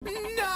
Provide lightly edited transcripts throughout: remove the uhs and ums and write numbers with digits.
No!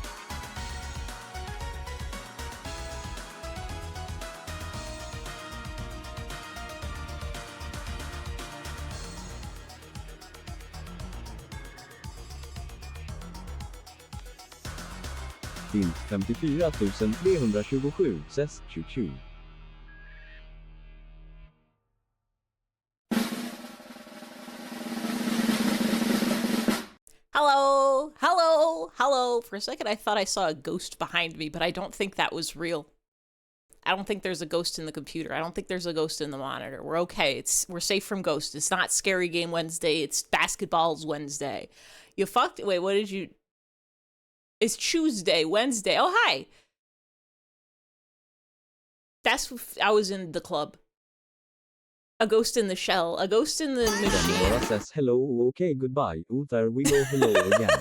Din 54 327 ses 22. Hello, hello, hello. For a second, I thought I saw a ghost behind me, but I don't think that was real. I don't think there's a ghost in the computer. I don't think there's a ghost in the monitor. We're okay. We're safe from ghosts. It's not Scary Game Wednesday. It's Basketballs Wednesday. You fucked. Wait, what did you? It's Tuesday, Wednesday. Oh, hi. I was in the club. A ghost in the shell. A ghost in the machine. Nora says hello, okay, goodbye. Oh, there we go, hello again.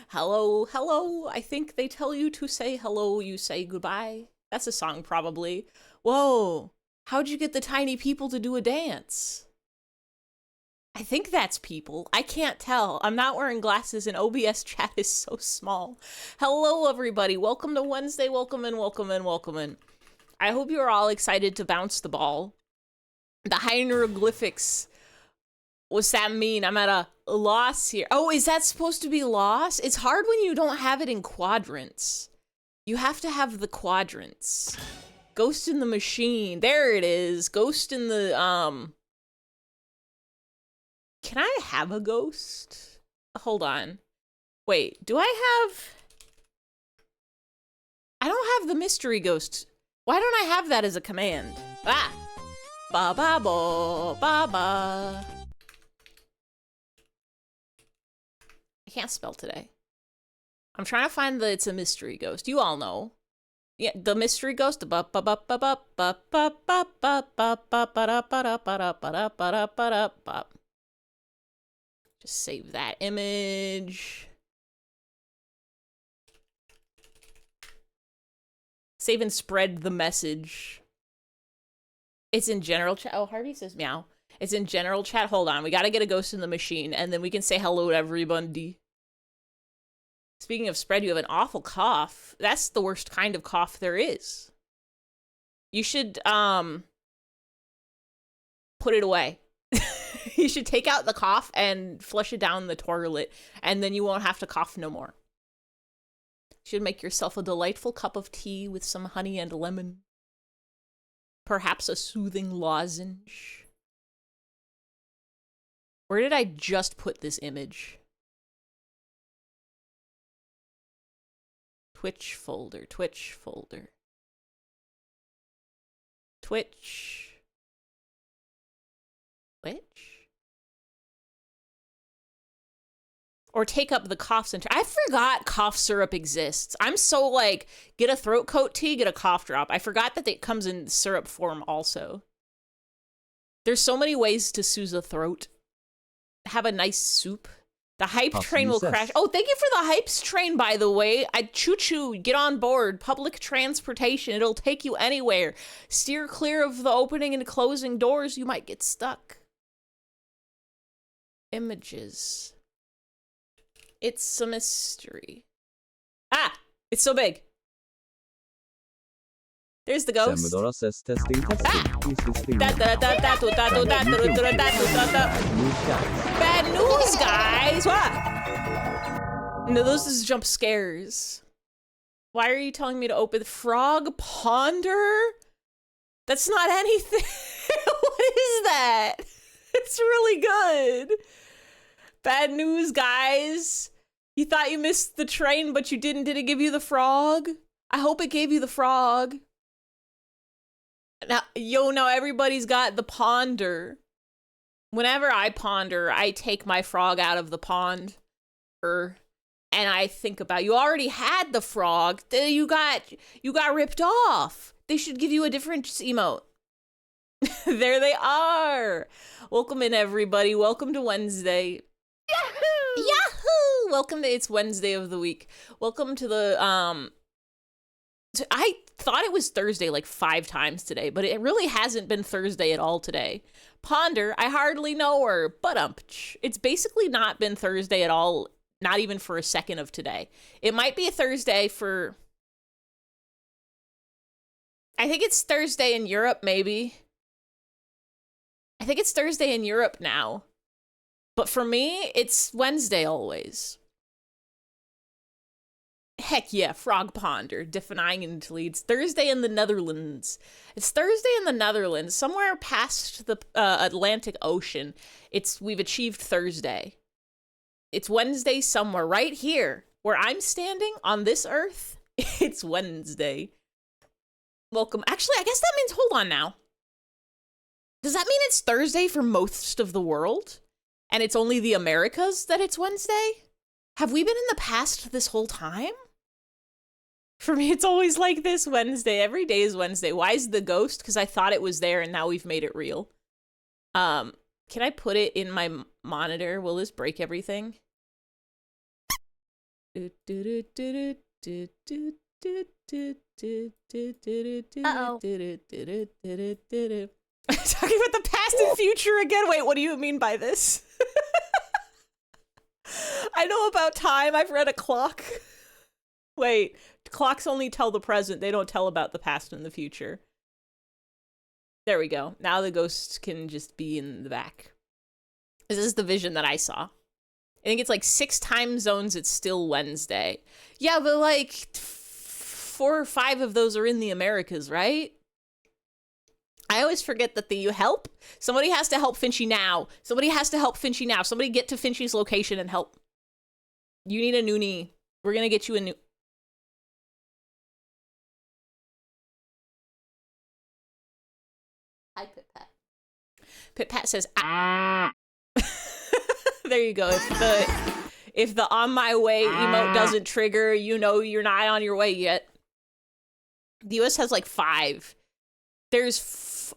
Hello, hello. I think they tell you to say hello, you say goodbye. That's a song, probably. Whoa. How'd you get the tiny people to do a dance? I think that's people. I can't tell. I'm not wearing glasses and OBS chat is so small. Hello, everybody. Welcome to Wednesday. Welcome in, welcome in, welcome in. I hope you're all excited to bounce the ball. The hieroglyphics. What's that mean? I'm at a loss here. Oh, is that supposed to be loss? It's hard when you don't have it in quadrants. You have to have the quadrants. Ghost in the machine. There it is. Ghost in the, Can I have a ghost? Hold on. Wait, do I have... I don't have the mystery ghost. Why don't I have that as a command? Ah! Ba-ba-bo, ba-ba. I can't spell today. I'm trying to find it's a mystery ghost. You all know. Yeah, the mystery ghost. Just save that image. Save and spread the message. It's in general chat. Oh, Harvey says meow. It's in general chat. Hold on. We gotta get a ghost in the machine, and then we can say hello to everybody. Speaking of spread, you have an awful cough. That's the worst kind of cough there is. You should, put it away. You should take out the cough and flush it down the toilet, and then you won't have to cough no more. You should make yourself a delightful cup of tea with some honey and lemon. Perhaps a soothing lozenge. Where did I just put this image? Twitch folder, Twitch folder. Twitch. Or take up the cough center. I forgot cough syrup exists. I'm so like, get a throat coat tea, get a cough drop. I forgot that it comes in syrup form also. There's so many ways to soothe the throat. Have a nice soup. The hype train will crash. Oh, thank you for the hypes train, by the way. I choo-choo, get on board. Public transportation, it'll take you anywhere. Steer clear of the opening and closing doors. You might get stuck. Images. It's a mystery. Ah! It's so big. There's the ghost. Bad news, guys! What? No, those is jump scares. Why are you telling me to open Frog Ponder? That's not anything. What is that? It's really good. Bad news, guys. You thought you missed the train, but you didn't. Did it give you the frog? I hope it gave you the frog. Now everybody's got the ponder. Whenever I ponder, I take my frog out of the pond. And I think about, you already had the frog. You got ripped off. They should give you a different emote. There they are. Welcome in, everybody. Welcome to Wednesday. Yahoo! Yahoo! Welcome to It's Wednesday of the week. Welcome to the, I thought it was Thursday like 5 times today, but it really hasn't been Thursday at all today. Ponder, I hardly know her, but it's basically not been Thursday at all, not even for a second of today. It might be a Thursday for, I think it's Thursday in Europe, maybe. I think it's Thursday in Europe now. But for me, it's Wednesday always. Heck yeah, Frog Ponder, defying until it's Thursday in the Netherlands. It's Thursday in the Netherlands, somewhere past the Atlantic Ocean. We've achieved Thursday. It's Wednesday somewhere right here, where I'm standing on this earth. It's Wednesday. Welcome. Actually, I guess that means, hold on now. Does that mean it's Thursday for most of the world? And it's only the Americas that it's Wednesday? Have we been in the past this whole time? For me, it's always like this Wednesday. Every day is Wednesday. Why is the ghost? Because I thought it was there and now we've made it real. Can I put it in my monitor? Will this break everything? Uh-oh. Talking about the past and future again. Wait, what do you mean by this? I know about time. I've read a clock. Wait, clocks only tell the present. They don't tell about the past and the future. There we go. Now the ghost can just be in the back. This is the vision that I saw. I think it's like 6 time zones. It's still Wednesday. Yeah, but like 4 or 5 of those are in the Americas, right? I always forget that you help. Somebody has to help Finchy now. Somebody has to help Finchy now. Somebody get to Finchy's location and help. You need a noonie. We're going to get you a new... Hi, Pit Pat. Pit Pat says, ah. There you go. If the on my way emote doesn't trigger, you know you're not on your way yet. The US has like 5. There's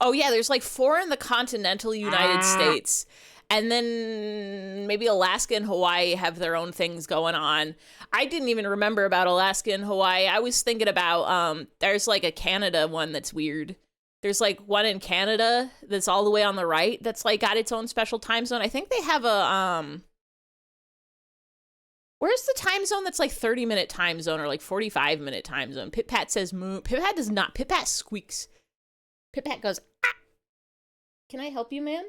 like 4 in the continental United States. And then maybe Alaska and Hawaii have their own things going on. I didn't even remember about Alaska and Hawaii. I was thinking about, there's like a Canada one that's weird. There's like one in Canada that's all the way on the right that's like got its own special time zone. I think they have a, where's the time zone that's like 30-minute time zone or like 45-minute time zone? Pit Pat says moo. Pit Pat does not. Pit Pat squeaks. Pit Pat goes, ah! Can I help you, man?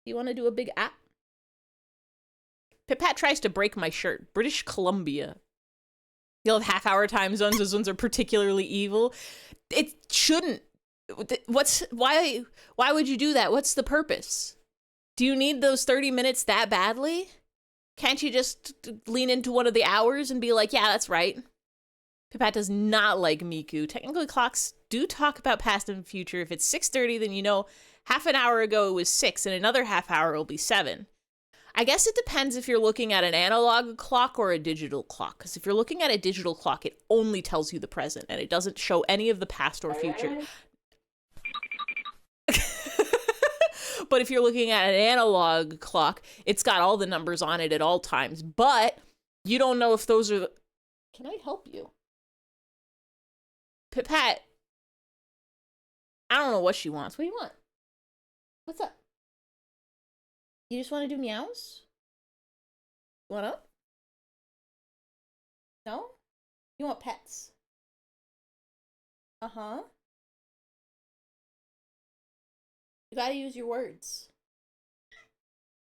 You want to do a big app? Pit-Pat tries to break my shirt. British Columbia. You'll have half-hour time zones. Those ones are particularly evil. It shouldn't. Why would you do that? What's the purpose? Do you need those 30 minutes that badly? Can't you just lean into one of the hours and be like, yeah, that's right. Pit-Pat does not like Miku. Technically, clocks do talk about past and future. If it's 6:30, then you know half an hour ago it was 6, and another half hour will be 7. I guess it depends if you're looking at an analog clock or a digital clock. Because if you're looking at a digital clock, it only tells you the present, and it doesn't show any of the past or future. But if you're looking at an analog clock, it's got all the numbers on it at all times. But you don't know if those are... Can I help you? Pit-Pat, I don't know what she wants. What do you want? What's up? You just want to do meows? You want up? No? You want pets? Uh-huh. You gotta use your words.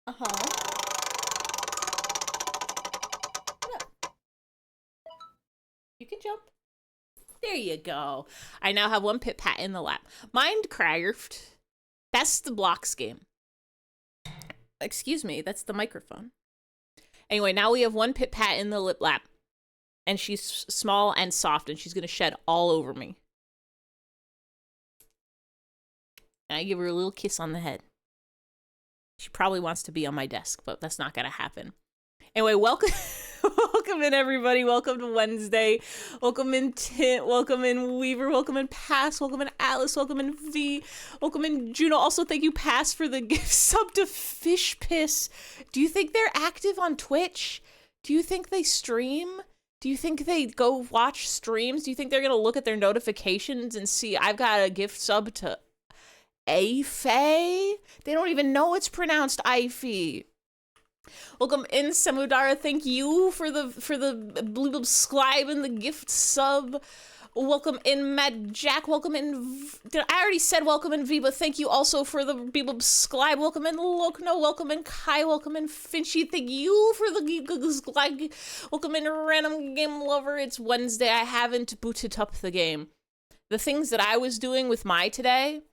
Uh-huh. What up? You can jump. There you go. I now have one Pit-Pat in the lap. Minecraft. That's the blocks game. Excuse me, that's the microphone. Anyway, now we have one Pit-Pat in the lip lap. And she's small and soft, and she's gonna shed all over me. And I give her a little kiss on the head. She probably wants to be on my desk, but that's not gonna happen. Anyway, welcome welcome in everybody. Welcome to Wednesday. Welcome in Tint. Welcome in Weaver. Welcome in Pass. Welcome in Alice. Welcome in V. Welcome in Juno. Also, thank you, Pass, for the gift sub to Fish Piss. Do you think they're active on Twitch? Do you think they stream? Do you think they go watch streams? Do you think they're gonna look at their notifications and see I've got a gift sub to Afe? They don't even know it's pronounced Ify. Welcome in Samudara. Thank you for the blue subscribe and the gift sub. Welcome in Mad Jack. Welcome in. I already said welcome in V, but thank you also for the people subscribe. Welcome in Lokno. Welcome in Kai. Welcome in Finchy. Thank you for the subscribe. Welcome in Random Game Lover. It's Wednesday. I haven't booted up the game. The things that I was doing with my today.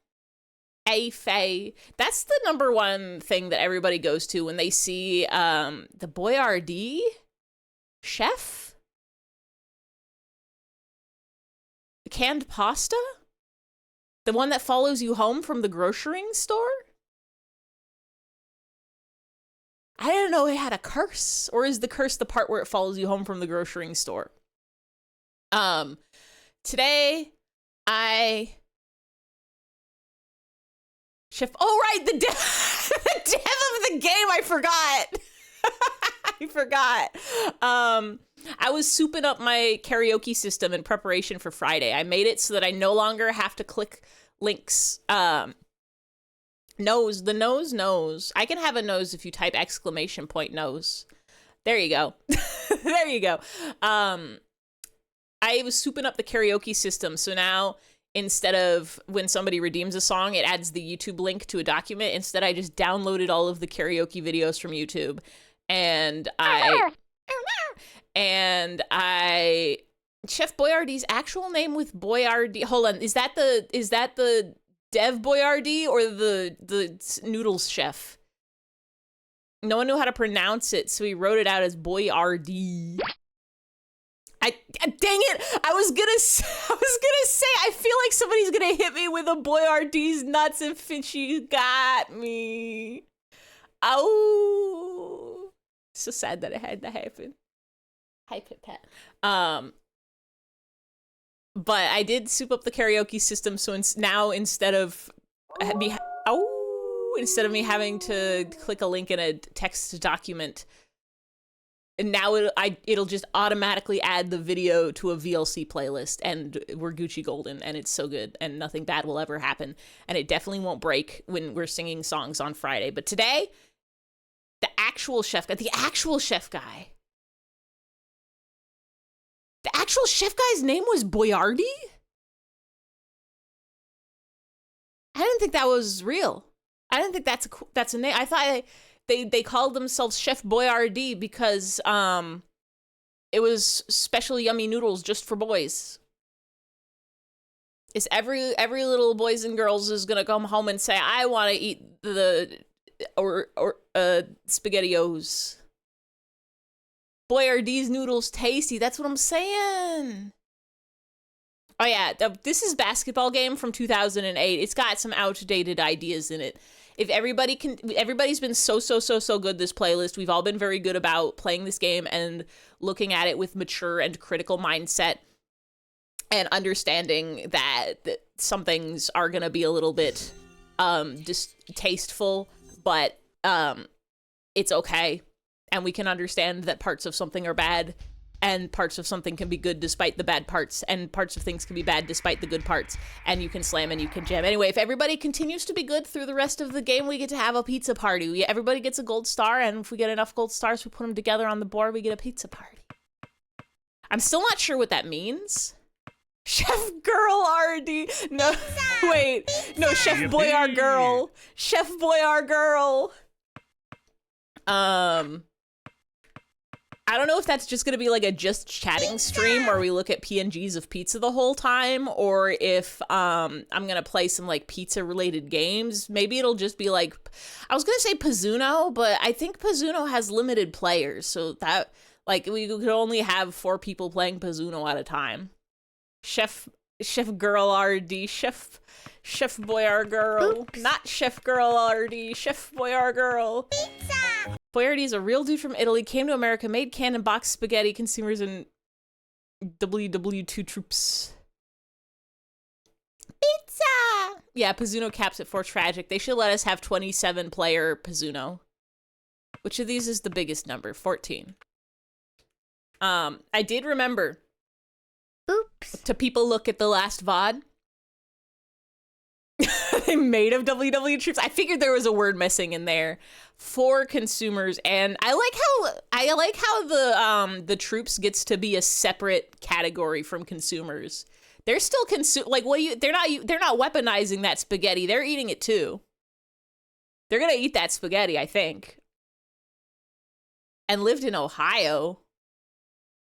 Faye. That's the number one thing that everybody goes to when they see the Boyardee chef? Canned pasta? The one that follows you home from the grocery store? I didn't know it had a curse. Or is the curse the part where it follows you home from the grocery store? Today, Chef, oh right, the dev the dev of the game, I forgot. I forgot. I was souping up my karaoke system in preparation for Friday. I made it so that I no longer have to click links. Nose, the nose. I can have a nose if you type exclamation point nose. There you go. There you go. I was souping up the karaoke system, so now instead of when somebody redeems a song, it adds the YouTube link to a document. Instead, I just downloaded all of the karaoke videos from YouTube, and Chef Boyardee's actual name with Boyardee. Hold on, is that the Dev Boyardee or the noodles chef? No one knew how to pronounce it, so he wrote it out as Boyardee. Dang it! I was gonna say I feel like somebody's gonna hit me with a Boyardee's nuts and Finchy got me. Oh, so sad that it had to happen. Hi, Pit-Pat. But I did soup up the karaoke system, so now instead of me having to click a link in a text document. And now it'll just automatically add the video to a VLC playlist, and we're Gucci golden, and it's so good, and nothing bad will ever happen, and it definitely won't break when we're singing songs on Friday. But today, the actual chef guy's name was Boyardee? I didn't think that was real. I didn't think that's a name. I thought they called themselves Chef Boyardee because it was special yummy noodles just for boys. Is every little boys and girls is gonna come home and say, I want to eat the SpaghettiOs. Boy, are these noodles tasty? That's what I'm saying. Oh yeah, this is Basketball Game from 2008. It's got some outdated ideas in it. If everybody's been so good this playlist. We've all been very good about playing this game and looking at it with mature and critical mindset and understanding that some things are gonna be a little bit distasteful, but it's okay, and we can understand that parts of something are bad and parts of something can be good despite the bad parts, and parts of things can be bad despite the good parts, and you can slam and you can jam. Anyway, if everybody continues to be good through the rest of the game, we get to have a pizza party. Everybody gets a gold star, and if we get enough gold stars, we put them together on the board, we get a pizza party. I'm still not sure what that means. Chef Girl RD. No, wait. No, Chef Boyar Girl. Chef Boyar Girl. I don't know if that's just gonna be like a just chatting stream where we look at PNGs of pizza the whole time, or if I'm gonna play some like pizza related games. Maybe it'll just be like, I was gonna say Pizzuno, but I think Pizzuno has limited players, so that like we could only have 4 people playing Pizzuno at a time. Chef Girl RD, Chef Boyar Girl. Oops. Not Chef Girl RD, Chef Boyar Girl. Pizza! Boyardee is a real dude from Italy, came to America, made canned and boxed spaghetti, consumers in WW2 troops. Pizza! Yeah, Pizzuno caps at 4 tragic. They should let us have 27 player Pizzuno. Which of these is the biggest number? 14. I did remember. Oops. To people look at the last VOD. They made of WW troops. I figured there was a word missing in there for consumers, and I like how the troops gets to be a separate category from consumers. They're still they're not weaponizing that spaghetti. They're eating it too. They're gonna eat that spaghetti, I think. And lived in Ohio.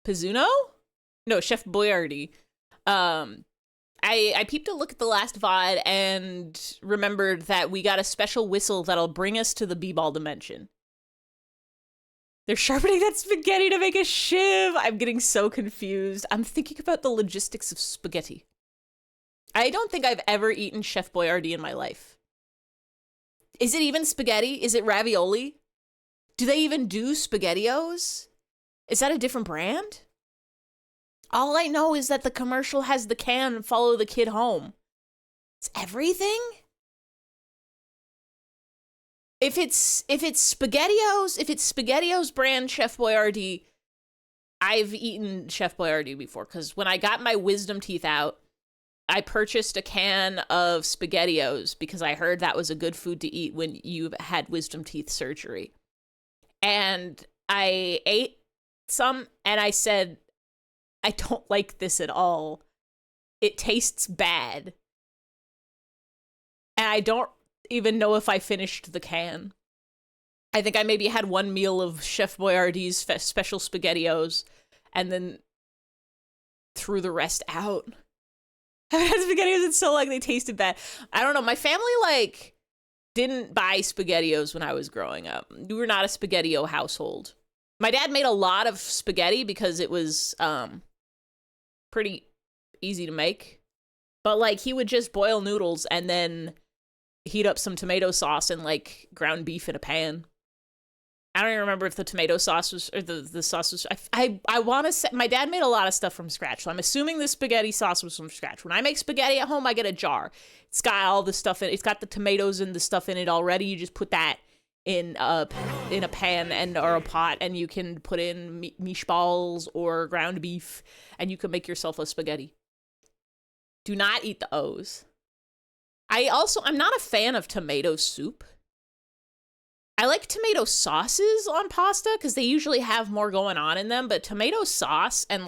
Pizzuno? No, Chef Boyardee. I peeped a look at the last VOD and remembered that we got a special whistle that'll bring us to the b-ball dimension. They're sharpening that spaghetti to make a shiv. I'm getting so confused. I'm thinking about the logistics of spaghetti. I don't think I've ever eaten Chef Boyardee in my life. Is it even spaghetti? Is it ravioli? Do they even do SpaghettiOs? Is that a different brand? All I know is that the commercial has the can follow the kid home. It's everything? If it's SpaghettiOs brand Chef Boyardee, I've eaten Chef Boyardee before, because when I got my wisdom teeth out, I purchased a can of SpaghettiOs because I heard that was a good food to eat when you've had wisdom teeth surgery. And I ate some and I said, I don't like this at all. It tastes bad. And I don't even know if I finished the can. I think I maybe had one meal of Chef Boyardee's special SpaghettiOs and then threw the rest out. I haven't had SpaghettiOs in so long, they tasted bad. I don't know. My family, didn't buy SpaghettiOs when I was growing up. We were not a SpaghettiO household. My dad made a lot of spaghetti because it was pretty easy to make. But, he would just boil noodles and then heat up some tomato sauce and, ground beef in a pan. I don't even remember if the tomato sauce was, or the sauce was, I want to say, my dad made a lot of stuff from scratch, so I'm assuming the spaghetti sauce was from scratch. When I make spaghetti at home, I get a jar. It's got all the stuff in it. It's got the tomatoes and the stuff in it already. You just put that in a pan or a pot, and you can put in meatballs or ground beef, and you can make yourself a spaghetti. Do not eat the O's. I'm not a fan of tomato soup. I like tomato sauces on pasta because they usually have more going on in them, but tomato sauce and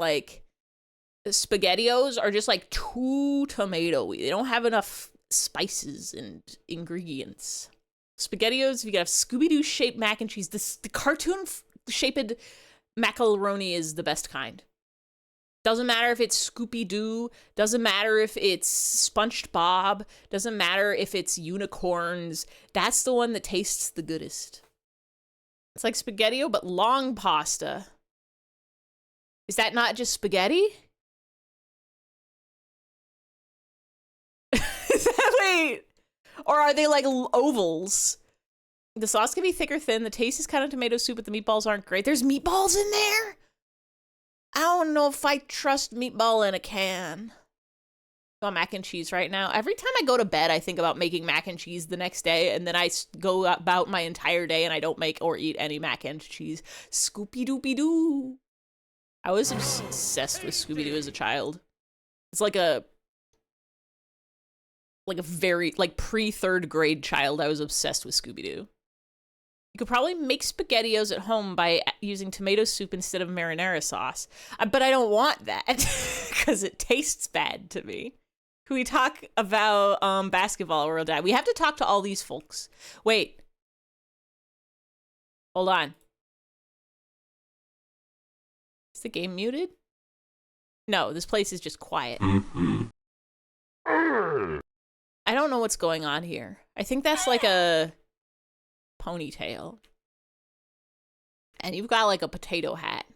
SpaghettiOs are just too tomatoey. They don't have enough spices and ingredients. SpaghettiOs, you got Scooby-Doo shaped mac and cheese. The cartoon shaped macaroni is the best kind. Doesn't matter if it's Scooby-Doo, doesn't matter if it's Sponged Bob, doesn't matter if it's unicorns. That's the one that tastes the goodest. It's like SpaghettiO, but long pasta. Is that not just spaghetti? Wait. Or are they like ovals? The sauce can be thick or thin. The taste is kind of tomato soup, but the meatballs aren't great. There's meatballs in there? I don't know if I trust meatball in a can. Got mac and cheese right now. Every time I go to bed, I think about making mac and cheese the next day, and then I go about my entire day and I don't make or eat any mac and cheese. Scoopy-doopy-doo. I was obsessed with Scooby-Doo as a child. It's like a very, like, pre-third grade child. I was obsessed with Scooby-Doo. You could probably make SpaghettiOs at home by using tomato soup instead of marinara sauce. But I don't want that because it tastes bad to me. Can we talk about basketball or dad? We have to talk to all these folks. Wait. Hold on. Is the game muted? No, this place is just quiet. I don't know what's going on here. I think that's like a ponytail. And you've got like a potato hat.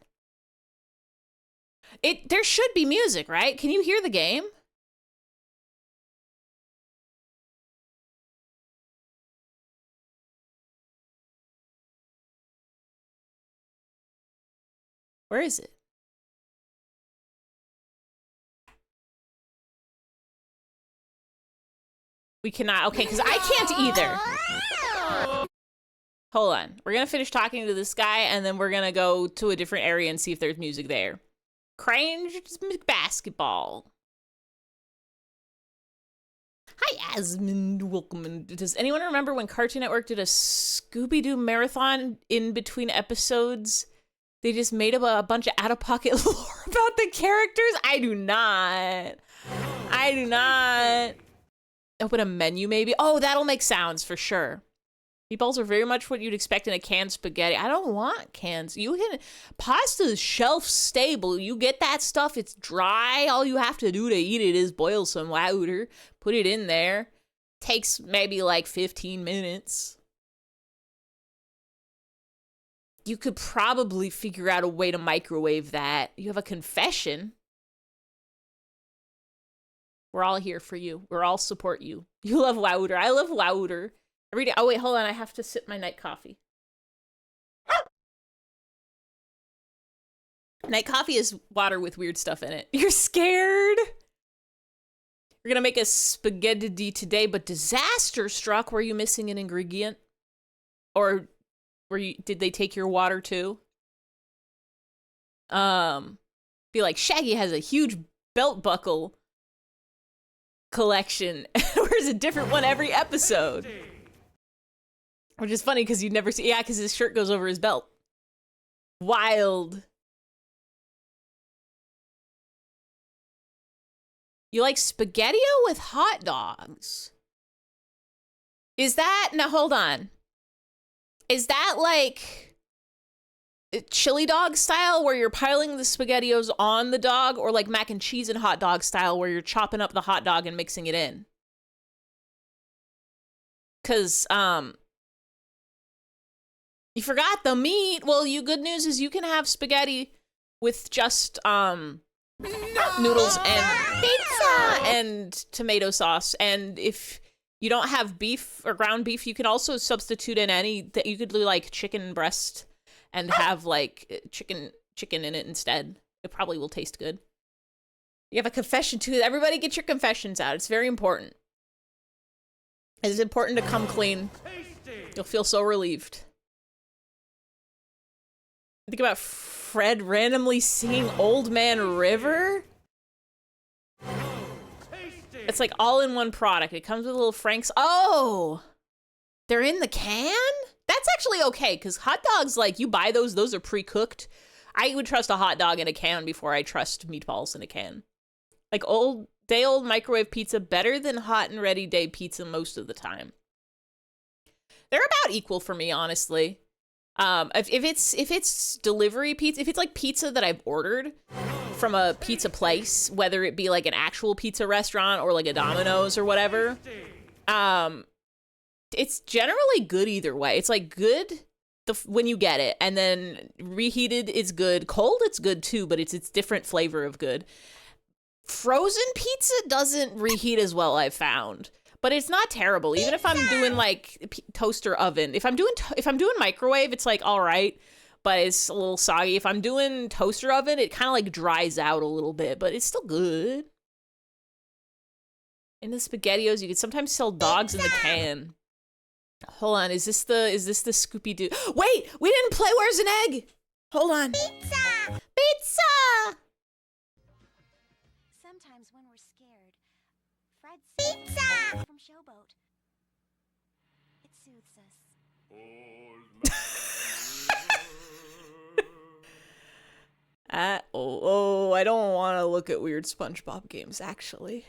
There should be music, right? Can you hear the game? Where is it? We cannot. Okay, because I can't either. Hold on. We're going to finish talking to this guy, and then we're going to go to a different area and see if there's music there. Crange basketball. Hi, Asmund. Welcome. Does anyone remember when Cartoon Network did a Scooby-Doo marathon in between episodes? They just made up a bunch of out-of-pocket lore about the characters? I do not. I do not. Open a menu, maybe? Oh, that'll make sounds for sure. Meatballs are very much what you'd expect in a canned spaghetti. I don't want cans. Pasta is shelf stable. You get that stuff, it's dry. All you have to do to eat it is boil some water, put it in there. Takes maybe like 15 minutes. You could probably figure out a way to microwave that. You have a confession. We're all here for you. We're all support you. You love Wowder. I love Wowder. Every day. Oh, wait, hold on. I have to sip my night coffee. Night coffee is water with weird stuff in it. You're scared? We're going to make a spaghetti today, but disaster struck. Were you missing an ingredient? Or did they take your water too? Be like, Shaggy has a huge belt buckle collection. Wears a different one every episode. Which is funny because you'd never see, yeah, because his shirt goes over his belt. Wild. You like SpaghettiO with hot dogs? Is that, now hold on. Is that like chili dog style where you're piling the SpaghettiOs on the dog, or like mac and cheese and hot dog style where you're chopping up the hot dog and mixing it in? Cause, you forgot the meat. Well, good news is you can have spaghetti with just, noodles and pizza and tomato sauce. And if you don't have beef or ground beef, you can also substitute in that you could do like chicken breast and have like chicken in it instead. It probably will taste good. You have a confession too. Everybody get your confessions out. It's very important. It's important to come clean. You'll feel so relieved. Think about Fred randomly singing Old Man River. It's like all in one product. It comes with little Franks. Oh, they're in the can? That's actually okay, because hot dogs, like, you buy those are pre-cooked. I would trust a hot dog in a can before I trust meatballs in a can. Like, day-old microwave pizza, better than hot and ready day pizza most of the time. They're about equal for me, honestly. If it's delivery pizza, if it's like pizza that I've ordered from a pizza place, whether it be like an actual pizza restaurant or like a Domino's or whatever, it's generally good either way. It's like good when you get it, and then reheated it's good. Cold it's good too, but it's different flavor of good. Frozen pizza doesn't reheat as well, I've found. But it's not terrible. Even if I'm doing like toaster oven, if I'm doing microwave, it's like all right, but it's a little soggy. If I'm doing toaster oven, it kind of like dries out a little bit, but it's still good. In the SpaghettiOs, you can sometimes sell dogs in the can. Hold on, is this the Scooby Doo? Wait, we didn't play Where's an Egg? Hold on. Pizza! Pizza! Sometimes when we're scared, Fred's pizza from Showboat. It soothes us. I don't want to look at weird SpongeBob games, actually.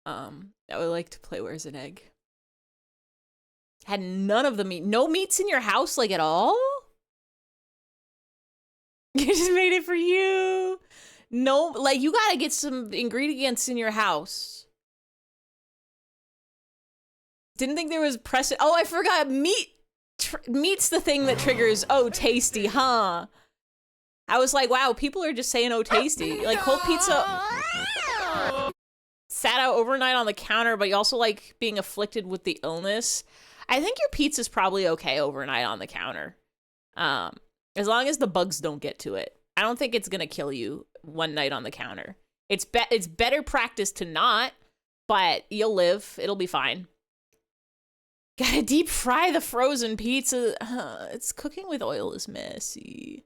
I would like to play Where's an Egg. Had none of the meat. No meats in your house, like, at all? You just made it for you. No, like, you gotta get some ingredients in your house. Didn't think there was precedent. Oh, I forgot. Meat's the thing that triggers, oh, tasty, huh? I was like, wow, people are just saying, oh, tasty. Like, cold pizza sat out overnight on the counter, but you also like being afflicted with the illness. I think your pizza's probably okay overnight on the counter. As long as the bugs don't get to it. I don't think it's gonna kill you one night on the counter. It's better practice to not, but you'll live. It'll be fine. Gotta deep fry the frozen pizza. It's cooking with oil is messy.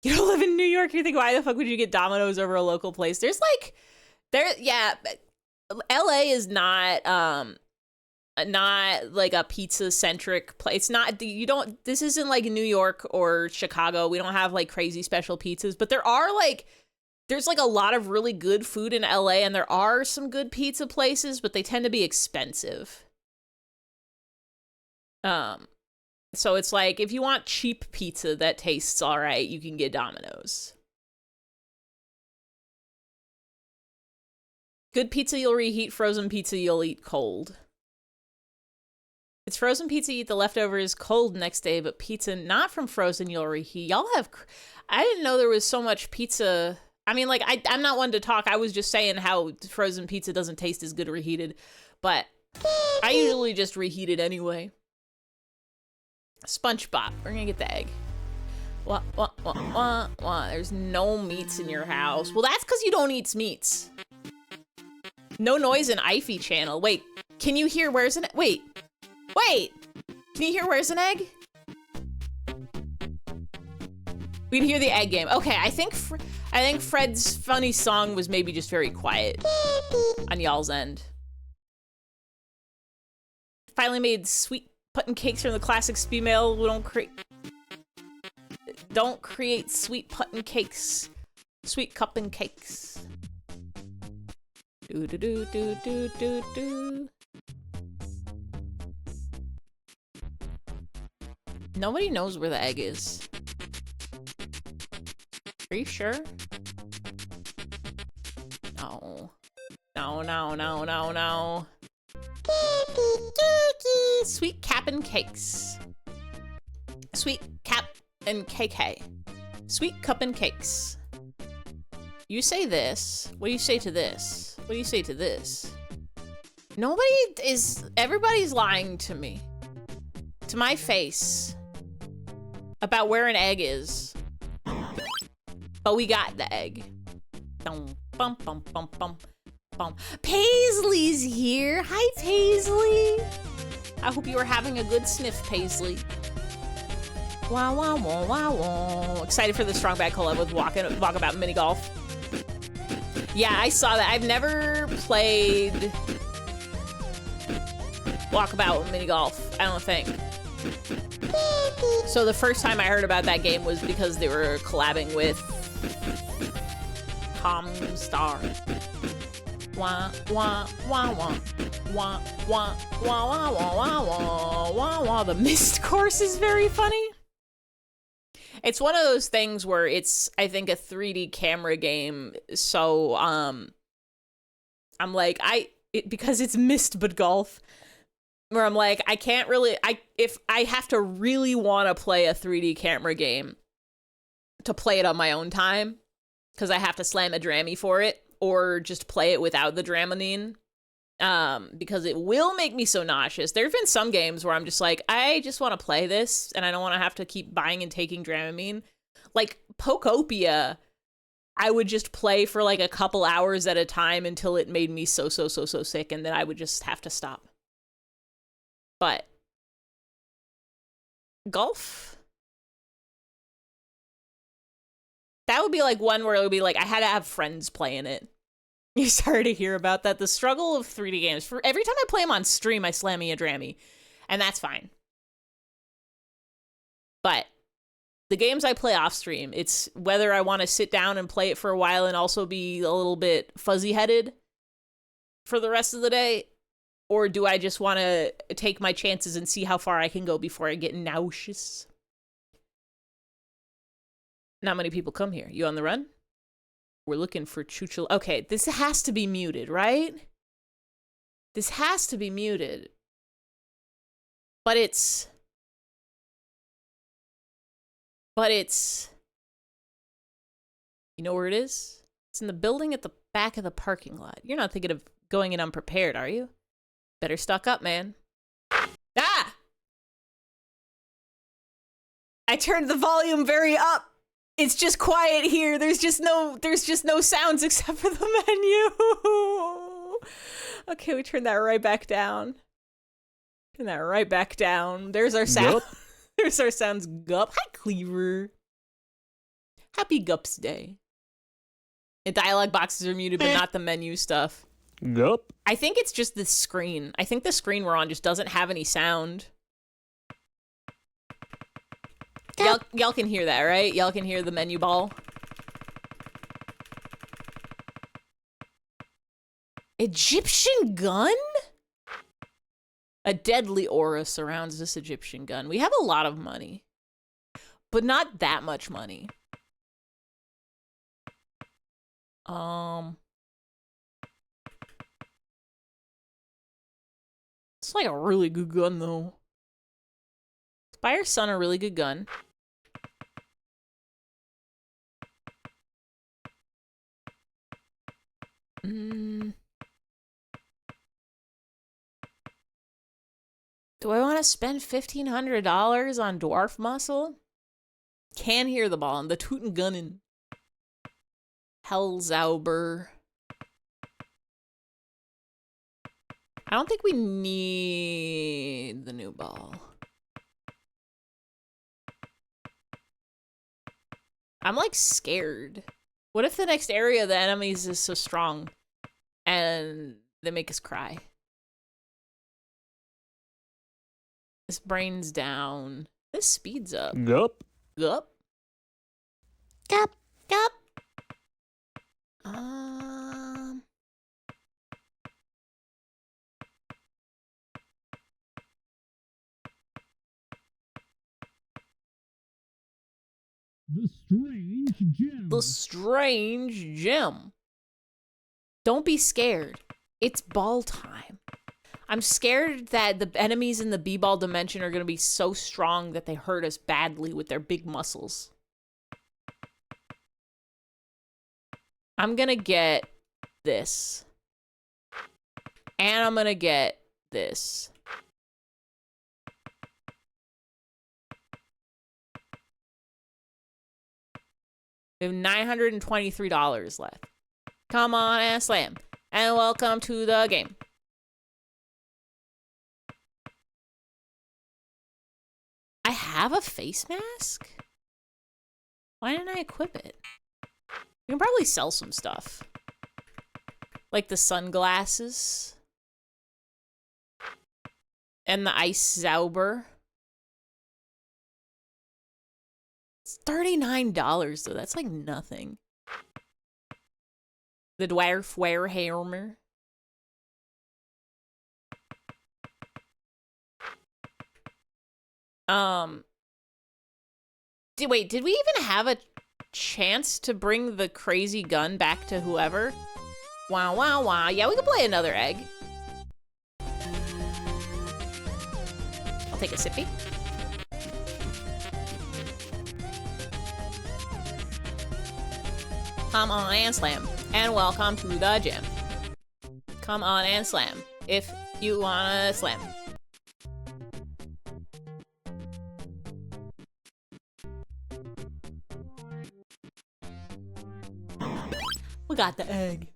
You don't live in New York, you think, why the fuck would you get Domino's over a local place? Yeah, LA is not like a pizza-centric place. This isn't like New York or Chicago. We don't have like crazy special pizzas, but there's like a lot of really good food in LA, and there are some good pizza places, but they tend to be expensive. So it's like, if you want cheap pizza that tastes all right, you can get Domino's. Good pizza you'll reheat, frozen pizza you'll eat cold. It's frozen pizza, you eat the leftovers cold next day, but pizza not from frozen you'll reheat. I didn't know there was so much pizza. I mean, like, I'm not one to talk. I was just saying how frozen pizza doesn't taste as good reheated, but I usually just reheat it anyway. SpongeBob, we're gonna get the egg. What? There's no meats in your house. Well, that's because you don't eat meats. No noise in Ify channel. Wait, can you hear Where's an Egg? Wait. Can you hear Where's an Egg? We can hear the egg game. Okay, I think Fred's funny song was maybe just very quiet on y'all's end. Finally made sweet puttin' cakes from the classics female. We don't create sweet puttin' cakes. Sweet cuppin' cakes. Do. Nobody knows where the egg is. Are you sure? No. Sweet cap and cakes. Sweet cap and KK. Sweet cup and cakes. You say this. What do you say to this? What do you say to this? Everybody's lying to me. To my face. About where an egg is. But we got the egg. Bum. Paisley's here. Hi, Paisley. I hope you are having a good sniff, Paisley. Wow. Excited for the Strong Bad collab with Walkabout Mini Golf. Yeah, I saw that. I've never played Walkabout Mini Golf, I don't think. So the first time I heard about that game was because they were collabing with Comstar. Wah, wah, wah, wah. Wah, wah, wah, wah, wah, wah, wah, wah, wah. The mist course is very funny. It's one of those things where it's, I think, a 3D camera game. So, I'm like, because it's mist but golf, where I'm like, I can't really, if I have to really want to play a 3D camera game to play it on my own time, because I have to slam a Drammy for it, or just play it without the Dramamine, because it will make me so nauseous. There have been some games where I'm just like, I just want to play this, and I don't want to have to keep buying and taking Dramamine. Like, Pokopia, I would just play for like a couple hours at a time until it made me so sick, and then I would just have to stop. But golf, that would be like one where it would be like, I had to have friends playing it. You started to hear about that. The struggle of 3D games. For every time I play them on stream, I slam me a Drammy. And that's fine. But the games I play off stream, it's whether I want to sit down and play it for a while and also be a little bit fuzzy-headed for the rest of the day, or do I just want to take my chances and see how far I can go before I get nauseous? Not many people come here. You on the run? We're looking for Chuchul. Okay, this has to be muted, right? This has to be muted. But it's... You know where it is? It's in the building at the back of the parking lot. You're not thinking of going in unprepared, are you? Better stock up, man. Ah! I turned the volume very up. It's just quiet here. There's just no sounds except for the menu. Okay, we turn that right back down. Turn that right back down. There's our sound. Yup. There's our sounds. Gup. Hi, Cleaver. Happy Gups Day. The dialogue boxes are muted, but not the menu stuff. Yup. I think it's just the screen. I think the screen we're on just doesn't have any sound. Y'all can hear that, right? Y'all can hear the menu ball. Egyptian gun? A deadly aura surrounds this Egyptian gun. We have a lot of money, but not that much money. It's like a really good gun, though. Buy your son a really good gun. Do I want to spend $1,500 on dwarf muscle? Can hear the ball. The Tootin' Gunnin'. Hellzauber. I don't think we need the new ball. I'm like scared. What if the next area of the enemies is so strong and they make us cry? This brain's down. This speeds up. Yup. Gup. Gup. Gup. The strange gem. The strange gem. Don't be scared. It's ball time. I'm scared that the enemies in the B-ball dimension are going to be so strong that they hurt us badly with their big muscles. I'm going to get this. And I'm going to get this. We have $923 left. Come on and slam. And welcome to the game. I have a face mask? Why didn't I equip it? We can probably sell some stuff. Like the sunglasses. And the ice zauber. It's $39 though. That's like nothing. The dwarf wear hammer. Um, wait, did we even have a chance to bring the crazy gun back to whoever? Wow, wow, wow. Yeah, we could play another egg. I'll take a sippy. Come on and slam. And welcome to the gym. Come on and slam if you wanna slam. We got the egg.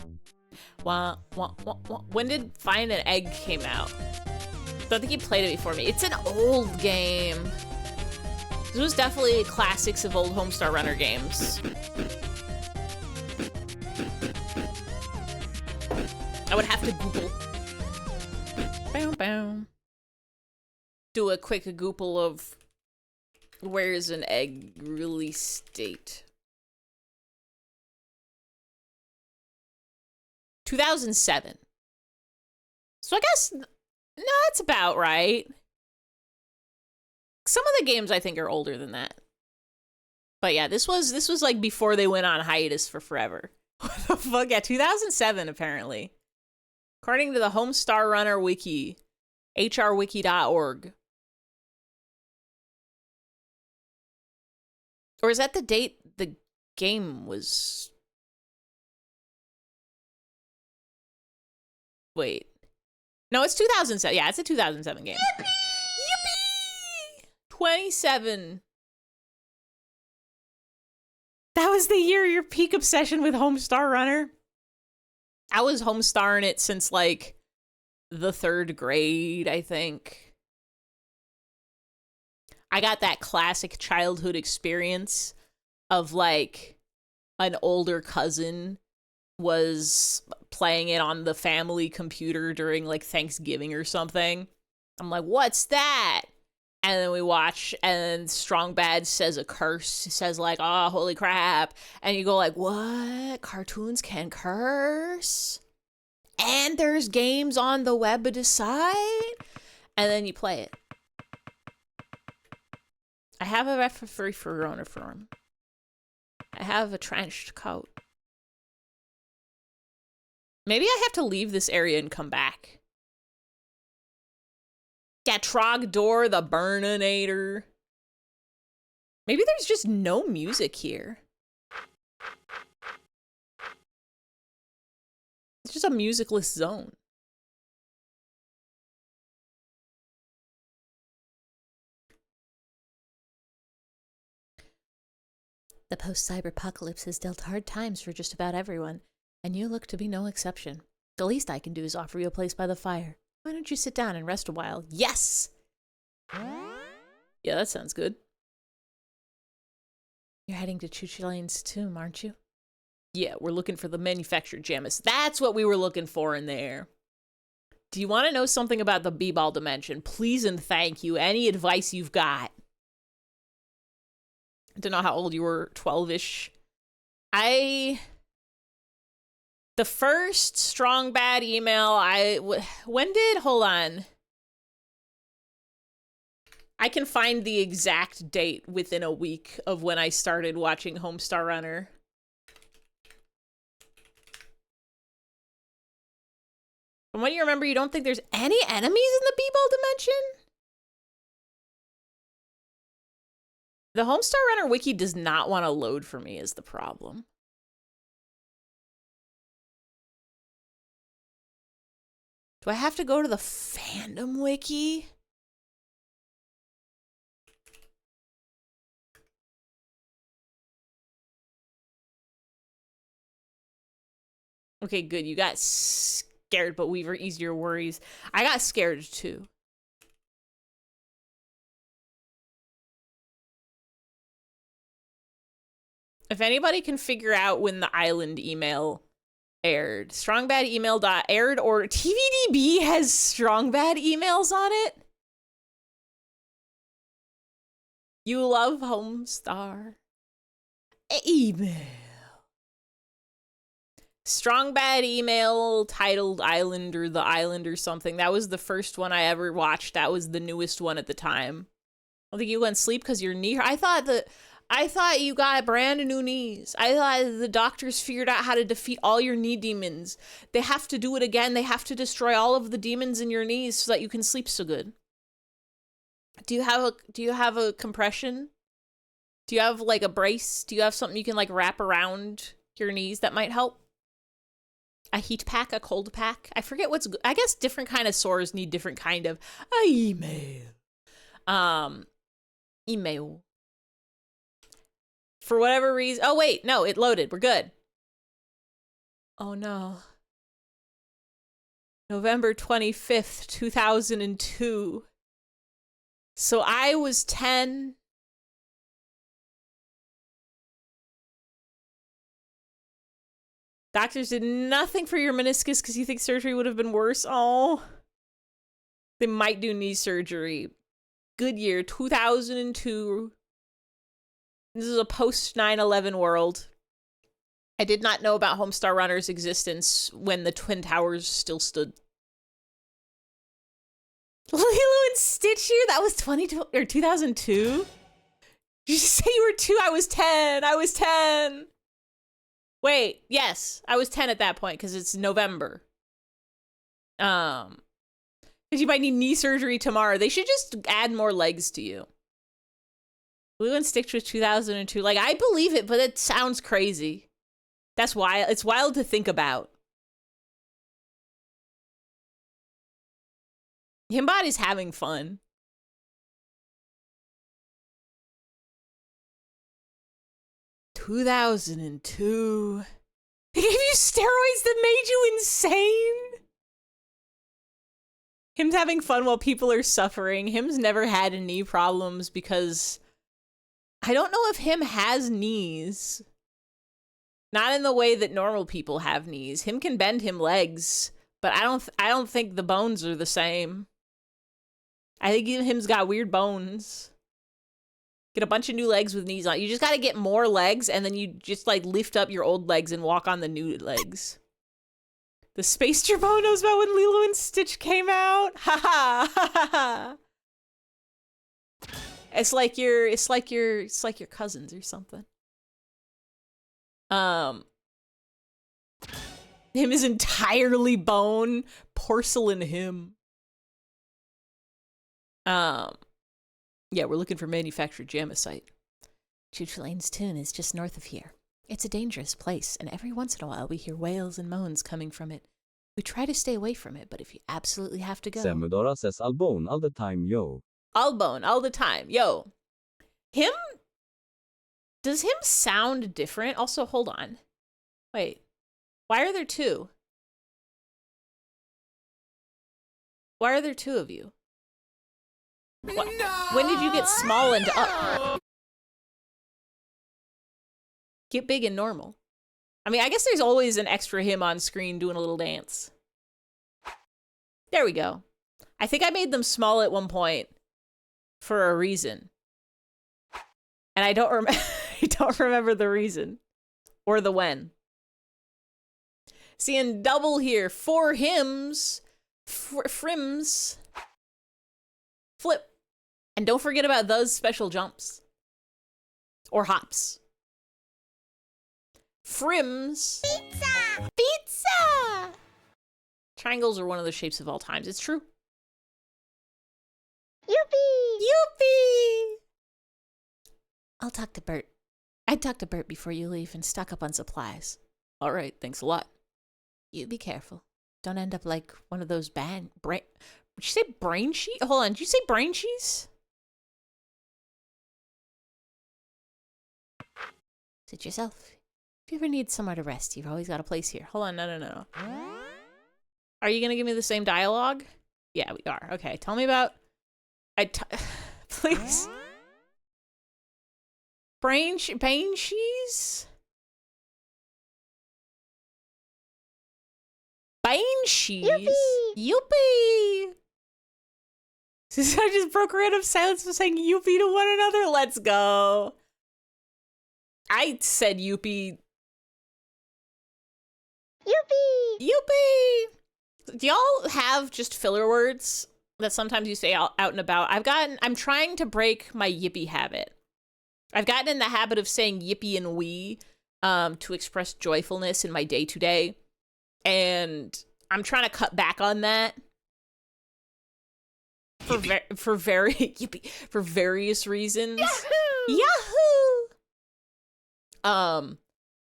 Wah, wah, wah, wah. When did Find an Egg came out? Don't think he played it before me. It's an old game. This was definitely classics of old Homestar Runner games. I would have to Google. Bam, bam. Do a quick Google of where's an egg release date. 2007. So I guess, no, that's about right. Some of the games I think are older than that. But yeah, this was like before they went on hiatus for forever. What the fuck? Yeah, 2007 apparently. According to the Homestar Runner Wiki, hrwiki.org. Or is that the date the game was? Wait. No, it's 2007. Yeah, it's a 2007 game. Yippee! Yippee! 27. That was the year your peak obsession with Homestar Runner. I was homestarring it since like the 3rd grade, I think. I got that classic childhood experience of like an older cousin was playing it on the family computer during like Thanksgiving or something. I'm like, what's that? And then we watch, and Strong Bad says a curse. Says like, oh, holy crap. And you go like, what? Cartoons can curse? And there's games on the web beside? And then you play it. I have a referee for uniform. I have a trenched coat. Maybe I have to leave this area and come back. Got Trogdor the Burninator. Maybe there's just no music here. It's just a musicless zone. The post-cyberpocalypse has dealt hard times for just about everyone, and you look to be no exception. The least I can do is offer you a place by the fire. Why don't you sit down and rest a while? Yes! Yeah, that sounds good. You're heading to Chuchilane's tomb, aren't you? Yeah, we're looking for the manufactured Jamis. That's what we were looking for in there. Do you want to know something about the B-ball dimension? Please and thank you. Any advice you've got? I don't know how old you were, 12-ish. The first Strong Bad email hold on. I can find the exact date within a week of when I started watching Homestar Runner. From what you remember, you don't think there's any enemies in the B-ball dimension? The Homestar Runner wiki does not want to load for me is the problem. Do I have to go to the fandom wiki? Okay, good. You got scared, but we were easier worries. I got scared too. If anybody can figure out when the island email aired, strongbad email.aired or TVDB has strongbad emails on it. You love Homestar. Email. Strongbad email titled Island or The Island or something. That was the first one I ever watched. That was the newest one at the time. I think you went sleep because your knee. I thought you got brand new knees. I thought the doctors figured out how to defeat all your knee demons. They have to do it again. They have to destroy all of the demons in your knees so that you can sleep so good. Do you have a compression? Do you have like a brace? Do you have something you can like wrap around your knees that might help? A heat pack, a cold pack? I forget what's good. I guess different kind of sores need different kind of email. Email. For whatever reason. Oh, wait. No, it loaded. We're good. Oh, no. November 25th, 2002. So I was 10. Doctors did nothing for your meniscus because you think surgery would have been worse. Oh. They might do knee surgery. Good year, 2002. This is a post 9/11 world. I did not know about Homestar Runner's existence when the Twin Towers still stood. Lilo and Stitch year? That was 2002? Did you say you were 2? I was 10. I was 10. Wait, yes. I was 10 at that point because it's November. Because you might need knee surgery tomorrow. They should just add more legs to you. Lilo and Stitch was 2002. Like, I believe it, but it sounds crazy. That's wild. It's wild to think about. Himbody's having fun. $2002. They gave you steroids that made you insane? Him's having fun while people are suffering. Him's never had knee problems because I don't know if him has knees. Not in the way that normal people have knees. Him can bend him legs, but I don't think the bones are the same. I think him's got weird bones. Get a bunch of new legs with knees on. You just got to get more legs, and then you just like lift up your old legs and walk on the new legs. The Space Jabot knows about when Lilo and Stitch came out. Ha ha ha ha. It's like your cousins or something. Him is entirely bone. Porcelain him. Yeah, we're looking for manufactured jamicite. Chooch Tune is just north of here. It's a dangerous place, and every once in a while we hear wails and moans coming from it. We try to stay away from it, but if you absolutely have to go... Semudora says Albone all the time, yo. Albone all the time, yo. Him? Does him sound different? Also, hold on. Wait. Why are there 2? Why are there 2 of you? What? No! When did you get small and up? Get big and normal. I mean, I guess there's always an extra him on screen doing a little dance. There we go. I think I made them small at one point for a reason. And I don't remember the reason or the when. Seeing double here. 4 hymns. Frims. Flip. And don't forget about those special jumps. Or hops. Frims. Pizza! Pizza! Triangles are one of the shapes of all times. It's true. Youpee! Youpee! I'll talk to Bert. I'd talk to Bert before you leave and stock up on supplies. All right, thanks a lot. You be careful. Don't end up like one of those brain... Did you say brain cheese? Hold on, did you say brain cheese? Sit yourself. If you ever need somewhere to rest, you've always got a place here. Hold on, no. Are you gonna give me the same dialogue? Yeah, we are. Okay, tell me about... Please. Brain cheese? Brain cheese? Youpee! Youpee! I just broke random silence for saying youpee to one another. Let's go. I said youpee. Youpee! Youpee! Do y'all have just filler words? that sometimes you say out and about. I'm trying to break my yippee habit. I've gotten in the habit of saying yippee and wee to express joyfulness in my day-to-day. And I'm trying to cut back on that for yippee, for various reasons. Yahoo!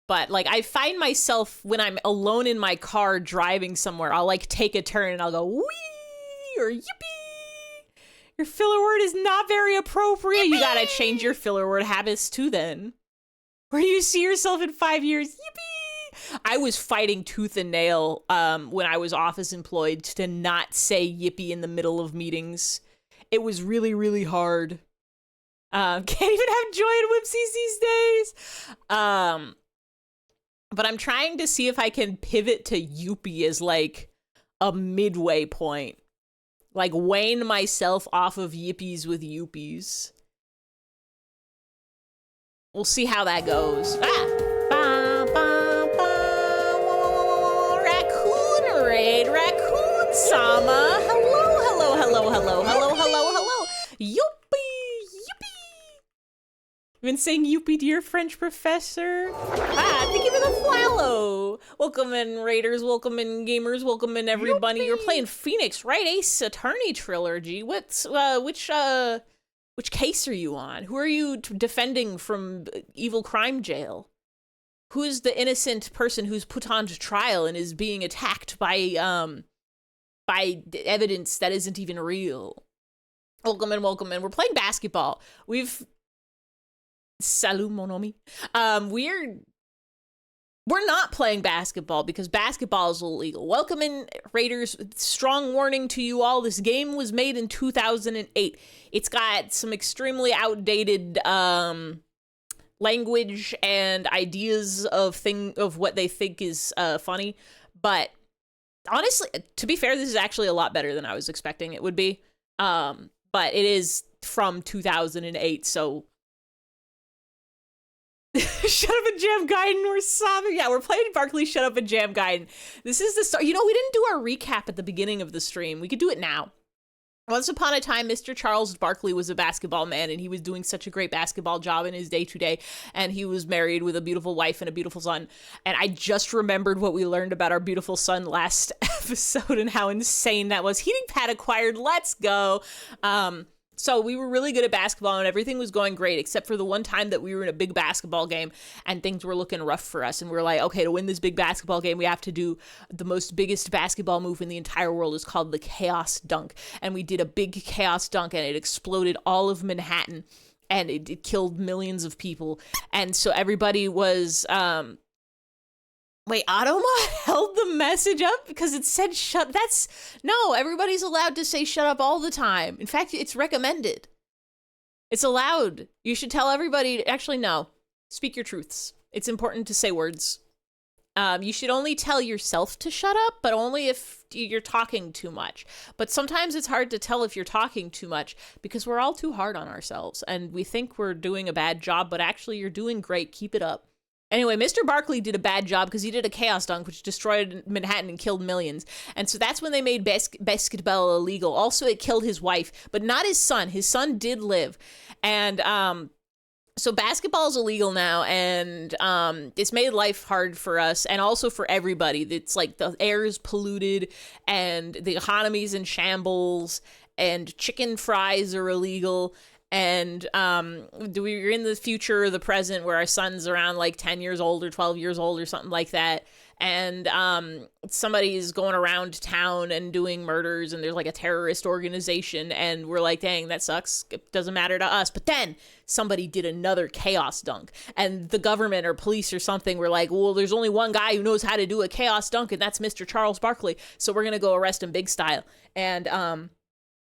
But like I find myself when I'm alone in my car driving somewhere, I'll like take a turn and I'll go wee or yippee. Your filler word is not very appropriate. Yippee! You gotta change your filler word habits too then. Where do you see yourself in 5 years? Yippee! I was fighting tooth and nail when I was office employed to not say yippee in the middle of meetings. It was really, really hard. Can't even have joy in Whipsies these days. But I'm trying to see if I can pivot to youpie as like a midway point. Like wane myself off of yippies with youpies. We'll see how that goes. Raccoon raid, Raccoon Sama. Hello. Youpie. You've been saying youpie to your French professor? Thank you for the follow. Welcome in, Raiders. Welcome in, gamers. Welcome in, everybody. Youpie. You're playing Phoenix, right? Ace Attorney Trilogy. Which case are you on? Who are you defending from evil crime jail? Who is the innocent person who's put on to trial and is being attacked by evidence that isn't even real? Welcome in. We're playing basketball. Salut, mon ami. We're not playing basketball because basketball is illegal. Welcome in, Raiders. Strong warning to you all. This game was made in 2008. It's got some extremely outdated language and ideas of what they think is funny. But honestly, to be fair, this is actually a lot better than I was expecting it would be. But it is from 2008, so Shut Up and Jam Gaiden, we're sobbing. Yeah, we're playing Barkley, Shut Up and Jam Gaiden. This is the start. You know, we didn't do our recap at the beginning of the stream. We could do it now. Once upon a time, Mr. Charles Barkley was a basketball man, and he was doing such a great basketball job in his day-to-day, and he was married with a beautiful wife and a beautiful son. And I just remembered what we learned about our beautiful son last episode and how insane that was. Heating pad acquired. Let's go. So we were really good at basketball and everything was going great, except for the one time that we were in a big basketball game and things were looking rough for us. And we were like, okay, to win this big basketball game, we have to do the biggest basketball move in the entire world. Is called the Chaos Dunk. And we did a big Chaos Dunk and it exploded all of Manhattan and it killed millions of people. And so everybody was, wait, Automa held the message up because it said no, everybody's allowed to say shut up all the time. In fact, it's recommended. It's allowed. You should tell everybody, actually, no, speak your truths. It's important to say words. You should only tell yourself to shut up, but only if you're talking too much. But sometimes it's hard to tell if you're talking too much because we're all too hard on ourselves and we think we're doing a bad job, but actually you're doing great. Keep it up. Anyway, Mr. Barkley did a bad job because he did a Chaos Dunk, which destroyed Manhattan and killed millions. And so that's when they made basketball illegal. Also, it killed his wife, but not his son. His son did live. And so basketball is illegal now, and it's made life hard for us and also for everybody. It's like the air is polluted and the economy's in shambles and chicken fries are illegal. And we're in the future or the present where our son's around like 10 years old or 12 years old or something like that. And somebody's going around town and doing murders and there's like a terrorist organization. And we're like, dang, that sucks. It doesn't matter to us. But then somebody did another Chaos Dunk and the government or police or something were like, well, there's only one guy who knows how to do a Chaos Dunk and that's Mr. Charles Barkley. So we're going to go arrest him big style. And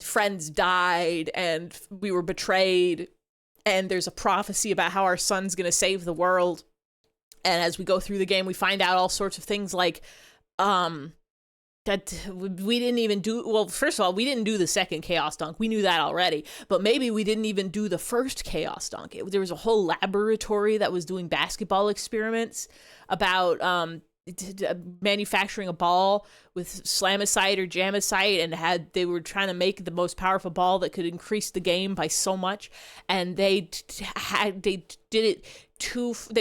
friends died and we were betrayed and there's a prophecy about how our son's gonna save the world. And as we go through the game, we find out all sorts of things like that we didn't even do. Well, first of all, we didn't do the second Chaos Dunk. We knew that already, but maybe we didn't even do the first Chaos Dunk. There was a whole laboratory that was doing basketball experiments about manufacturing a ball with slamicite or jamicite, and they were trying to make the most powerful ball that could increase the game by so much, and they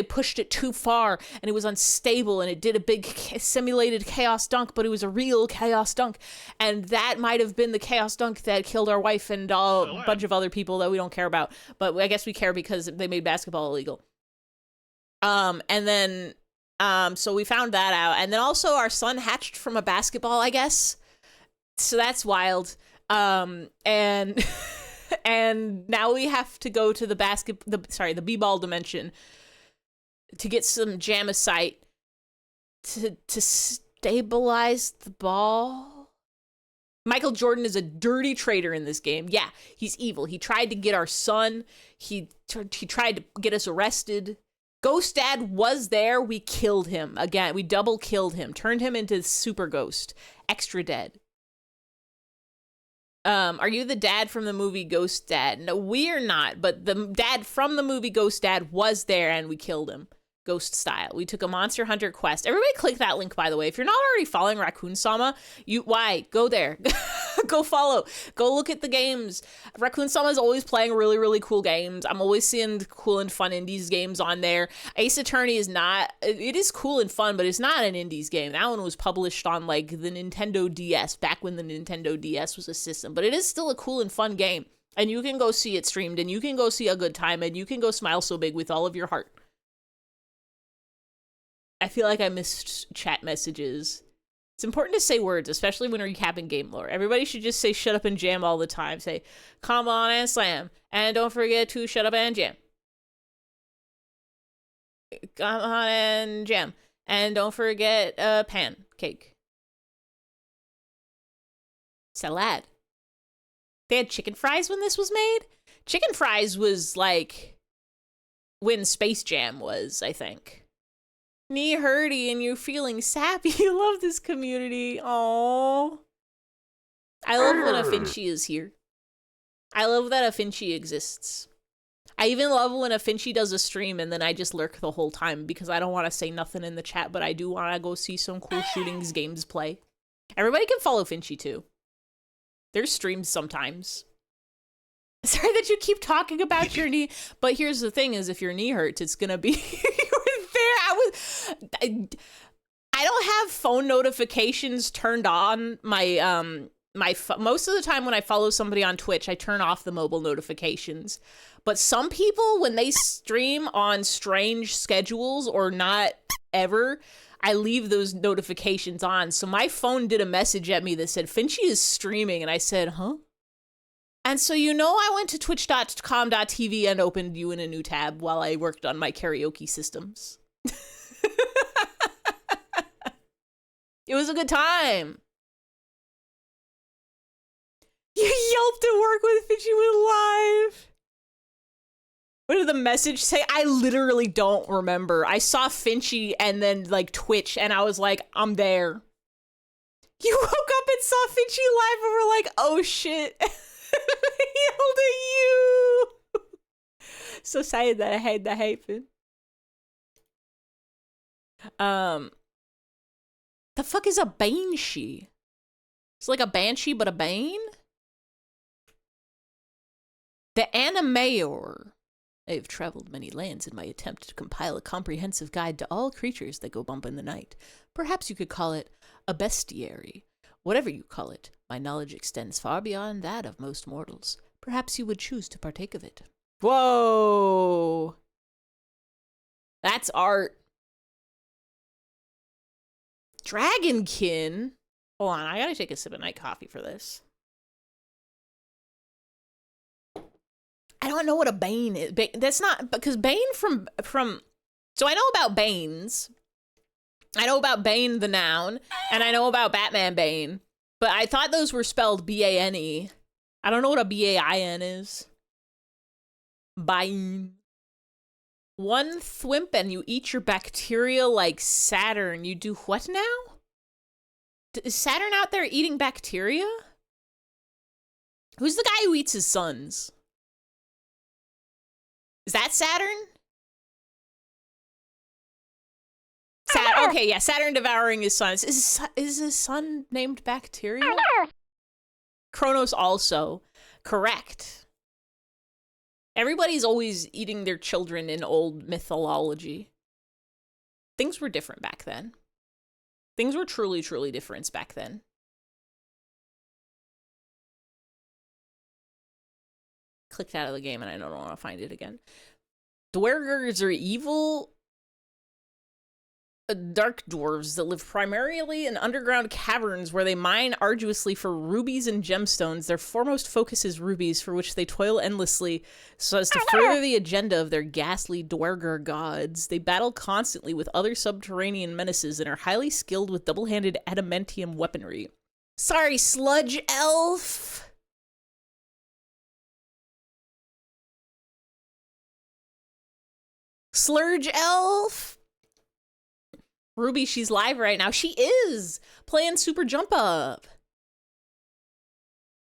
pushed it too far, and it was unstable, and it did a big simulated chaos dunk, but it was a real chaos dunk, and that might have been the chaos dunk that killed our wife and a bunch of other people that we don't care about, but I guess we care because they made basketball illegal. So we found that out, and then also our son hatched from a basketball, I guess, so that's wild. And and now we have to go to the b-ball dimension to get some jamicite to stabilize the ball. Michael Jordan is a dirty traitor in this game. Yeah, he's evil. He tried to get our son. He tried to get us arrested. Ghost Dad was there. We killed him. Again, we double killed him. Turned him into Super Ghost. Extra dead. Are you the dad from the movie Ghost Dad? No, we're not. But the dad from the movie Ghost Dad was there, and we killed him. Ghost style. We took a Monster Hunter quest. Everybody click that link, by the way. If you're not already following Raccoon Sama, why? Go there. Go follow. Go look at the games. Raccoon Sama is always playing really, really cool games. I'm always seeing cool and fun indies games on there. Ace Attorney is not, it is cool and fun, but it's not an indies game. That one was published on like the Nintendo DS, back when the Nintendo DS was a system, but it is still a cool and fun game. And you can go see it streamed, and you can go see a good time, and you can go smile so big with all of your heart. I feel like I missed chat messages. It's important to say words, especially when recapping game lore. Everybody should just say shut up and jam all the time. Say, come on and slam. And don't forget to shut up and jam. Come on and jam. And don't forget pancake. Salad. They had chicken fries when this was made? Chicken fries was like when Space Jam was, I think. Knee hurty and you're feeling sappy. You love this community. Aww. I love when Afinci is here. I love that Afinci exists. I even love when Afinci does a stream and then I just lurk the whole time because I don't want to say nothing in the chat, but I do want to go see some cool shootings games play. Everybody can follow Finchi too. There's streams sometimes. Sorry that you keep talking about your knee, but here's the thing is if your knee hurts, it's gonna be... I don't have phone notifications turned on. Most of the time when I follow somebody on Twitch, I turn off the mobile notifications. But some people, when they stream on strange schedules or not ever, I leave those notifications on. So my phone did a message at me that said, Finchi is streaming. And I said, huh? And so, I went to twitch.com.tv and opened you in a new tab while I worked on my karaoke systems. It was a good time. You yelped at work when Finchi went live. What did the message say? I literally don't remember. I saw Finchi and then like Twitch and I was like, I'm there. You woke up and saw Finchi live and were like, oh shit. I yelled at you. So sad that I had that happen. The fuck is a banshee? It's like a banshee, but a bane? The Animayor. I have traveled many lands in my attempt to compile a comprehensive guide to all creatures that go bump in the night. Perhaps you could call it a bestiary. Whatever you call it, my knowledge extends far beyond that of most mortals. Perhaps you would choose to partake of it. Whoa! That's art. Dragonkin? Hold on, I gotta take a sip of night coffee for this. I don't know what a bane is. That's not, because Bane from, so I know about Banes. I know about Bane the noun, and I know about Batman Bane, but I thought those were spelled B-A-N-E. I don't know what a B-A-I-N is. Bane. One thwimp and you eat your bacteria like Saturn. You do what now? Is Saturn out there eating bacteria? Who's the guy who eats his sons? Is that Saturn? Okay, yeah, Saturn devouring his sons. Is his son named Bacteria? Kronos also. Correct. Everybody's always eating their children in old mythology. Things were different back then. Things were truly, truly different back then. Clicked out of the game and I don't want to find it again. Dwergers are evil dark dwarves that live primarily in underground caverns where they mine arduously for rubies and gemstones. Their foremost focus is rubies, for which they toil endlessly so as to further the agenda of their ghastly Dwerger gods. They battle constantly with other subterranean menaces and are highly skilled with double-handed adamantium weaponry. Sorry, sludge elf! Slurge elf! Ruby, she's live right now. She is playing Super Jump Up.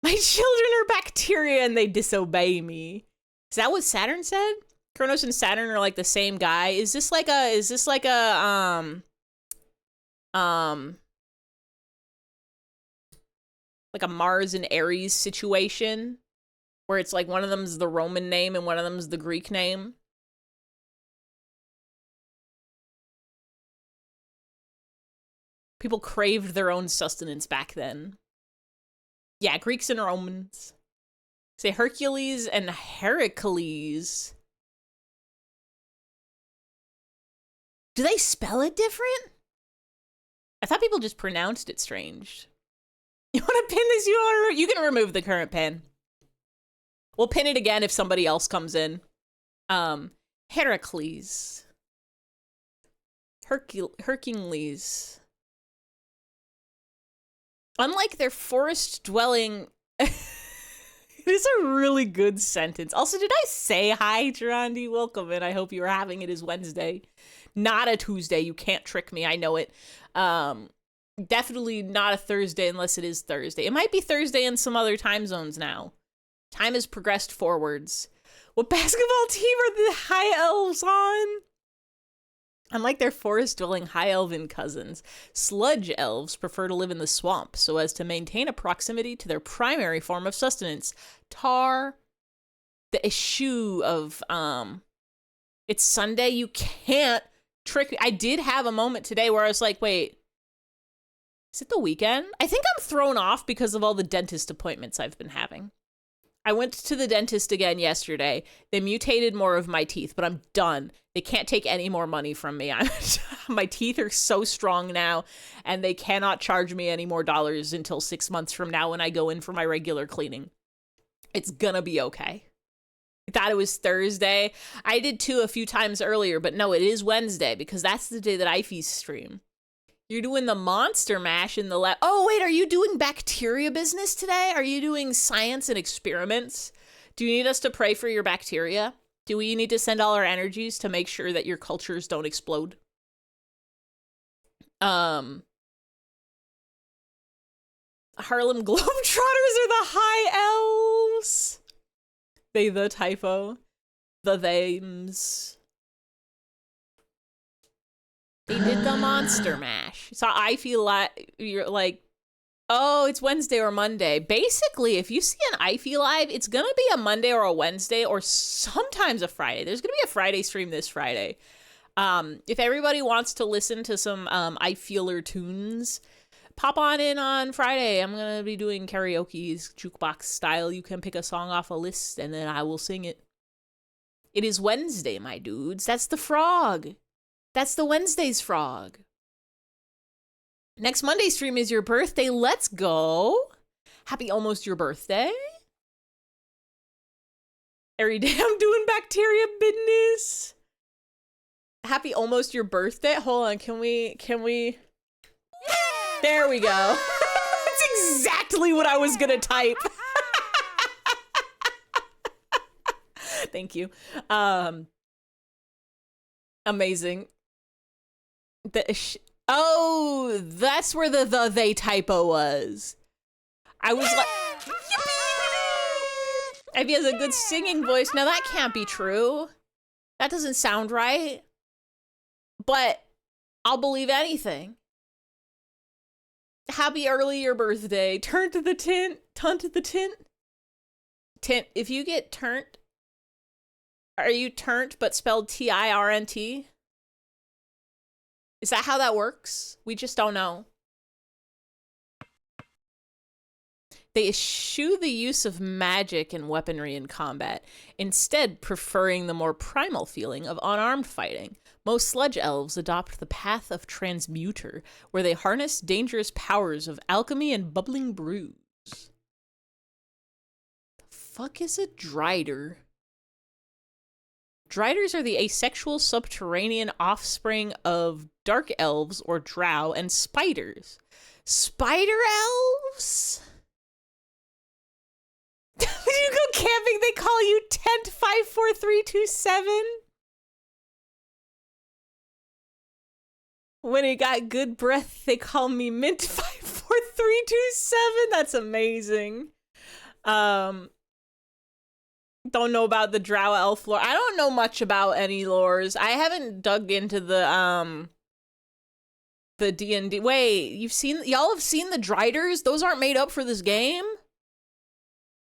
My children are bacteria and they disobey me. Is that what Saturn said? Kronos and Saturn are like the same guy. Is this like a Mars and Aries situation where it's like one of them's the Roman name and one of them's the Greek name? People craved their own sustenance back then. Yeah, Greeks and Romans. Say Hercules and Heracles. Do they spell it different? I thought people just pronounced it strange. You want to pin this? You can remove the current pin. We'll pin it again if somebody else comes in. Heracles. Hercules. Unlike their forest-dwelling... It is a really good sentence. Also, did I say hi, Durandi? Welcome, and I hope you're having it as Wednesday. Not a Tuesday. You can't trick me. I know it. Definitely not a Thursday unless it is Thursday. It might be Thursday in some other time zones now. Time has progressed forwards. What basketball team are the High Elves on? Unlike their forest-dwelling high elven cousins, sludge elves prefer to live in the swamp so as to maintain a proximity to their primary form of sustenance, tar. The issue of, it's Sunday, you can't trick me. I did have a moment today where I was like, wait, is it the weekend? I think I'm thrown off because of all the dentist appointments I've been having. I went to the dentist again yesterday. They mutated more of my teeth, but I'm done. They can't take any more money from me. My teeth are so strong now, and they cannot charge me any more dollars until 6 months from now when I go in for my regular cleaning. It's gonna be okay. I thought it was Thursday. I did too a few times earlier, but no, it is Wednesday because that's the day that I feast stream. You're doing the monster mash in the lab. Oh, wait, are you doing bacteria business today? Are you doing science and experiments? Do you need us to pray for your bacteria? Do we need to send all our energies to make sure that your cultures don't explode? Harlem Globetrotters are the High Elves. They the typo. The thems. They did the monster mash. So I feel like you're like, oh, it's Wednesday or Monday. Basically, if you see an IFE live, it's going to be a Monday or a Wednesday or sometimes a Friday. There's going to be a Friday stream this Friday. If everybody wants to listen to some IFEeler tunes, pop on in on Friday. I'm going to be doing karaoke's jukebox style. You can pick a song off a list and then I will sing it. It is Wednesday, my dudes. That's the frog. That's the Wednesday's frog. Next Monday stream is your birthday. Let's go. Happy almost your birthday. Every day I'm doing bacteria business. Happy almost your birthday. Hold on, can we? There we go. That's exactly what I was gonna type. Thank you. Amazing. Oh, that's where the they typo was. I was like, yippee! Ivy has a good singing voice. Now that can't be true. That doesn't sound right. But I'll believe anything. Happy earlier birthday. Turn to the tint. Tunt to the tint. Tint. If you get turnt, are you turnt but spelled T-I-R-N-T? Is that how that works? We just don't know. They eschew the use of magic and weaponry in combat, instead preferring the more primal feeling of unarmed fighting. Most sludge elves adopt the path of transmuter, where they harness dangerous powers of alchemy and bubbling brews. The fuck is a drider? Driders are the asexual subterranean offspring of dark elves or drow and spiders. Spider elves? When you go camping, they call you Tent 54327. When it got good breath, they call me Mint 54327. That's amazing. Don't know about the drow elf lore. I don't know much about any lores. I haven't dug into the D&D. Wait, y'all have seen the Driders? Those aren't made up for this game?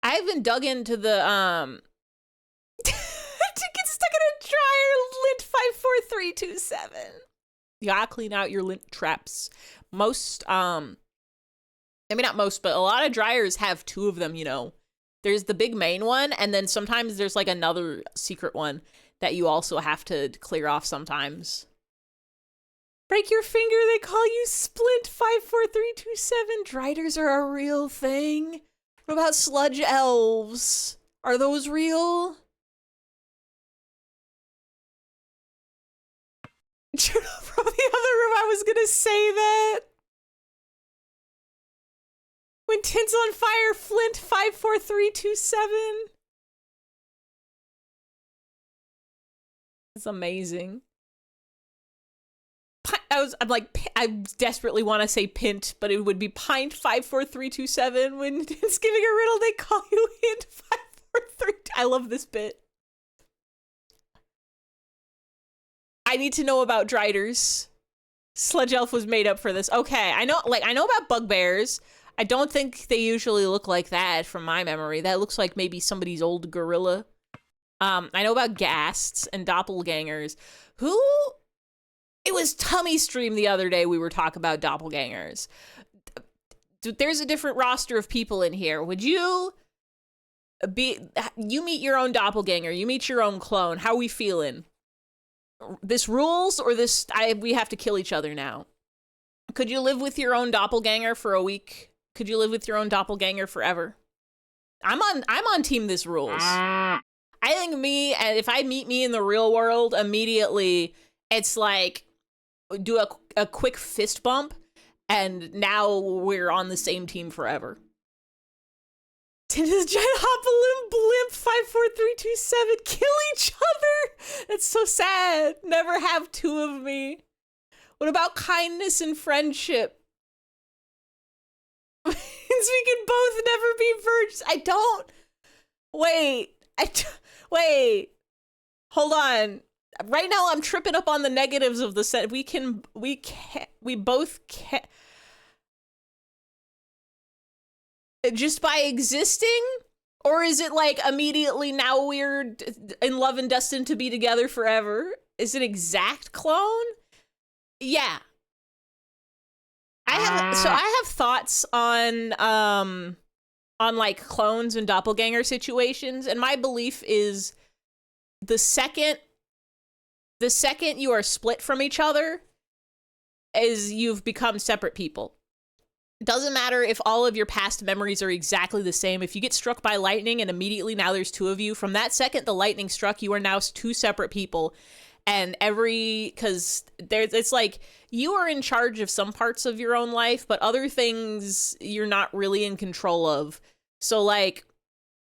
I haven't dug into the to get stuck in a dryer, lint 54327. You gotta clean out your lint traps. Most I mean not most, but a lot of dryers have two of them, you know. There's the big main one, and then sometimes there's like another secret one that you also have to clear off sometimes. Break your finger, they call you Splint 54327. Driders are a real thing. What about sludge elves? Are those real? From the other room, I was gonna say that. When Tint's on fire, Flint 54327. It's amazing. I desperately want to say Pint, but it would be Pint 54327. When it's giving a riddle, they call you Hint 543. I love this bit. I need to know about Driders. Sludge Elf was made up for this. Okay, I know about bugbears. I don't think they usually look like that from my memory. That looks like maybe somebody's old gorilla. I know about ghasts and doppelgangers. It was Tummy Stream the other day we were talking about doppelgangers. There's a different roster of people in here. Would you meet your own doppelganger, you meet your own clone. How are we feeling? This rules or we have to kill each other now? Could you live with your own doppelganger for a week? Could you live with your own doppelganger forever? I'm on team this rules. I think if I meet me in the real world, immediately it's like do a quick fist bump and now we're on the same team forever. Tinda's giant hop blimp 54327 kill each other. That's so sad. Never have two of me. What about kindness and friendship? Means we can both never be virgins. I don't. Wait. Hold on. Right now I'm tripping up on the negatives of the set. We both can. Just by existing? Or is it like immediately now we're in love and destined to be together forever? Is it exact clone? Yeah. I have thoughts on like clones and doppelganger situations, and my belief is the second you are split from each other is you've become separate people. Doesn't matter if all of your past memories are exactly the same. If you get struck by lightning and immediately now there's two of you, from that second the lightning struck, you are now two separate people. And it's like you are in charge of some parts of your own life, but other things you're not really in control of. So like,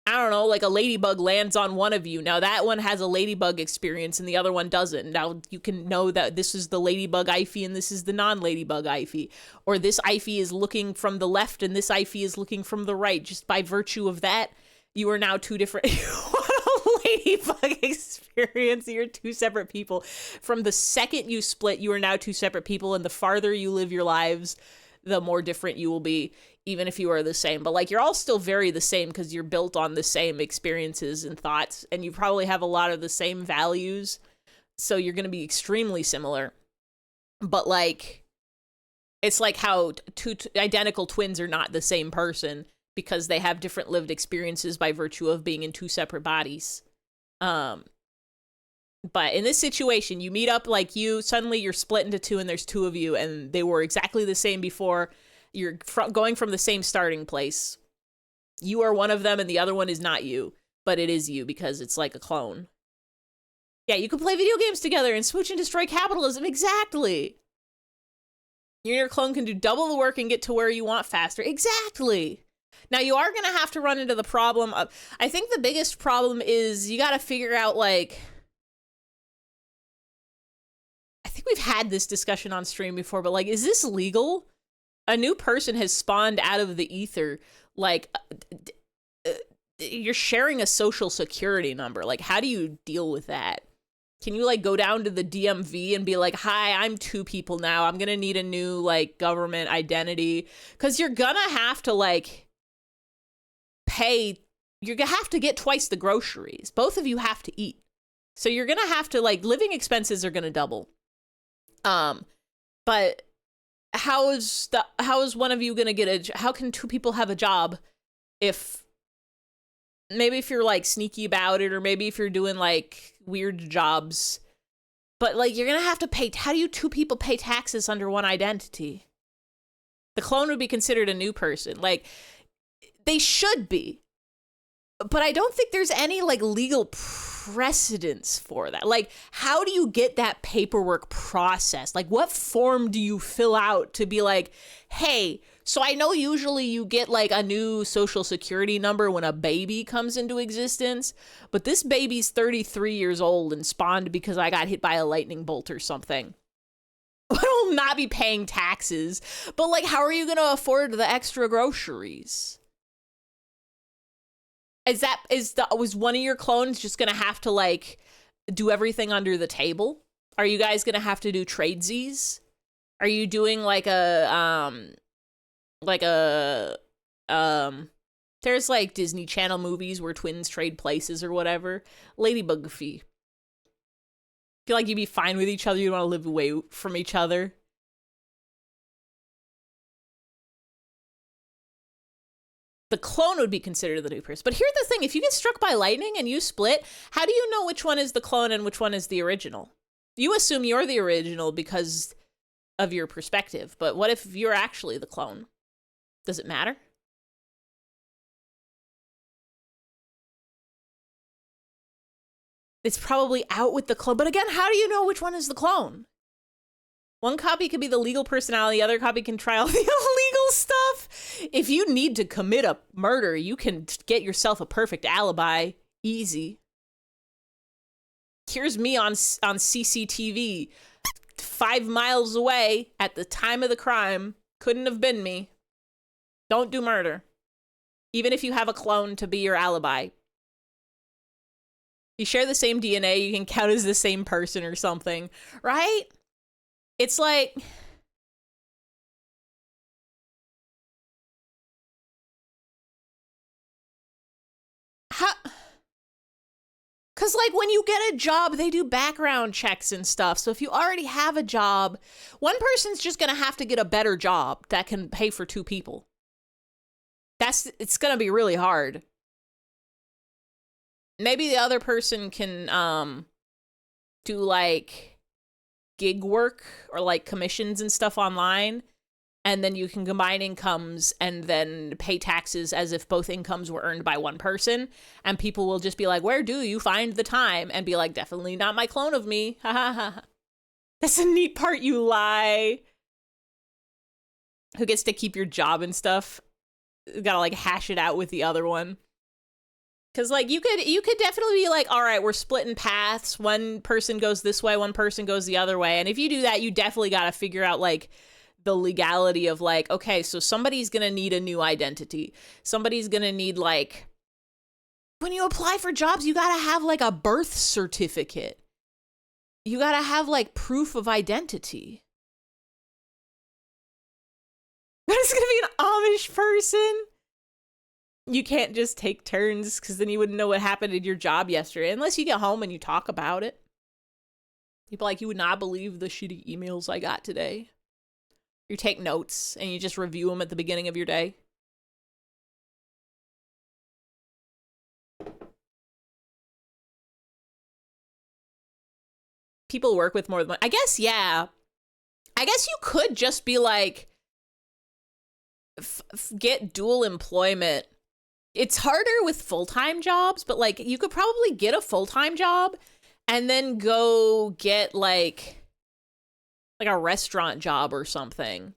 I don't know, like a ladybug lands on one of you. Now that one has a ladybug experience and the other one doesn't. Now you can know that this is the ladybug Ify and this is the non-ladybug Ify. Or this Ify is looking from the left and this Ify is looking from the right. Just by virtue of that, you are now two different... You want a tiny fucking experience. You're two separate people. From the second you split, you are now two separate people, and the farther you live your lives, the more different you will be, even if you are the same. But like, you're all still very the same because you're built on the same experiences and thoughts, and you probably have a lot of the same values, so you're going to be extremely similar. But like, it's like how two identical twins are not the same person because they have different lived experiences by virtue of being in two separate bodies. But in this situation, you meet up, like, suddenly you're split into two and there's two of you, and they were exactly the same before. You're going from the same starting place. You are one of them and the other one is not you, but it is you because it's like a clone. Yeah, you can play video games together and smooch and destroy capitalism. Exactly. You and your clone can do double the work and get to where you want faster. Exactly. Now, you are going to have to run into the problem of, I think the biggest problem is you got to figure out, like, I think we've had this discussion on stream before, but like, is this legal? A new person has spawned out of the ether. Like, you're sharing a social security number. Like, how do you deal with that? Can you, like, go down to the DMV and be like, hi, I'm two people now. I'm going to need a new, like, government identity. Because you're going to have to, like, you're going to have to get twice the groceries. Both of you have to eat. So you're going to have to, like, living expenses are going to double. But how is one of you going to get how can two people have a job if you're like sneaky about it, or maybe if you're doing like weird jobs, but like you're going to have to pay. How do you two people pay taxes under one identity? The clone would be considered a new person. Like, they should be, but I don't think there's any like legal precedence for that. Like, how do you get that paperwork processed? Like, what form do you fill out to be like, hey, so I know usually you get like a new social security number when a baby comes into existence, but this baby's 33 years old and spawned because I got hit by a lightning bolt or something. I will not be paying taxes, but like, how are you going to afford the extra groceries? Was one of your clones just going to have to like do everything under the table? Are you guys going to have to do tradesies? Are you doing like there's like Disney Channel movies where twins trade places or whatever. Ladybug fee. Feel like you'd be fine with each other. You don't want to live away from each other. The clone would be considered the new person. But here's the thing. If you get struck by lightning and you split, how do you know which one is the clone and which one is the original? You assume you're the original because of your perspective. But what if you're actually the clone? Does it matter? It's probably out with the clone. But again, how do you know which one is the clone? One copy could be the legal personality, the other copy can try all the illegal stuff. If you need to commit a murder, you can get yourself a perfect alibi. Easy. Here's me on CCTV, 5 miles away at the time of the crime. Couldn't have been me. Don't do murder. Even if you have a clone to be your alibi. You share the same DNA, you can count as the same person or something, right? It's like, because like when you get a job, they do background checks and stuff. So if you already have a job, one person's just going to have to get a better job that can pay for two people. It's going to be really hard. Maybe the other person can do like gig work or like commissions and stuff online, and then you can combine incomes and then pay taxes as if both incomes were earned by one person, and people will just be like, where do you find the time? And be like, definitely not my clone of me. Ha ha ha. That's a neat part, you lie. Who gets to keep your job and stuff? You gotta like hash it out with the other one. Because, like, you could definitely be like, all right, we're splitting paths. One person goes this way, one person goes the other way. And if you do that, you definitely got to figure out, like, the legality of, like, okay, so somebody's going to need a new identity. Somebody's going to need, like, when you apply for jobs, you gotta have like a birth certificate. You gotta have like proof of identity. It's gonna be an Amish person. You can't just take turns because then you wouldn't know what happened in your job yesterday unless you get home and you talk about it. People like, you would not believe the shitty emails I got today. You take notes and you just review them at the beginning of your day. People work with more than one. I guess, yeah. I guess you could just be like, get dual employment. It's harder with full-time jobs, but like you could probably get a full-time job and then go get like a restaurant job or something.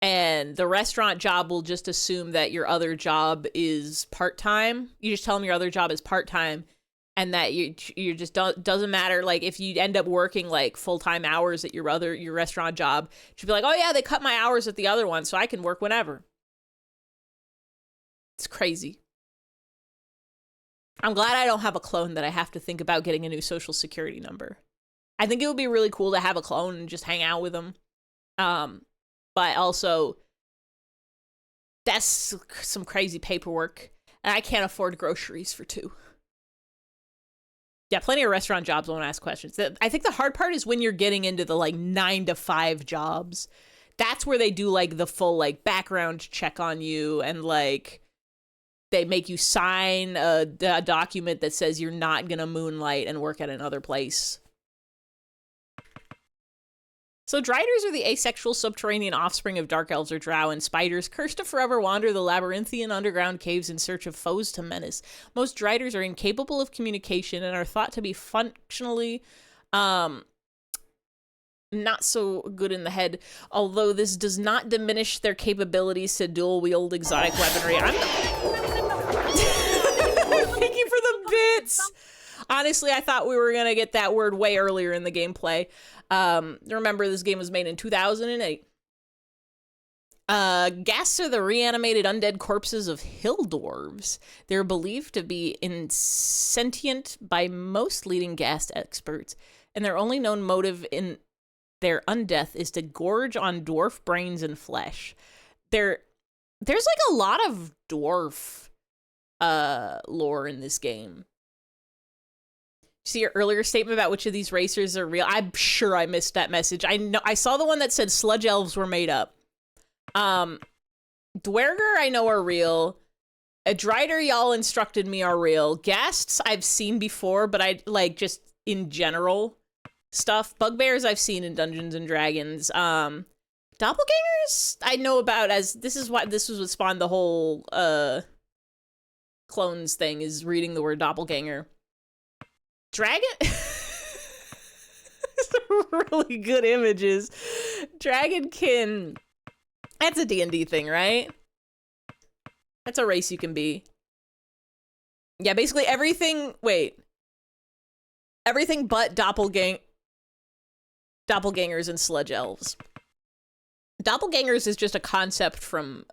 And the restaurant job will just assume that your other job is part-time. You just tell them your other job is part-time and that you just doesn't matter. Like if you end up working like full-time hours at your restaurant job, you'd be like, oh yeah, they cut my hours at the other one so I can work whenever. It's crazy. I'm glad I don't have a clone that I have to think about getting a new social security number. I think it would be really cool to have a clone and just hang out with them. But also, that's some crazy paperwork. And I can't afford groceries for 2. Yeah, plenty of restaurant jobs won't ask questions. I think the hard part is when you're getting into the like 9 to 5 jobs. That's where they do like the full like background check on you and like they make you sign a document that says you're not gonna moonlight and work at another place. So Driders are the asexual subterranean offspring of dark elves or drow and spiders, cursed to forever wander the labyrinthian underground caves in search of foes to menace. Most Driders are incapable of communication and are thought to be functionally not so good in the head, although this does not diminish their capabilities to dual-wield exotic weaponry. Thank you for the bits! Honestly, I thought we were gonna get that word way earlier in the gameplay. Remember, this game was made in 2008. Ghasts are the reanimated undead corpses of hill dwarves. They're believed to be insentient by most leading Ghast experts, and their only known motive in their undeath is to gorge on dwarf brains and flesh. There's like a lot of dwarf lore in this game. See your earlier statement about which of these racers are real. I'm sure I missed that message. I saw the one that said sludge elves were made up. Dwerger I know are real. A Drider y'all instructed me are real. Ghasts I've seen before, but I like just in general stuff. Bugbears I've seen in Dungeons and Dragons. Doppelgangers I know about, as this is what spawned the whole clones thing, is reading the word doppelganger. Dragon really good images. Dragonkin, that's a D&D thing, right? That's a race you can be. Yeah, basically everything but doppelgangers and sludge elves. Doppelgangers is just a concept from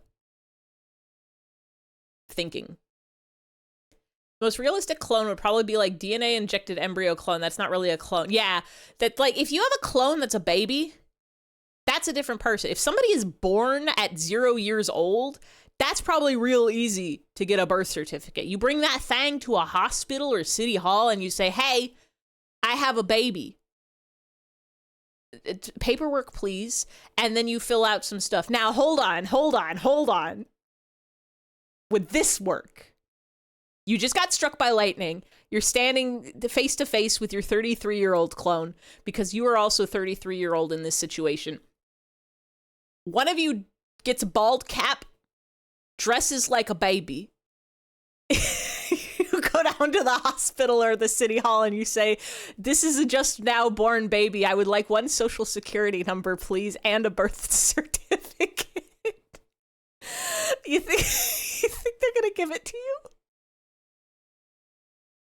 thinking. Most realistic clone would probably be like DNA injected embryo clone. That's not really a clone. Yeah, that like if you have a clone that's a baby, that's a different person. If somebody is born at 0 years old, that's probably real easy to get a birth certificate. You bring that thing to a hospital or city hall and you say, hey, I have a baby. Paperwork, please. And then you fill out some stuff. Now, hold on. Would this work? You just got struck by lightning. You're standing face to face with your 33-year-old clone because you are also 33-year-old in this situation. One of you gets a bald cap, dresses like a baby. You go down to the hospital or the city hall and you say, this is a just now born baby. I would like one social security number, please, and a birth certificate. You think they're going to give it to you?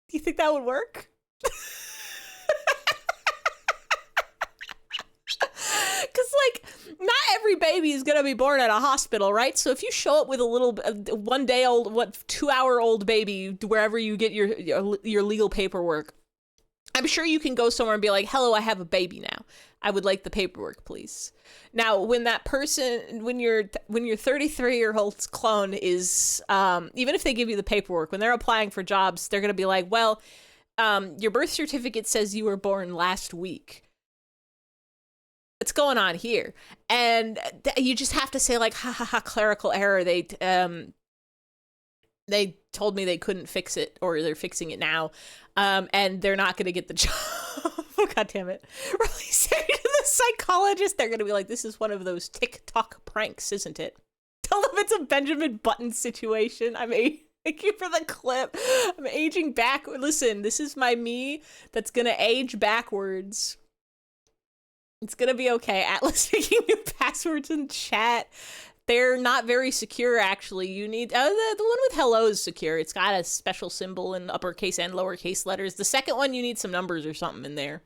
Do you think that would work? Because, like, not every baby is gonna be born at a hospital, right? So if you show up with a little 1 day old, 2-hour old baby wherever you get your legal paperwork, I'm sure you can go somewhere and be like, hello, I have a baby now. I would like the paperwork, please. Now, when that person, when your 33-year-old's clone is, even if they give you the paperwork, when they're applying for jobs, they're going to be like, well, your birth certificate says you were born last week. What's going on here? And you just have to say like, ha ha ha, clerical error. They told me they couldn't fix it, or they're fixing it now. And they're not going to get the job. Oh, God damn it. Really say to the psychologist, they're going to be like, this is one of those TikTok pranks, isn't it? Tell them it's a Benjamin Button situation. Thank you for the clip. I'm aging back. Listen, this is my me that's going to age backwards. It's going to be okay. Atlas making new passwords in chat. They're not very secure, actually. You need... the one with hello is secure. It's got a special symbol in uppercase and lowercase letters. The second one, you need some numbers or something in there.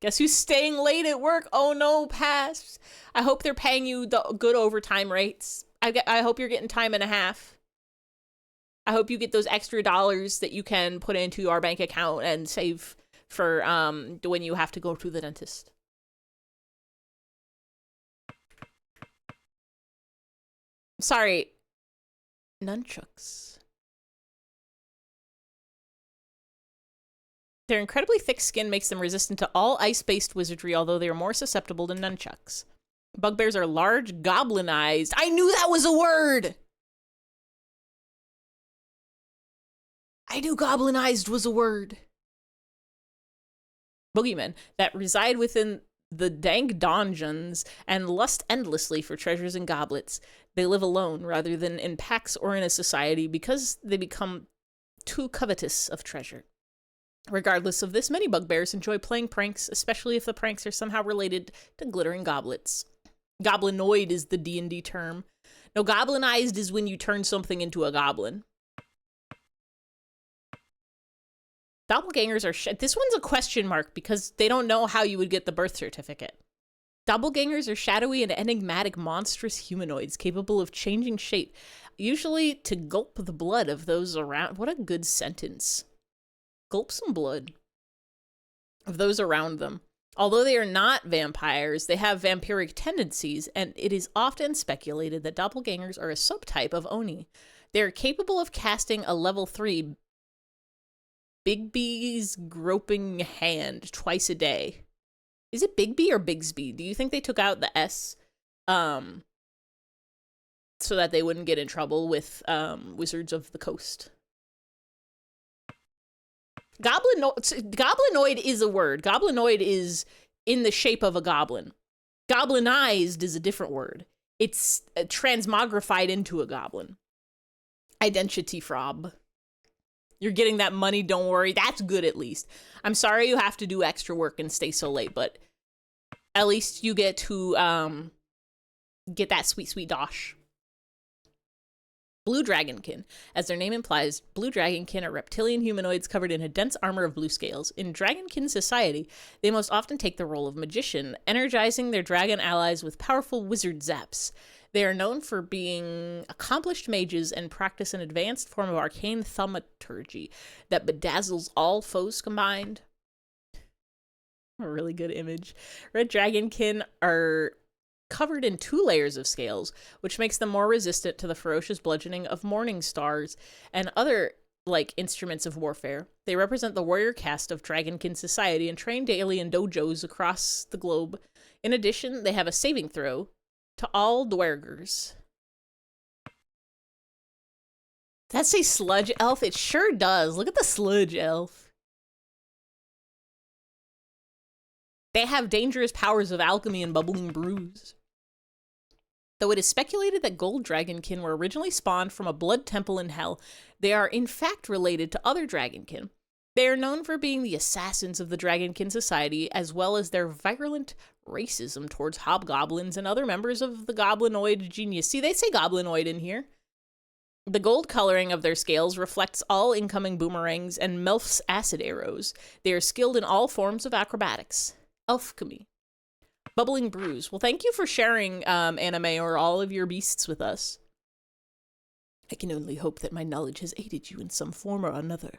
Guess who's staying late at work? Oh, no, pass. I hope they're paying you the good overtime rates. I hope you're getting time and a half. I hope you get those extra dollars that you can put into our bank account and save for when you have to go to the dentist. Sorry, nunchucks. Their incredibly thick skin makes them resistant to all ice-based wizardry, although they are more susceptible to nunchucks. Bugbears are large, goblinized. I knew that was a word! I knew goblinized was a word. Boogeymen that reside within the dank donjons and lust endlessly for treasures and goblets. They live alone rather than in packs or in a society because they become too covetous of treasure. Regardless of this, many bugbears enjoy playing pranks, especially if the pranks are somehow related to glittering goblets. Goblinoid is the D&D term. No, goblinized is when you turn something into a goblin. Doppelgangers are this one's a question mark because they don't know how you would get the birth certificate. Doppelgangers are shadowy and enigmatic monstrous humanoids capable of changing shape, usually to gulp the blood of those around. What a good sentence. Gulp some blood of those around them. Although they are not vampires, they have vampiric tendencies, and it is often speculated that doppelgangers are a subtype of Oni. They are capable of casting a level 3 Bigby's groping hand twice a day. Is it Bigby or Bigsby? Do you think they took out the S so that they wouldn't get in trouble with Wizards of the Coast? Goblinoid is a word. Goblinoid is in the shape of a goblin. Goblinized is a different word. It's transmogrified into a goblin. Identity fraud. You're getting that money, don't worry. That's good, at least. I'm sorry you have to do extra work and stay so late, but at least you get to get that sweet, sweet dosh. Blue dragonkin. As their name implies, blue dragonkin are reptilian humanoids covered in a dense armor of blue scales. In dragonkin society, they most often take the role of magician, energizing their dragon allies with powerful wizard zaps. They are known for being accomplished mages and practice an advanced form of arcane thaumaturgy that bedazzles all foes combined. A really good image. Red dragonkin are covered in 2 layers of scales, which makes them more resistant to the ferocious bludgeoning of morning stars and other instruments of warfare. They represent the warrior caste of dragonkin society and train daily in dojos across the globe. In addition, they have a saving throw to all dwergers. Does that say sludge elf? It sure does. Look at the sludge elf. They have dangerous powers of alchemy and bubbling brews. Though it is speculated that gold dragonkin were originally spawned from a blood temple in hell, they are in fact related to other dragonkin. They are known for being the assassins of the dragonkin society, as well as their virulent racism towards hobgoblins and other members of the goblinoid genius. See, they say goblinoid in here. The gold coloring of their scales reflects all incoming boomerangs and Melf's acid arrows. They are skilled in all forms of acrobatics. Elfchemy. Bubbling Brews. Well, thank you for sharing anime or all of your beasts with us. I can only hope that my knowledge has aided you in some form or another.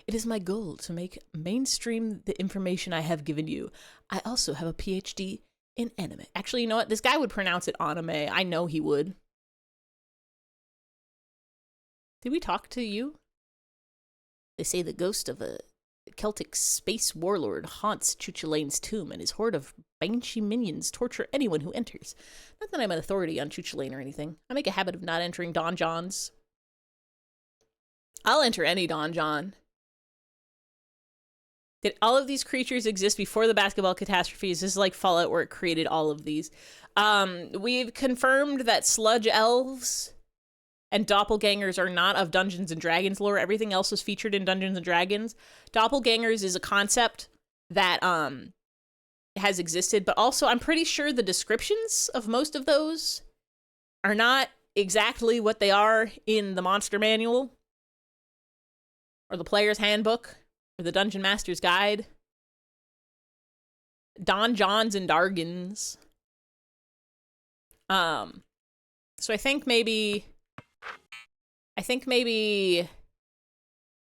It is my goal to make mainstream the information I have given you. I also have a PhD in anime. Actually, you know what? This guy would pronounce it anime. I know he would. Did we talk to you? They say the ghost of a Celtic space warlord haunts Chuchulain's tomb, and his horde of banshee minions torture anyone who enters. Not that I'm an authority on Chuchulain or anything. I make a habit of not entering donjons. I'll enter any donjon. Did all of these creatures exist before the basketball catastrophes? This is like Fallout where it created all of these. We've confirmed that sludge elves and doppelgangers are not of Dungeons and Dragons lore. Everything else was featured in Dungeons and Dragons. Doppelgangers is a concept that has existed, but also I'm pretty sure the descriptions of most of those are not exactly what they are in the Monster Manual or the Player's Handbook or the Dungeon Master's Guide. Donjons and Dargons. So I think maybe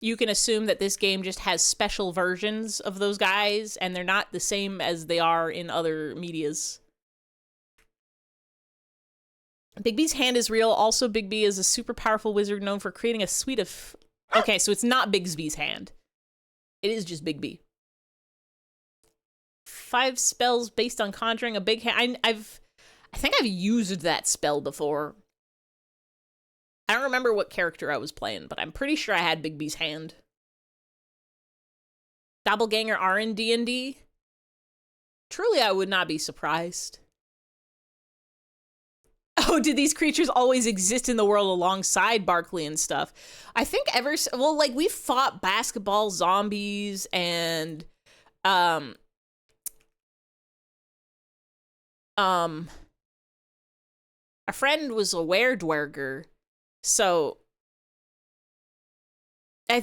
you can assume that this game just has special versions of those guys, and they're not the same as they are in other medias. Big B's hand is real. Also, Big B is a super powerful wizard known for creating a suite of... Okay, so it's not Bigsby's hand. It is just Big B. 5 spells based on conjuring a big hand. I think I've used that spell before. I don't remember what character I was playing, but I'm pretty sure I had Big B's hand. Doppelganger are in D&D? Truly, I would not be surprised. Oh, did these creatures always exist in the world alongside Barkley and stuff? I think well, like, we've fought basketball zombies and, a friend was a were-dwerger. So, I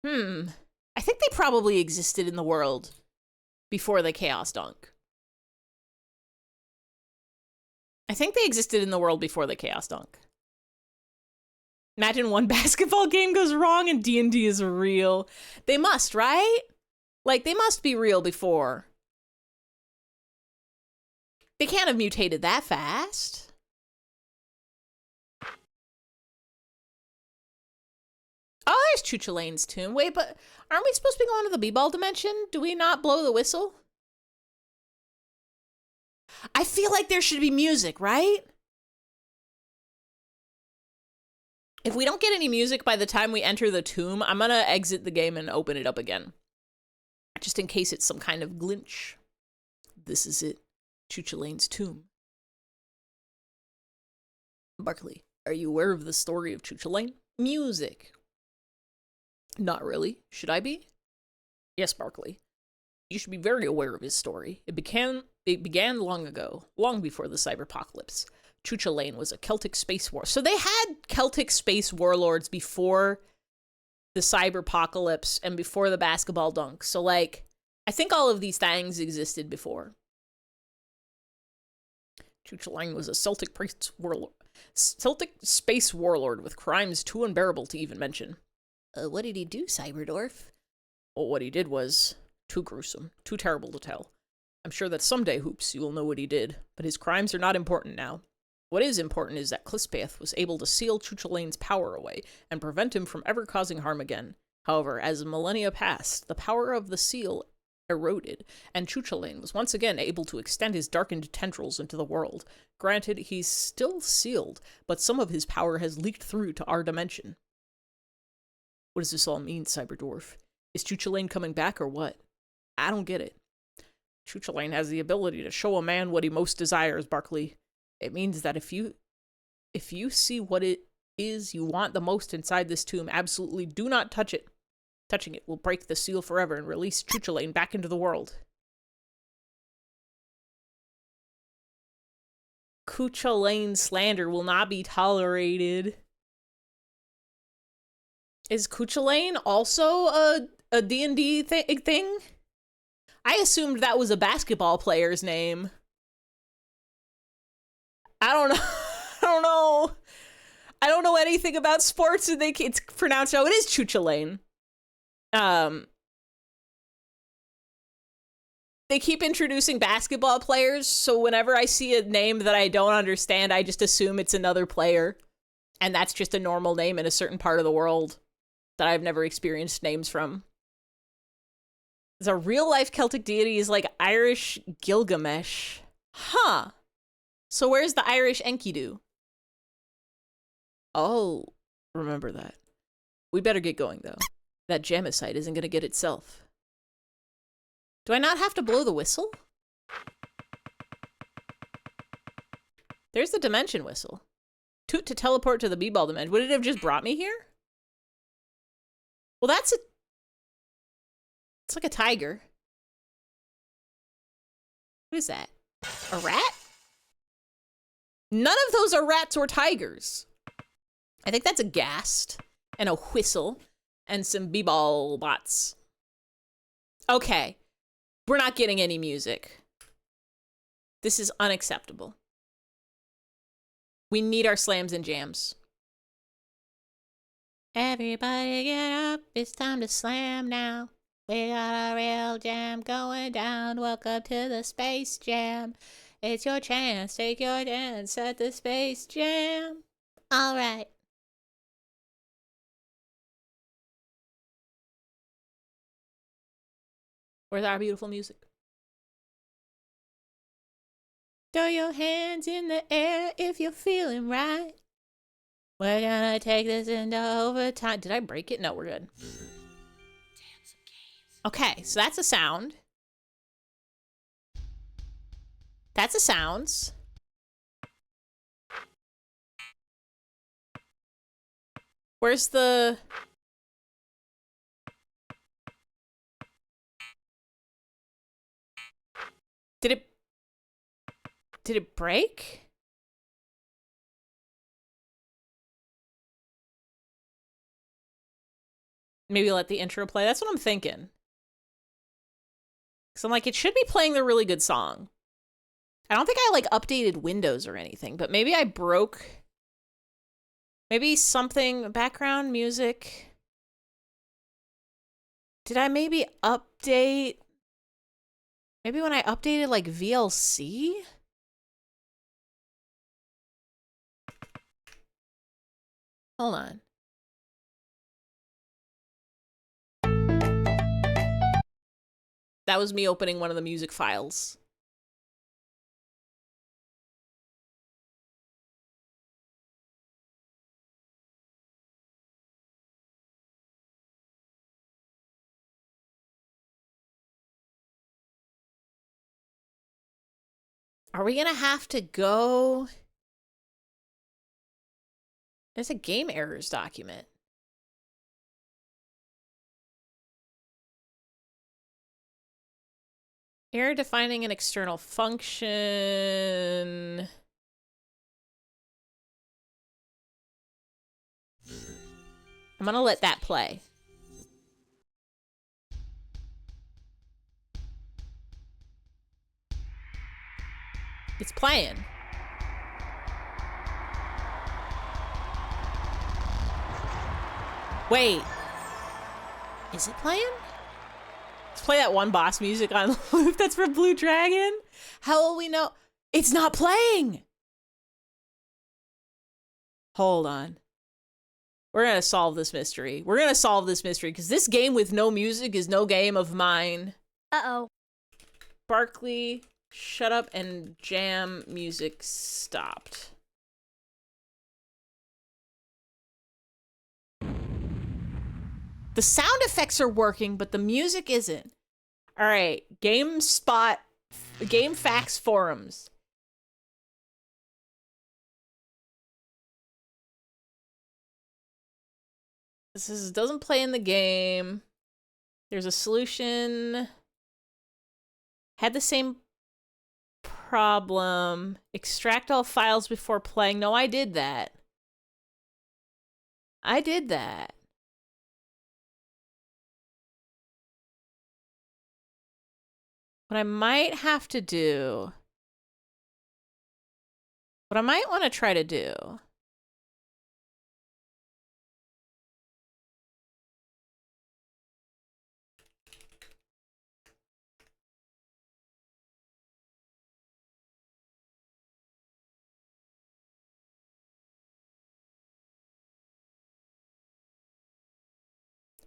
think they probably existed in the world before the Chaos Dunk. I think they existed in the world before the Chaos Dunk. Imagine one basketball game goes wrong and D&D is real. They must, right? Like, they must be real before. They can't have mutated that fast. Oh, there's Chuchulain's tomb. Wait, but aren't we supposed to be going to the B-ball dimension? Do we not blow the whistle? I feel like there should be music, right? If we don't get any music by the time we enter the tomb, I'm gonna exit the game and open it up again. Just in case it's some kind of glitch. This is it. Chuchulain's tomb. Barkley, are you aware of the story of Chuchulain? Music. Not really. Should I be? Yes, Barkley. You should be very aware of his story. It began long ago, long before the cyberpocalypse. Chuchulain was a Celtic space war. So they had Celtic space warlords before the cyberpocalypse and before the basketball dunk. So, like, I think all of these things existed before. Chuchulain was a Celtic space warlord with crimes too unbearable to even mention. What did he do, Cyberdorf? Well, what he did was too gruesome, too terrible to tell. I'm sure that someday, Hoops, you will know what he did, but his crimes are not important now. What is important is that Clispeth was able to seal Chuchulain's power away and prevent him from ever causing harm again. However, as millennia passed, the power of the seal eroded, and Chuchulain was once again able to extend his darkened tendrils into the world. Granted, he's still sealed, but some of his power has leaked through to our dimension. What does this all mean, Cyberdorf? Is Chuchulain coming back or what? I don't get it. Chuchulain has the ability to show a man what he most desires, Barkley. It means that if you see what it is you want the most inside this tomb, absolutely do not touch it. Touching it will break the seal forever and release Chuchulain back into the world. Chuchulain slander will not be tolerated. Is Chuchulain also a D&D thing? I assumed that was a basketball player's name. I don't know. I don't know. I don't know anything about sports, and it's pronounced. Oh, it is Chuchulain. They keep introducing basketball players, so whenever I see a name that I don't understand, I just assume it's another player, and that's just a normal name in a certain part of the world that I've never experienced names from. There's a real-life Celtic deity is like Irish Gilgamesh. Huh. So where's the Irish Enkidu? Oh, remember that. We better get going, though. That Jemicide isn't going to get itself. Do I not have to blow the whistle? There's the dimension whistle. Toot to teleport to the b-ball dimension. Would it have just brought me here? Well, that's a... It's like a tiger. What is that? A rat? None of those are rats or tigers. I think that's a ghast and a whistle and some b-ball bots. Okay. We're not getting any music. This is unacceptable. We need our slams and jams. Everybody get up. It's time to slam now. We got a real jam going down. Welcome to the Space Jam. It's your chance. Take your chance at the Space Jam. All right. Where's our beautiful music? Throw your hands in the air if you're feeling right. We're gonna take this into overtime. Did I break it? No, we're good. Okay, so that's a sound. That's a sounds. Where's the... Did it break? Maybe let the intro play. That's what I'm thinking. Because I'm like, it should be playing the really good song. I don't think I, like, updated Windows or anything, but maybe I broke... Maybe something... Background music... Did I maybe update... Maybe when I updated, like, VLC? Hold on. That was me opening one of the music files. Are we gonna have to go... There's a game errors document. Error defining an external function. I'm gonna let that play. It's playing. Wait. Is it playing? Let's play that one boss music on loop that's from Blue Dragon. How will we know? It's not playing! Hold on. We're gonna solve this mystery. We're gonna solve this mystery, because this game with no music is no game of mine. Uh-oh. Barkley, shut up and jam music stopped. The sound effects are working, but the music isn't. All right, GameSpot, GameFAQs forums. Doesn't play in the game. There's a solution. Had the same problem. Extract all files before playing. No, I did that. I did that. What I might have to do, what I might want to try to do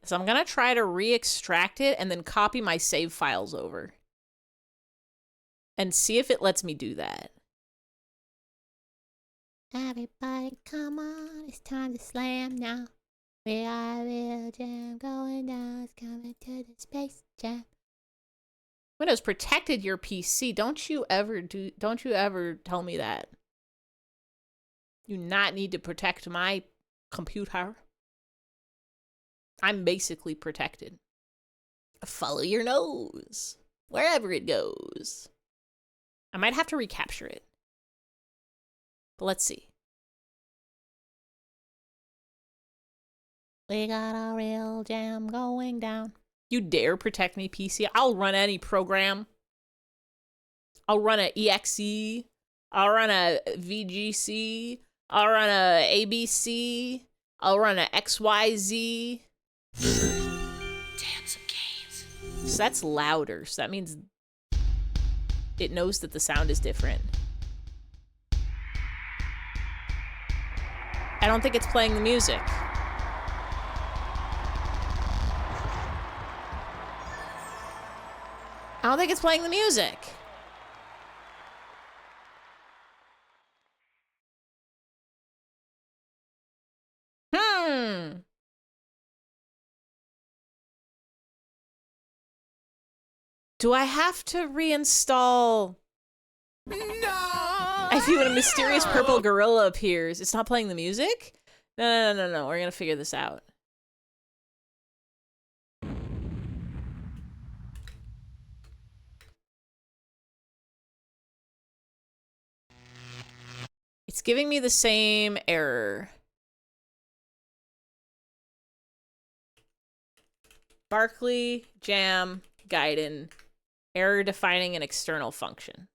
is I'm going to try to re-extract it and then copy my save files over and see if it lets me do that. Everybody, come on, it's time to slam now. We are real jam going down, it's coming to the Space Jam. Windows protected your PC. Don't you ever tell me that. You not need to protect my computer. I'm basically protected. Follow your nose wherever it goes. I might have to recapture it. But let's see. We got a real jam going down. You dare protect me, PC? I'll run any program. I'll run a EXE. I'll run a VGC. I'll run a ABC. I'll run a XYZ. Dance of games. So that's louder. So that means it knows that the sound is different. I don't think it's playing the music. I don't think it's playing the music. Do I have to reinstall? No! I feel when a mysterious purple gorilla appears. It's not playing the music? No. We're gonna figure this out. It's giving me the same error. Barkley, jam, Gaiden, error defining an external function.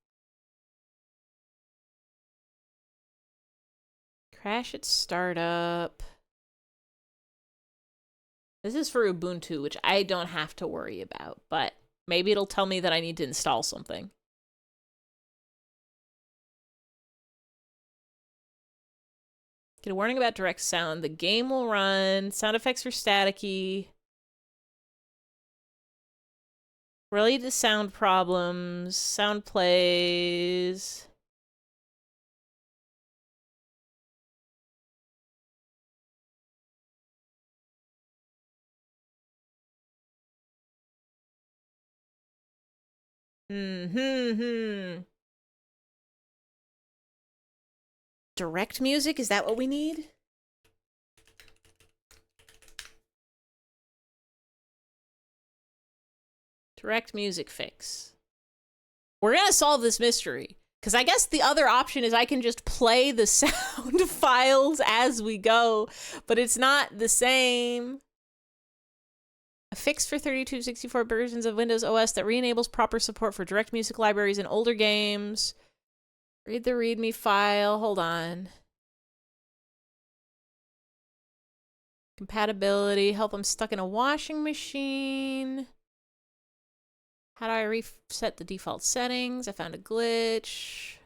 Crash at startup. This is for Ubuntu, which I don't have to worry about, but maybe it'll tell me that I need to install something. Get a warning about direct sound. The game will run. Sound effects are staticky. Related to sound problems. Sound plays. Direct music? Is that what we need? Direct music fix. We're gonna solve this mystery. Because I guess the other option is I can just play the sound files as we go, but it's not the same. A fix for 3264 versions of Windows OS that re-enables proper support for direct music libraries in older games. Read the README file. Hold on. Compatibility. Help, I'm stuck in a washing machine. How do I reset the default settings? I found a glitch.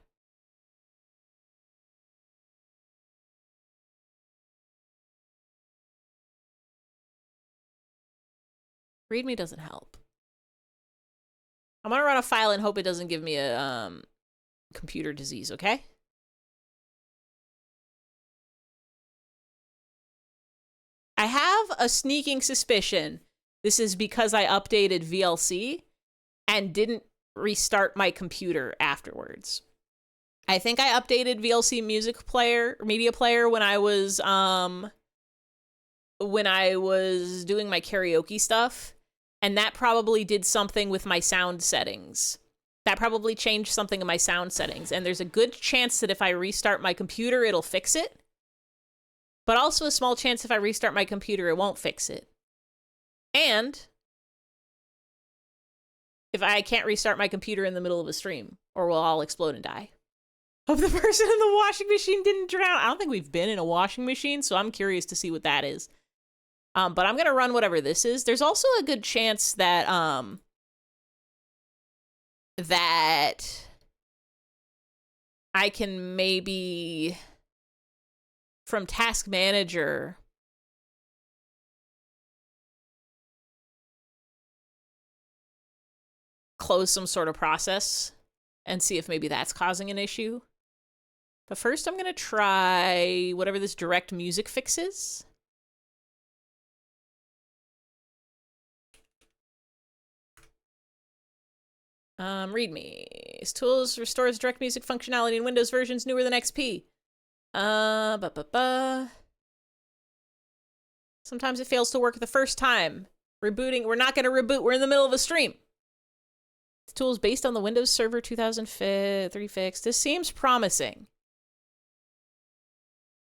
README doesn't help. I'm gonna run a file and hope it doesn't give me a computer disease, okay? I have a sneaking suspicion this is because I updated VLC and didn't restart my computer afterwards. I think I updated VLC music player, media player when I was doing my karaoke stuff, and that probably did something with my sound settings. That probably changed something in my sound settings, and there's a good chance that if I restart my computer, it'll fix it. But also a small chance if I restart my computer, it won't fix it. And if I can't restart my computer in the middle of a stream, or we'll all explode and die. Hope the person in the washing machine didn't drown. I don't think we've been in a washing machine, so I'm curious to see what that is. But I'm gonna run whatever this is. There's also a good chance that that I can maybe from Task Manager close some sort of process and see if maybe that's causing an issue. But first I'm gonna try whatever this direct music fix is. Readme. Tools restores direct music functionality in Windows versions newer than XP. Sometimes it fails to work the first time. Rebooting. We're not going to reboot. We're in the middle of a stream. The tool is based on the Windows Server 2003 fix. This seems promising.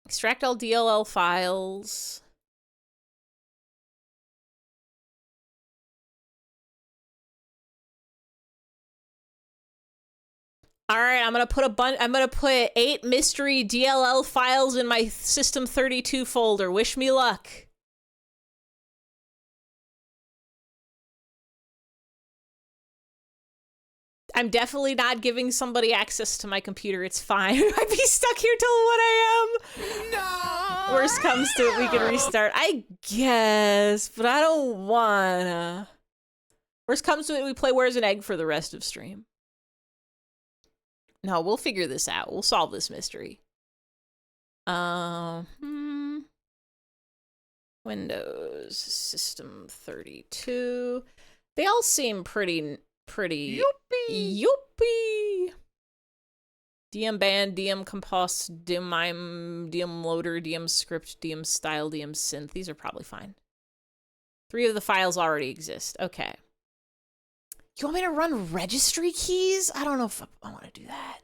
Extract all DLL files. All right, I'm gonna put 8 mystery DLL files in my System 32 folder. Wish me luck. I'm definitely not giving somebody access to my computer. It's fine. I'd be stuck here till 1 a.m. No. Worst comes to it, we can restart. I guess, but I don't wanna. Worst comes to it, we play Where's an Egg for the rest of stream. No, we'll figure this out. We'll solve this mystery. Windows System 32. They all seem pretty Youpie! DM band, DM compost, DM mime, DM loader, DM script, DM style, DM synth. These are probably fine. 3 of the files already exist. Okay. You want me to run registry keys? I don't know if I want to do that.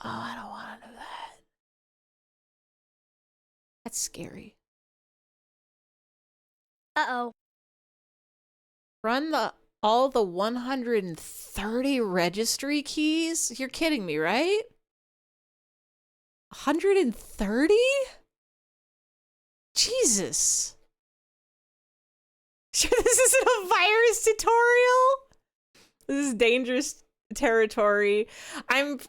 Oh, I don't want to do that. That's scary. Uh-oh. Run all the 130 registry keys? You're kidding me, right? 130? Jesus. Sure, this isn't a virus tutorial? This is dangerous territory. I'm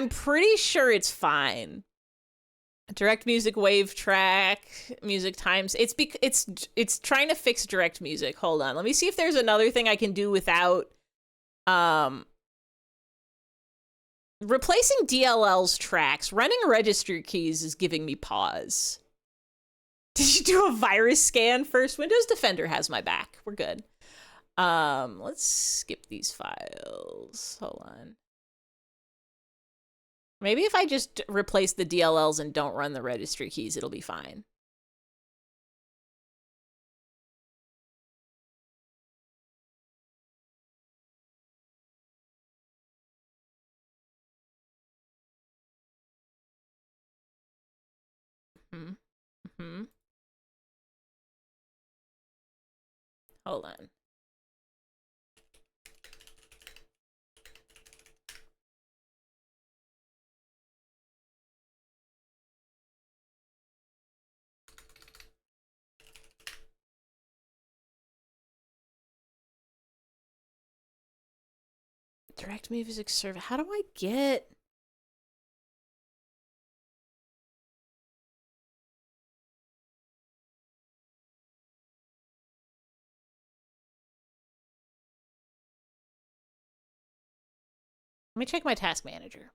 pretty sure it's fine. Direct music wave track, music times. It's trying to fix direct music. Hold on. Let me see if there's another thing I can do without replacing DLL's tracks. Running registry keys is giving me pause. Did you do a virus scan first? Windows Defender has my back. We're good. Let's skip these files. Hold on. Maybe if I just replace the DLLs and don't run the registry keys, it'll be fine. Hold on. Direct music server. How do I get... Let me check my task manager.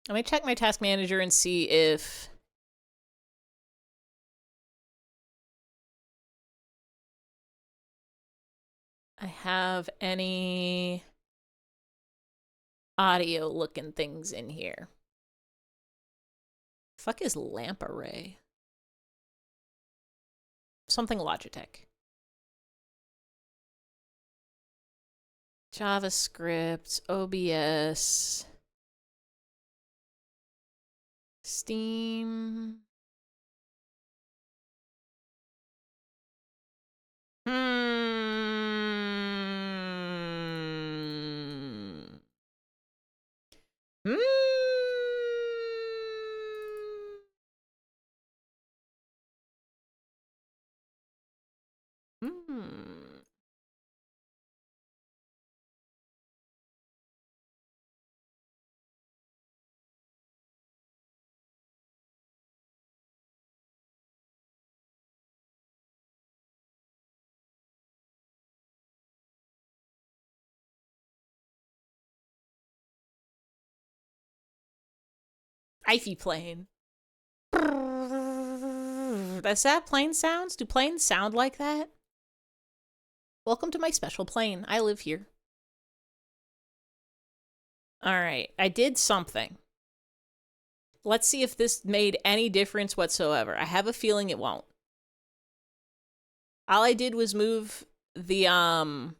Let me check my task manager and see if... I have any audio looking things in here. Fuck is lamp array? Something Logitech. JavaScript, OBS, Steam. Hmm. Hmm. Hmm. Ify plane. That's that plane sounds? Do planes sound like that? Welcome to my special plane. I live here. Alright, I did something. Let's see if this made any difference whatsoever. I have a feeling it won't. All I did was move the DLLs.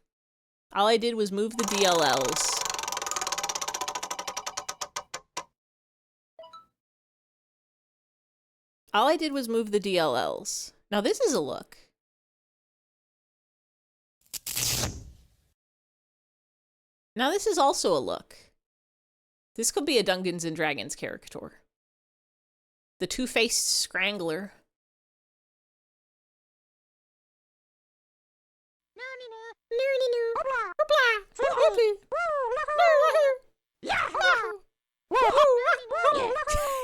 All I did was move the DLLs. Now this is a look. Now this is also a look. This could be a Dungeons and Dragons caricature. The two-faced Scrangler.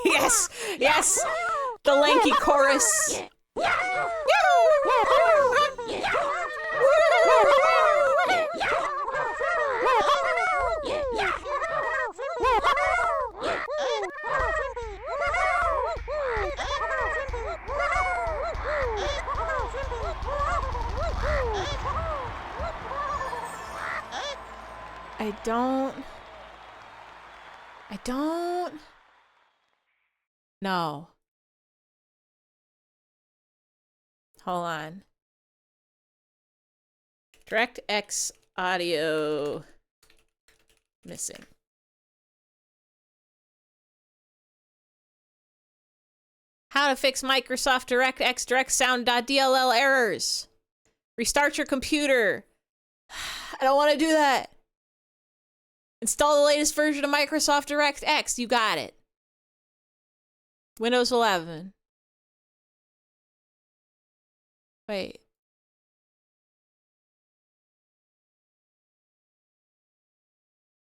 Yes, yes, the lanky chorus. I don't know. Hold on. DirectX audio missing. How to fix Microsoft DirectX direct sound.dll errors. Restart your computer. I don't want to do that. Install the latest version of Microsoft DirectX. You got it. Windows 11. Wait.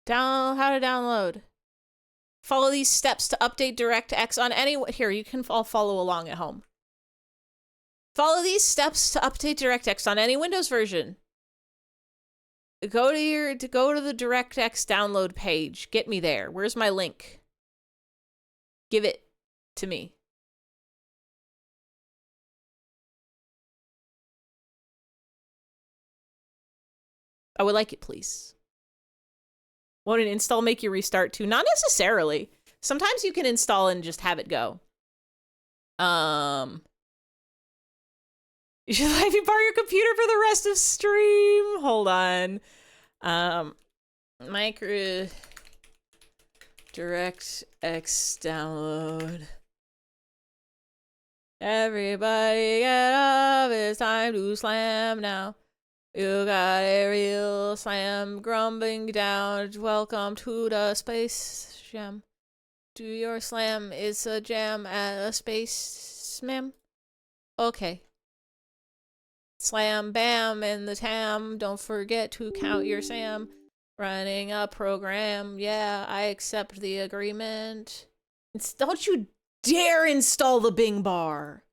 How to download. Follow these steps to update DirectX on any... Here, you can all follow along at home. Follow these steps to update DirectX on any Windows version. Go to the DirectX download page. Get me there. Where's my link? Give it to me. I would like it, please. Won't an install make you restart too? Not necessarily. Sometimes you can install and just have it go. You should let me borrow your computer for the rest of stream. Hold on. Micro DirectX download. Everybody get up. It's time to slam now. You got a real slam grumbling down. Welcome to the space jam. Do your slam. It's a jam at a space ma'am. Okay. Slam bam in the tam. Don't forget to count your Sam. Running a program. Yeah, I accept the agreement. Don't you dare install the Bing bar.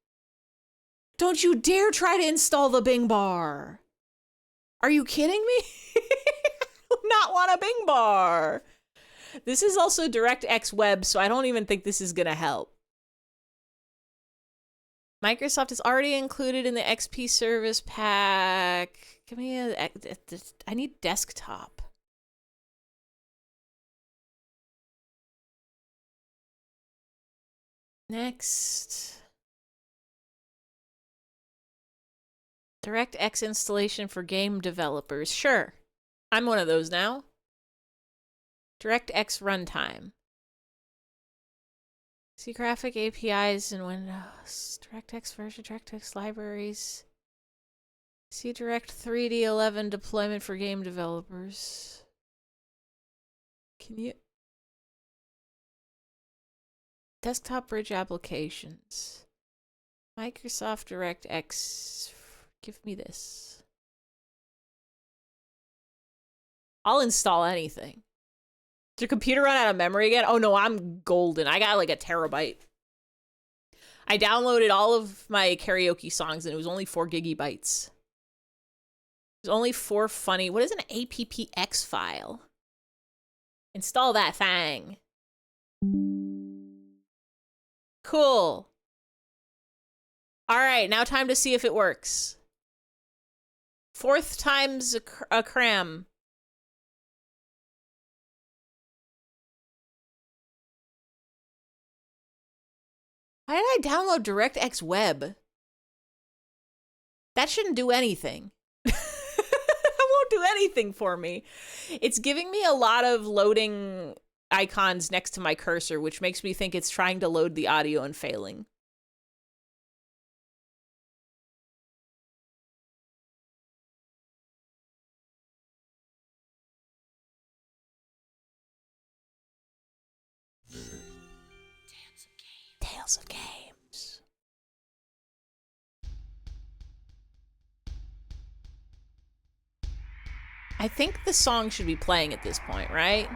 Don't you dare try to install the Bing bar. Are you kidding me? Not want a Bing bar. This is also DirectX Web, so I don't even think this is gonna help. Microsoft is already included in the XP service pack. Give me I need desktop. Next. DirectX installation for game developers. Sure. I'm one of those now. DirectX runtime. See graphic APIs in Windows. DirectX version, DirectX libraries. See Direct 3D 11 deployment for game developers. Can you... Desktop bridge applications. Microsoft DirectX. Give me this. I'll install anything. Did your computer run out of memory again? Oh no, I'm golden. I got like a terabyte. I downloaded all of my karaoke songs and it was only 4 gigabytes. There's only 4 funny. What is an APPX file? Install that thing. Cool. All right, now time to see if it works. 4th time's a cram. Why did I download DirectX Web? That shouldn't do anything. That won't do anything for me. It's giving me a lot of loading icons next to my cursor, which makes me think it's trying to load the audio and failing. Tales of Games. I think the song should be playing at this point, right?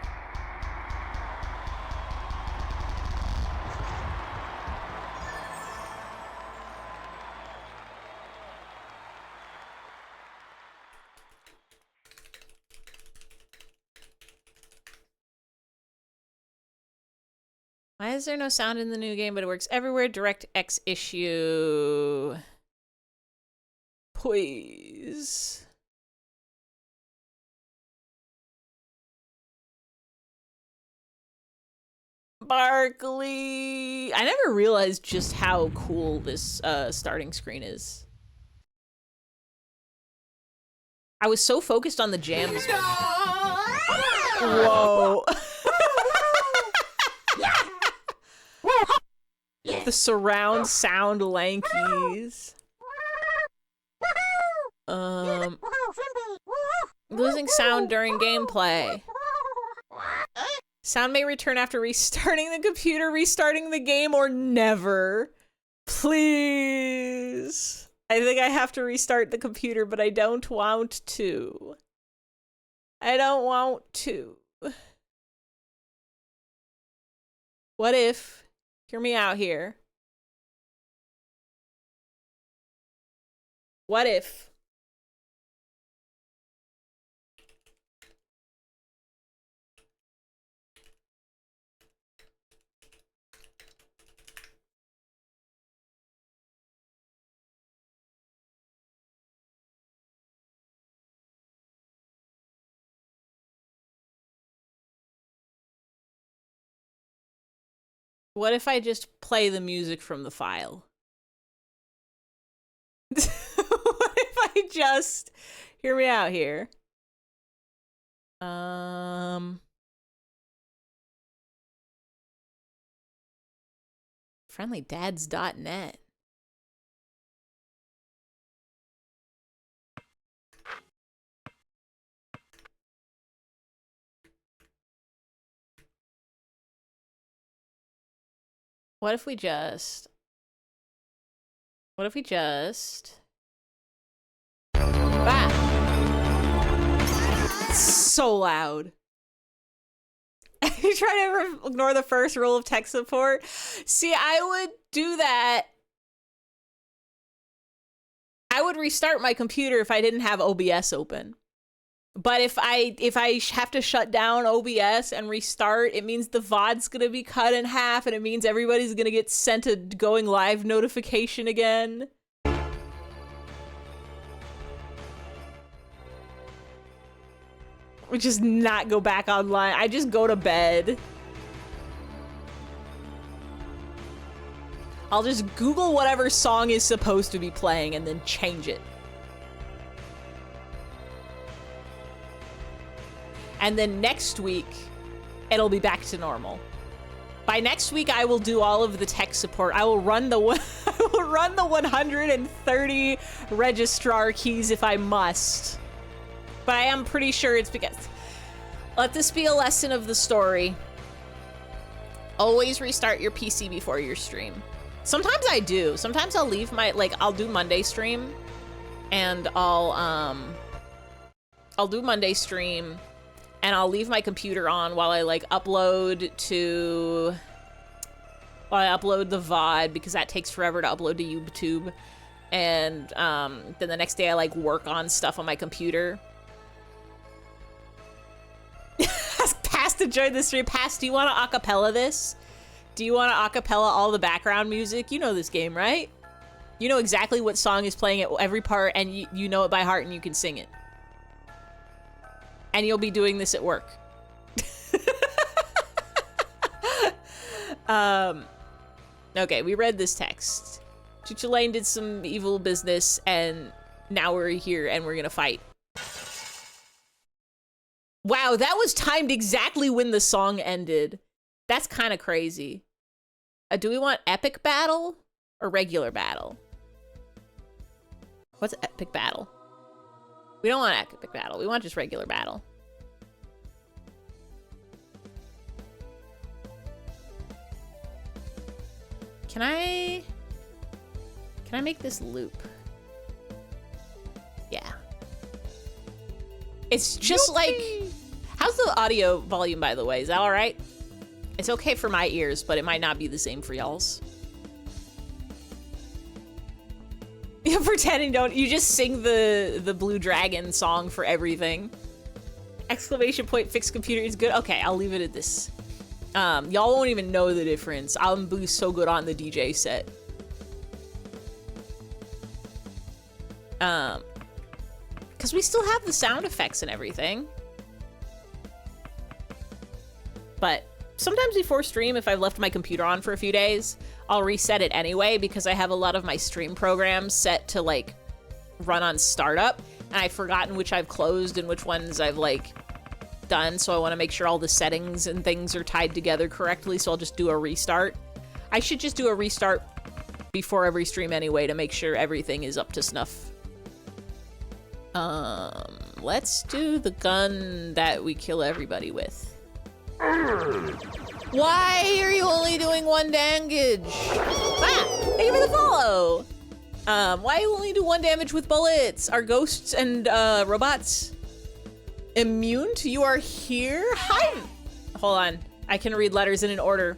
Why is there no sound in the new game, but it works everywhere? DirectX issue. Please. Barkley. I never realized just how cool this starting screen is. I was so focused on the jams. Whoa. The surround sound lankies. Losing sound during gameplay. Sound may return after restarting the computer, restarting the game, or never. Please. I think I have to restart the computer, but I don't want to. I don't want to. What if... Hear me out here. What if... What if I just play the music from the file? What if I just... Hear me out here. Friendlydads.net. What if we just... Ah! It's so loud. You try to ignore the first rule of tech support? See, I would do that. I would restart my computer if I didn't have OBS open. But if I have to shut down OBS and restart, it means the VOD's gonna be cut in half, and it means everybody's gonna get sent a going live notification again. We just not go back online. I just go to bed. I'll just Google whatever song is supposed to be playing and then change it. And then next week, it'll be back to normal. By next week, I will do all of the tech support. I will run the I will run the 130 registrar keys if I must. But I am pretty sure it's because... Let this be a lesson of the story. Always restart your PC before your stream. Sometimes I do. Sometimes I'll leave my, like, I'll do Monday stream. And I'll do Monday stream. And I'll leave my computer on while I, like, upload the VOD, because that takes forever to upload to YouTube. And then the next day I, like, work on stuff on my computer. Past enjoyed the stream. Past, do you want to acapella this? Do you want to acapella all the background music? You know this game, right? You know exactly what song is playing at every part, and you know it by heart, and you can sing it. And you'll be doing this at work. Okay, we read this text. Chucha Lane did some evil business, and now we're here, and we're gonna fight. Wow, that was timed exactly when the song ended. That's kind of crazy. Do we want epic battle or regular battle? What's epic battle? We don't want epic battle. We want just regular battle. Can I make this loop? Yeah. It's just like... How's the audio volume, by the way? Is that all right? It's okay for my ears, but it might not be the same for y'all's. You're pretending don't... You just sing the Blue Dragon song for everything. Exclamation point, fixed computer is good. Okay, I'll leave it at this. Y'all won't even know the difference. I'm so good on the DJ set. Because we still have the sound effects and everything. But sometimes before stream, if I've left my computer on for a few days, I'll reset it anyway, because I have a lot of my stream programs set to, like, run on startup, and I've forgotten which I've closed and which ones I've, like, done, so I want to make sure all the settings and things are tied together correctly, so I'll just do a restart. I should just do a restart before every stream anyway to make sure everything is up to snuff. Let's do the gun that we kill everybody with. Why are you only doing 1 damage? Ah, thank you for the follow. Why you only do 1 damage with bullets? Are ghosts and robots immune to you are here? Hi. Hold on, I can read letters in an order.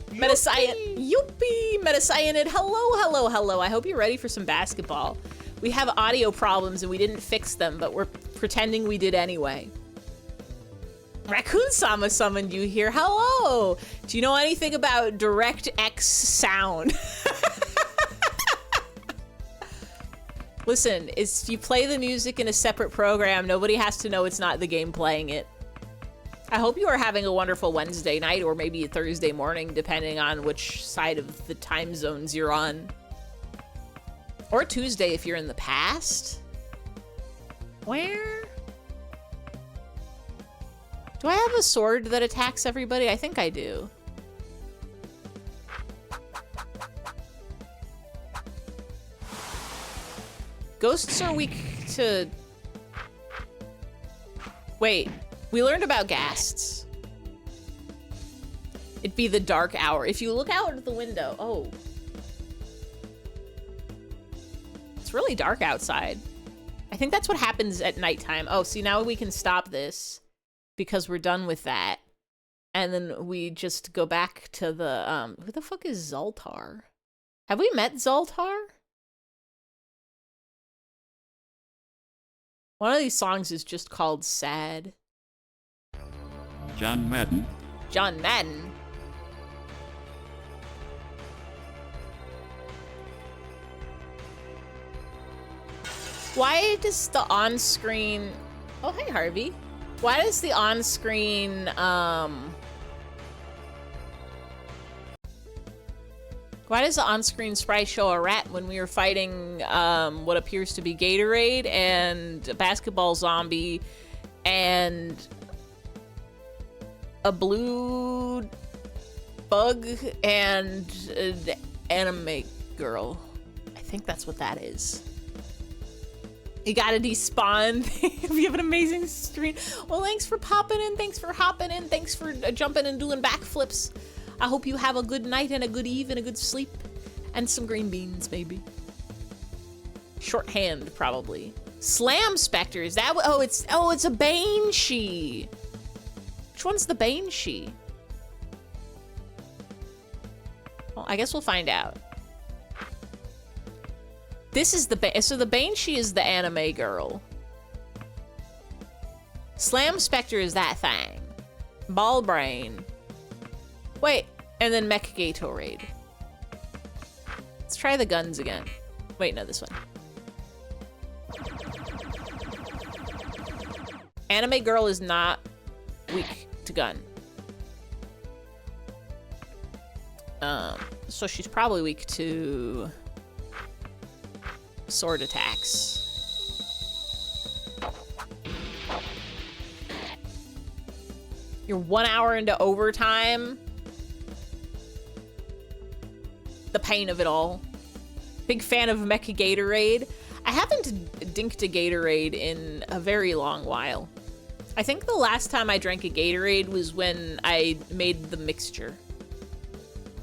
Metascient, youpie, Metascyanid, hello, hello, hello. I hope you're ready for some basketball. We have audio problems and we didn't fix them, but we're pretending we did anyway. Raccoon-sama summoned you here. Hello! Do you know anything about DirectX sound? Listen, if you play the music in a separate program, nobody has to know it's not the game playing it. I hope you are having a wonderful Wednesday night or maybe a Thursday morning, depending on which side of the time zones you're on. Or Tuesday if you're in the past. Where? Do I have a sword that attacks everybody? I think I do. Ghosts are weak to... Wait, we learned about ghasts. It'd be the dark hour. If you look out of the window, oh. It's really dark outside. I think that's what happens at nighttime. Oh, see, now we can stop this because we're done with that. And then we just go back to the, who the fuck is Zoltar? Have we met Zoltar? One of these songs is just called Sad. John Madden. John Madden? Why does the on-screen... Oh, hey, Harvey. Why does the on-screen, Why does the on-screen sprite show a rat when we were fighting what appears to be Gatorade and a basketball zombie and a blue bug and the anime girl. I think that's what that is. You gotta despawn. You have an amazing stream. Well, thanks for popping in. Thanks for hopping in. Thanks for jumping and doing backflips. I hope you have a good night and a good eve and a good sleep. And some green beans, maybe. Shorthand, probably. Slam Spectre, is that what? Oh, it's a Banshee. Which one's the Banshee? Well, I guess we'll find out. This is so the Banshee is the anime girl. Slam Spectre is that thing. Ball Brain. Wait, and then Mech Gatorade. Let's try the guns again. Wait, no, this one. Anime girl is not weak to gun. So she's probably weak to sword attacks. You're 1 hour into overtime. The pain of it all. Big fan of Mecha Gatorade. I haven't dinked a Gatorade in a very long while. I think the last time I drank a Gatorade was when I made the mixture.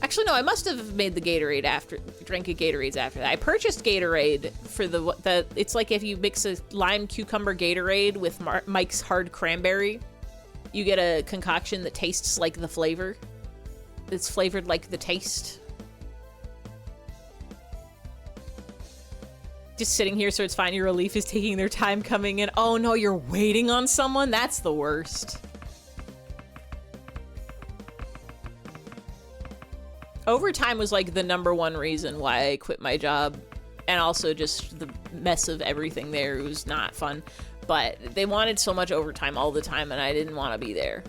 Actually, no, I must have made the Gatorade drank a Gatorades after that. I purchased Gatorade for it's like if you mix a lime cucumber Gatorade with Mike's Hard Cranberry, you get a concoction that tastes like the flavor. It's flavored like the taste. Just sitting here so it's fine. Your relief is taking their time coming in. Oh no, you're waiting on someone? That's the worst. Overtime was like the #1 reason why I quit my job. And also just the mess of everything there. It was not fun. But they wanted so much overtime all the time and I didn't want to be there.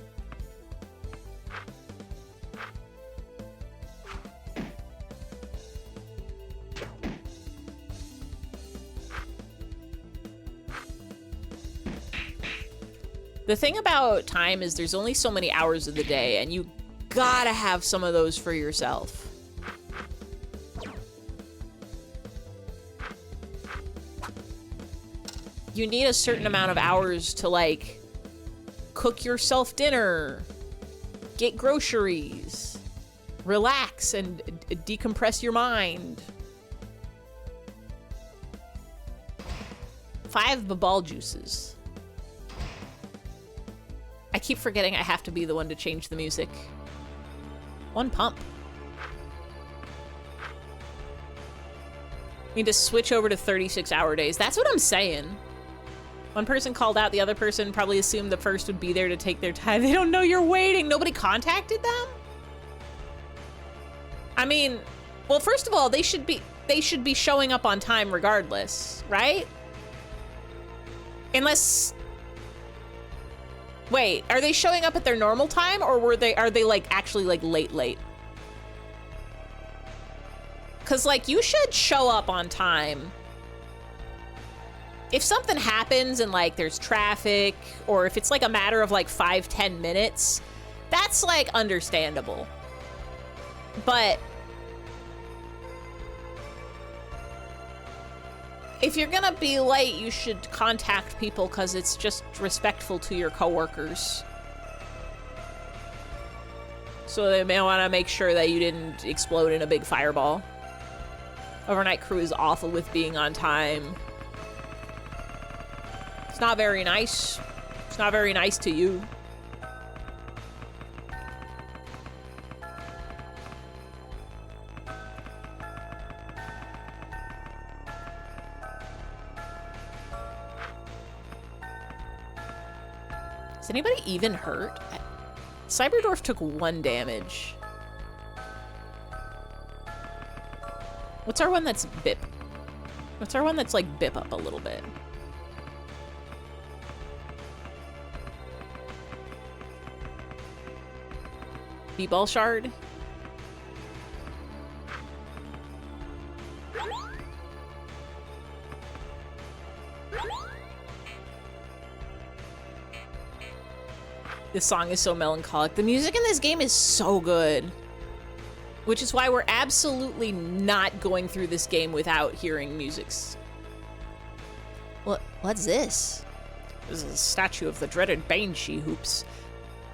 The thing about time is there's only so many hours of the day, and you gotta have some of those for yourself. You need a certain amount of hours to, like, cook yourself dinner, get groceries, relax, and decompress your mind. 5 babal juices. I keep forgetting I have to be the one to change the music. 1 pump. Need to switch over to 36-hour days. That's what I'm saying. One person called out, the other person probably assumed the first would be there to take their time. They don't know you're waiting. Nobody contacted them? I mean, well, first of all, they should be showing up on time regardless, right? Unless... Wait, are they showing up at their normal time, or are they like actually like late? Cause like you should show up on time. If something happens and like there's traffic, or if it's like a matter of like 5-10 minutes, that's like understandable. But if you're gonna be late, you should contact people because it's just respectful to your coworkers. So they may want to make sure that you didn't explode in a big fireball. Overnight crew is awful with being on time. It's not very nice. It's not very nice to you. Is anybody even hurt? Cyberdorf took 1 damage. What's our one that's bip? What's our one that's like bip up a little bit? B-ball shard? This song is so melancholic. The music in this game is so good. Which is why we're absolutely not going through this game without hearing musics. What's this? This is a statue of the dreaded Banshee Hoops,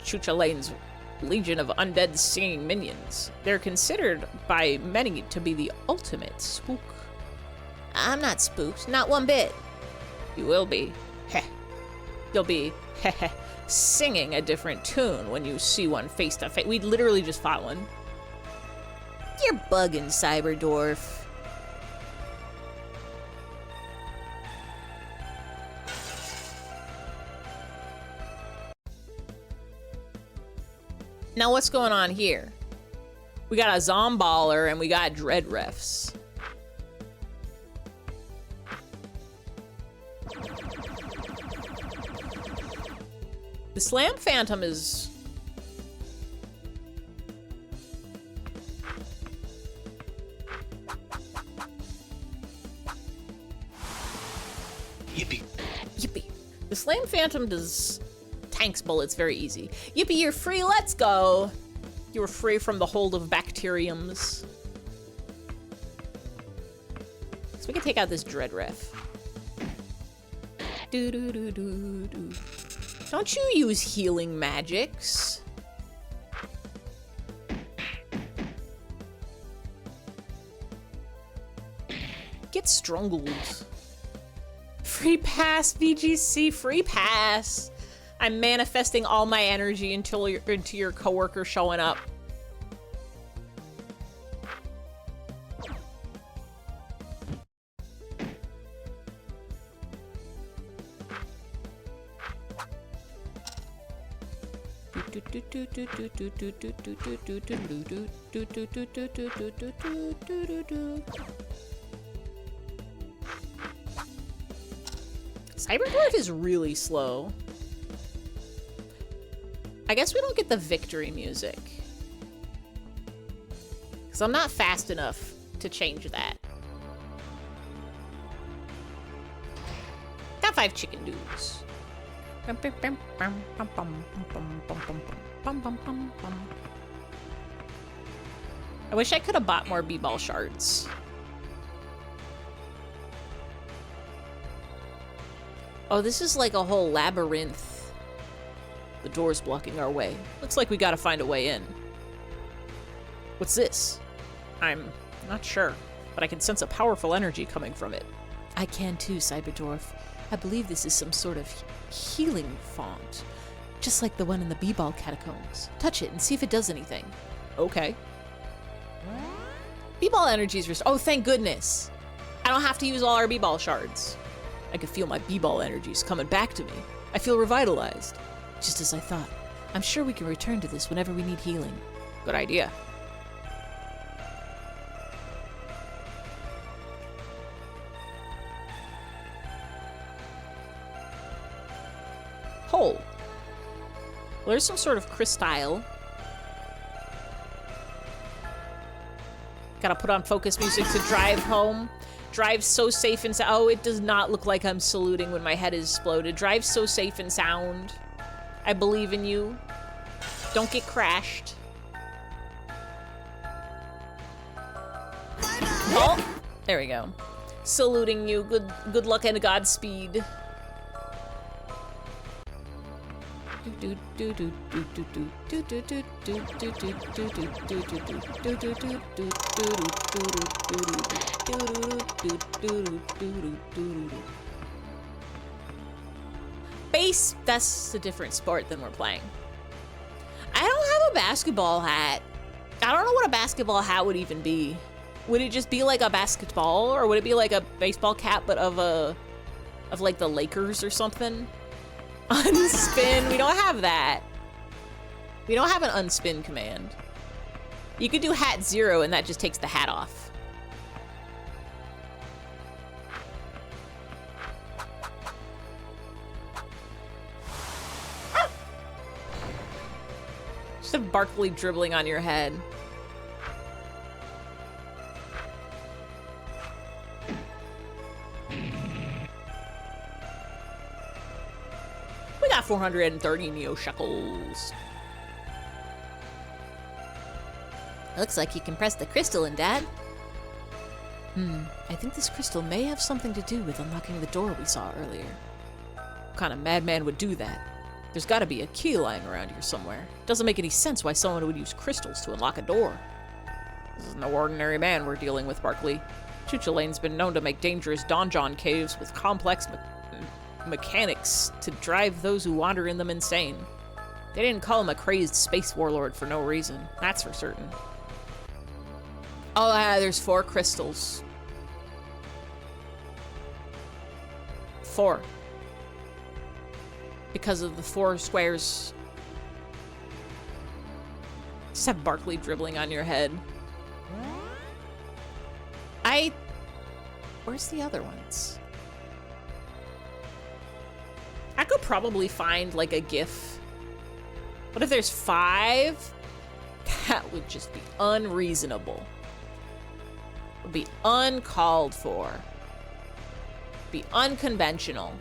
Chuchalane's legion of undead singing minions. They're considered by many to be the ultimate spook. I'm not spooked, not one bit. You will be. Heh. You'll be, heh, singing a different tune when you see one face to face. We literally just fought one. You're bugging, Cyberdwarf. Now what's going on here? We got a Zomballer and we got Dread Refs. The Slam Phantom is... Yippee. Yippee. The Slam Phantom does tanks bullets very easy. Yippee, you're free, let's go! You were free from the hold of bacteriums. So we can take out this Dread Ref. Do-do-do-do-do. Don't you use healing magics? Get strungled. Free pass, VGC, free pass. I'm manifesting all my energy until into your coworker showing up. Cyberdwarf is really slow. I guess we don't get the victory music. Because I'm not fast enough to change that. Got 5 chicken dudes. I wish I could have bought more B-ball shards. Oh, this is like a whole labyrinth. The door's blocking our way. Looks like we gotta find a way in. What's this? I'm not sure, but I can sense a powerful energy coming from it. I can too, Cyberdwarf. I believe this is some sort of healing font. Just like the one in the B-ball catacombs. Touch it and see if it does anything. Okay. B-ball energy is restored. Oh, thank goodness. I don't have to use all our B-ball shards. I can feel my B-ball energies coming back to me. I feel revitalized. Just as I thought. I'm sure we can return to this whenever we need healing. Good idea. Hole. Well, there's some sort of crystal. Gotta put on focus music to drive home. Drive so safe and sound. Oh, it does not look like I'm saluting when my head is exploded. Drive so safe and sound. I believe in you. Don't get crashed. Oh, there we go. Saluting you. Good luck and Godspeed. Base, that's a different sport than we're playing. I don't have a basketball hat. I don't know what a basketball hat would even be. Would it just be like a basketball, or would it be like a baseball cap but of like the Lakers or something? Unspin, we don't have that. We don't have an unspin command. You could do hat 0 and that just takes the hat off. Just have Barkley dribbling on your head. We got 430 Neo Shekels. Looks like you can press the crystal in, Dad. I think this crystal may have something to do with unlocking the door we saw earlier. What kind of madman would do that? There's gotta be a key lying around here somewhere. Doesn't make any sense why someone would use crystals to unlock a door. This is no ordinary man we're dealing with, Barkley. Chuchulane's been known to make dangerous donjon caves with complex mechanics to drive those who wander in them insane. They didn't call him a crazed space warlord for no reason, that's for certain. Oh, there's 4 crystals. 4. Because of the 4 squares. Just have Barkley dribbling on your head. Where's the other ones? I could probably find, like, a GIF. What if there's 5? That would just be unreasonable. Would be uncalled for. Be unconventional.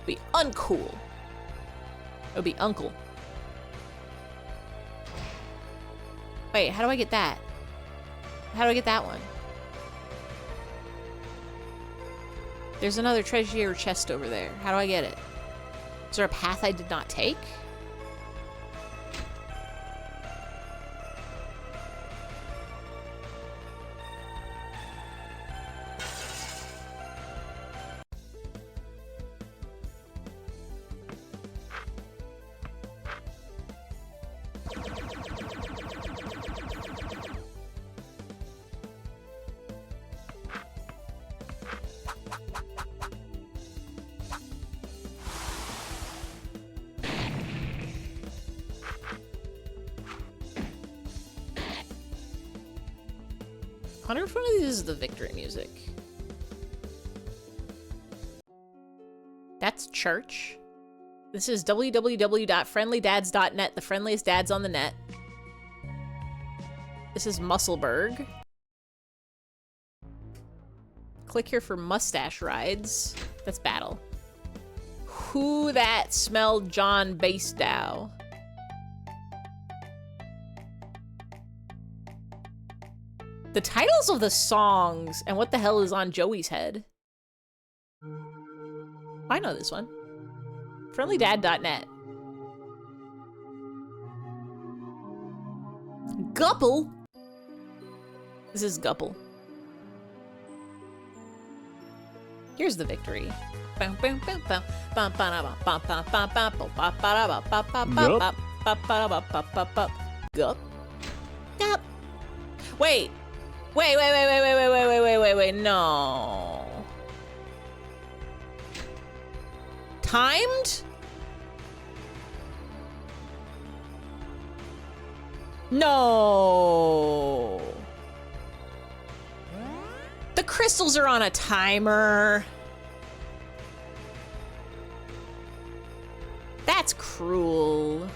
Be uncool. It would be uncle. Wait, how do I get that? How do I get that one? There's another treasure chest over there. How do I get it? Is there a path I did not take? I wonder if one of these is the victory music. That's church. This is www.friendlydads.net, the friendliest dads on the net. This is Musselburgh. Click here for mustache rides. That's battle. Who that smelled John Basedow? The titles of the songs and what the hell is on Joey's head? I know this one. Friendlydad.net. Gupple? This is Gupple. Here's the victory. Gup. Gup. Wait. Wait, no. Timed? No. The crystals are on a timer. That's cruel.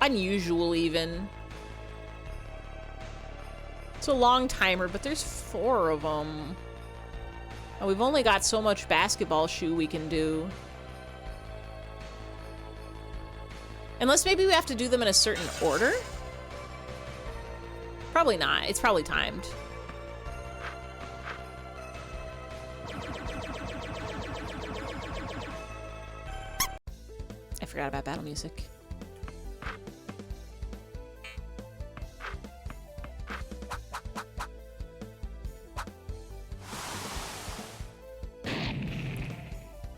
Unusual, even. It's a long timer, but there's 4 of them. And we've only got so much basketball shoe we can do. Unless maybe we have to do them in a certain order? Probably not. It's probably timed. I forgot about battle music.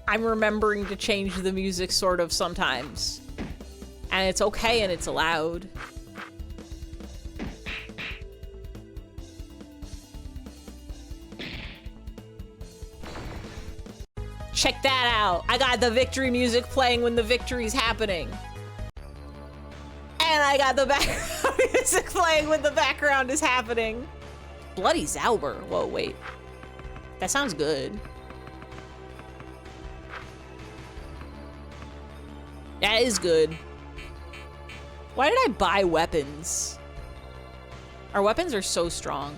I'm remembering to change the music sort of sometimes. And it's okay and it's allowed. Check that out. I got the victory music playing when the victory's happening. And I got the background music playing when the background is happening. Bloody Zauber. Whoa, wait. That sounds good. That is good. Why did I buy weapons? Our weapons are so strong.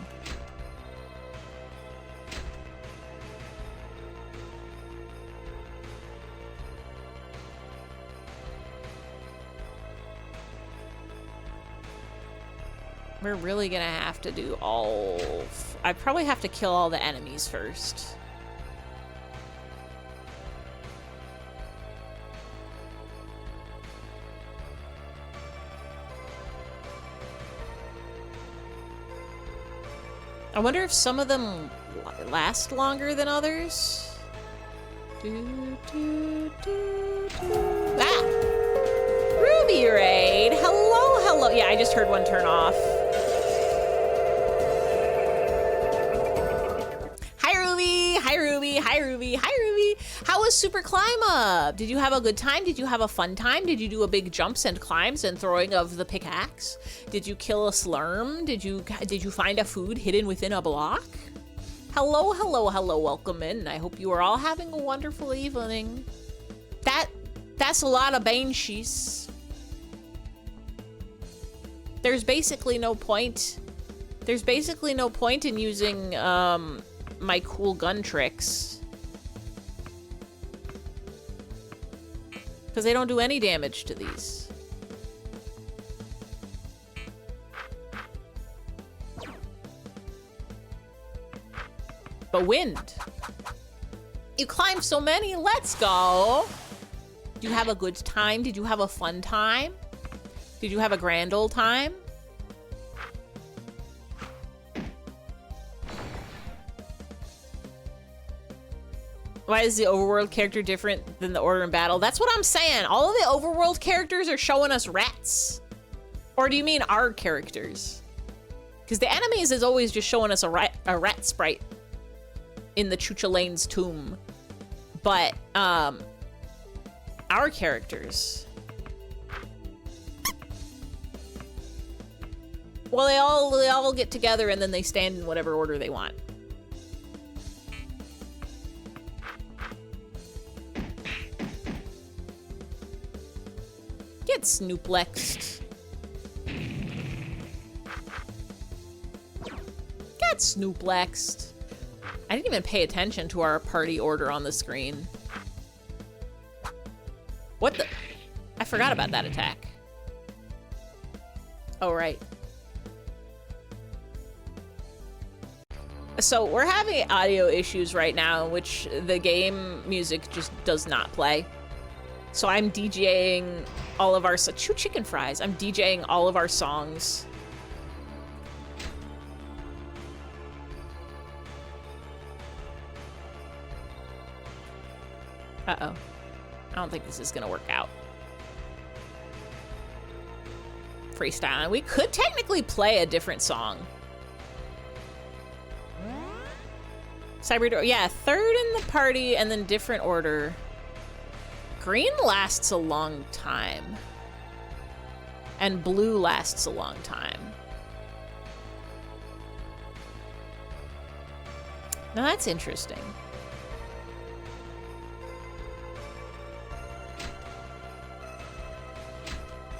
We're really gonna have to do all... I probably have to kill all the enemies first. I wonder if some of them last longer than others. Ah! Ruby Raid! Hello, hello. Yeah, I just heard one turn off. Hi, Ruby! Hi, Ruby! Hi, Ruby! Hi, Ruby! How was Super Climb Up? Did you have a good time? Did you have a fun time? Did you do a big jumps and climbs and throwing of the pickaxe? Did you kill a slurm? Did you find a food hidden within a block? Hello, hello, hello, welcome in. I hope you are all having a wonderful evening. That's a lot of banshees. There's basically no point. There's basically no point in using my cool gun tricks. Because they don't do any damage to these. But wind. You climbed so many, let's go. Did you have a good time? Did you have a fun time? Did you have a grand old time? Why is the overworld character different than the order in battle? That's what I'm saying. All of the overworld characters are showing us rats. Or do you mean our characters? Because the enemies is always just showing us a rat sprite in the Chuchalane's tomb. But, our characters. Well, they all get together and then they stand in whatever order they want. Get Snooplexed. Get Snooplexed. I didn't even pay attention to our party order on the screen. What the? I forgot about that attack. Oh, right. So we're having audio issues right now in which the game music just does not play. So I'm DJing all of our chicken fries. I'm DJing all of our songs. Uh-oh. I don't think this is gonna work out. Freestyling. We could technically play a different song. Cyber, yeah, third in the party and then different order. Green lasts a long time. And blue lasts a long time. Now that's interesting.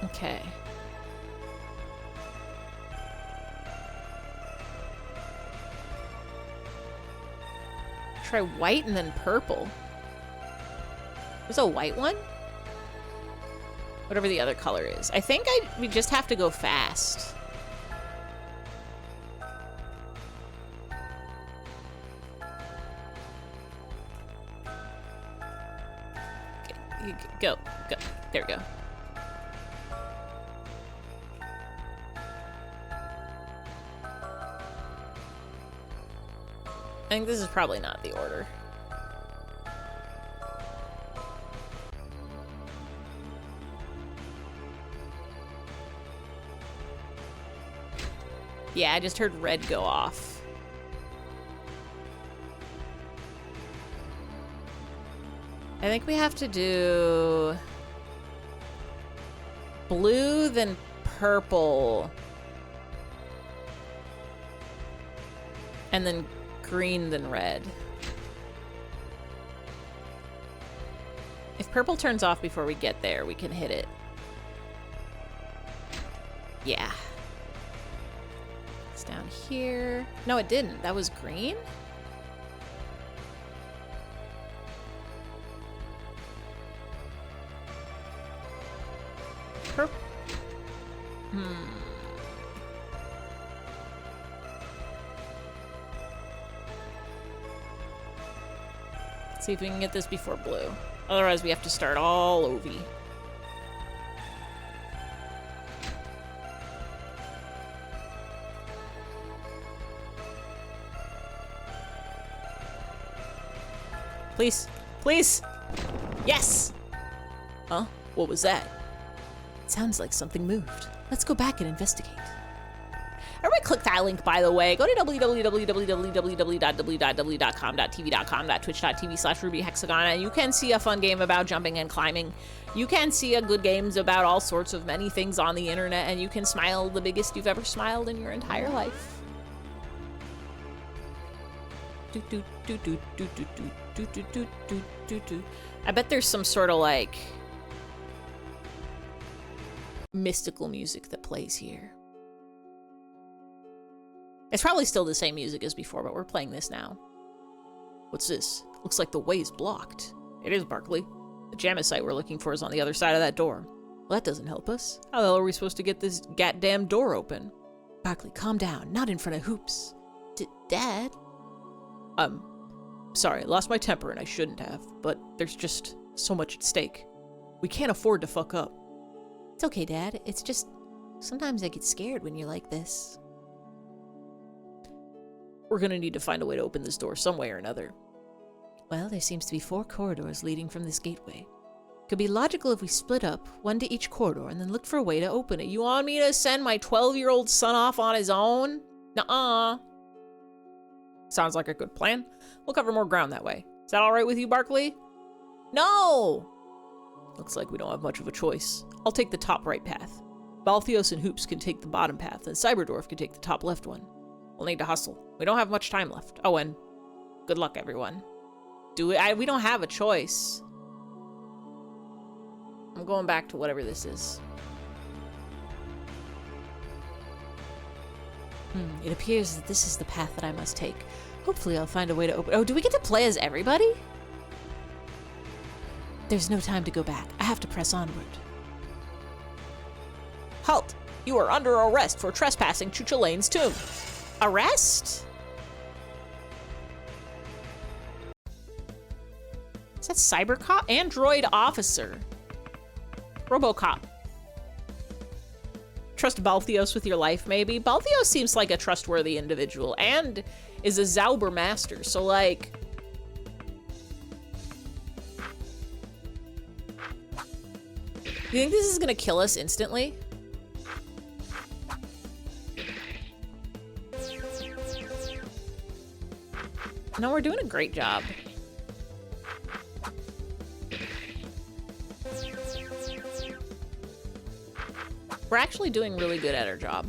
Okay. Try white and then purple. There's a white one? Whatever the other color is. I think we just have to go fast. Okay, go. There we go. I think this is probably not the order. Yeah, I just heard red go off. I think we have to do blue, then purple, and then green, then red. If purple turns off before we get there, we can hit it. Yeah. It's down here. No, it didn't. That was green? See if we can get this before blue. Otherwise, we have to start all over. Please. Please. Yes. Huh? What was that? It sounds like something moved. Let's go back and investigate. Everybody click that link, by the way. Go to www.com.tv.com.twitch.tv/RubyHexagon, and you can see a fun game about jumping and climbing. You can see a good games about all sorts of many things on the internet, and you can smile the biggest you've ever smiled in your entire life. I bet there's some sort of like mystical music that plays here. It's probably still the same music as before, but we're playing this now. What's this? Looks like the way is blocked. It is, Barkley. The Jamicite we're looking for is on the other side of that door. Well, that doesn't help us. How the hell are we supposed to get this goddamn door open? Barkley, calm down. Not in front of Hoops. Dad? Sorry, I lost my temper and I shouldn't have, but there's just so much at stake. We can't afford to fuck up. It's okay, Dad. It's just, sometimes I get scared when you're like this. We're gonna need to find a way to open this door some way or another. Well, there seems to be 4 corridors leading from this gateway. Could be logical if we split up, one to each corridor, and then look for a way to open it. You want me to send my 12-year-old son off on his own? Nuh-uh. Sounds like a good plan. We'll cover more ground that way. Is that all right with you, Barkley? No! Looks like we don't have much of a choice. I'll take the top right path. Balthios and Hoops can take the bottom path, and Cyberdorf can take the top left one. We'll need to hustle. We don't have much time left. Oh, and good luck, everyone. We don't have a choice. I'm going back to whatever this is. It appears that this is the path that I must take. Hopefully I'll find a way to open... Oh, do we get to play as everybody? There's no time to go back. I have to press onward. Halt! You are under arrest for trespassing Chuchalane's tomb. Arrest? Is that Cybercop? Android officer. Robocop. Trust Balthios with your life, maybe? Balthios seems like a trustworthy individual and is a Zauber master, so like... You think this is gonna kill us instantly? No, we're doing a great job. We're actually doing really good at our job.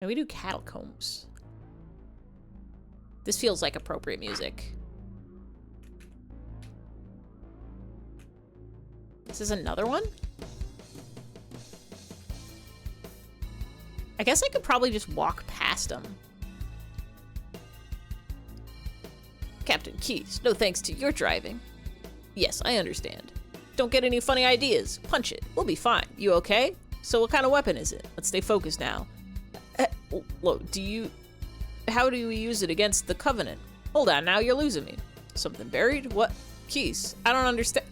And we do catacombs. This feels like appropriate music. This is another one? I guess I could probably just walk past them. Captain Keys, no thanks to your driving. Yes, I understand. Don't get any funny ideas. Punch it. We'll be fine. You okay? So what kind of weapon is it? Let's stay focused now. Look, how do we use it against the Covenant? Hold on, now you're losing me. Something buried? What? Keys. I don't understand.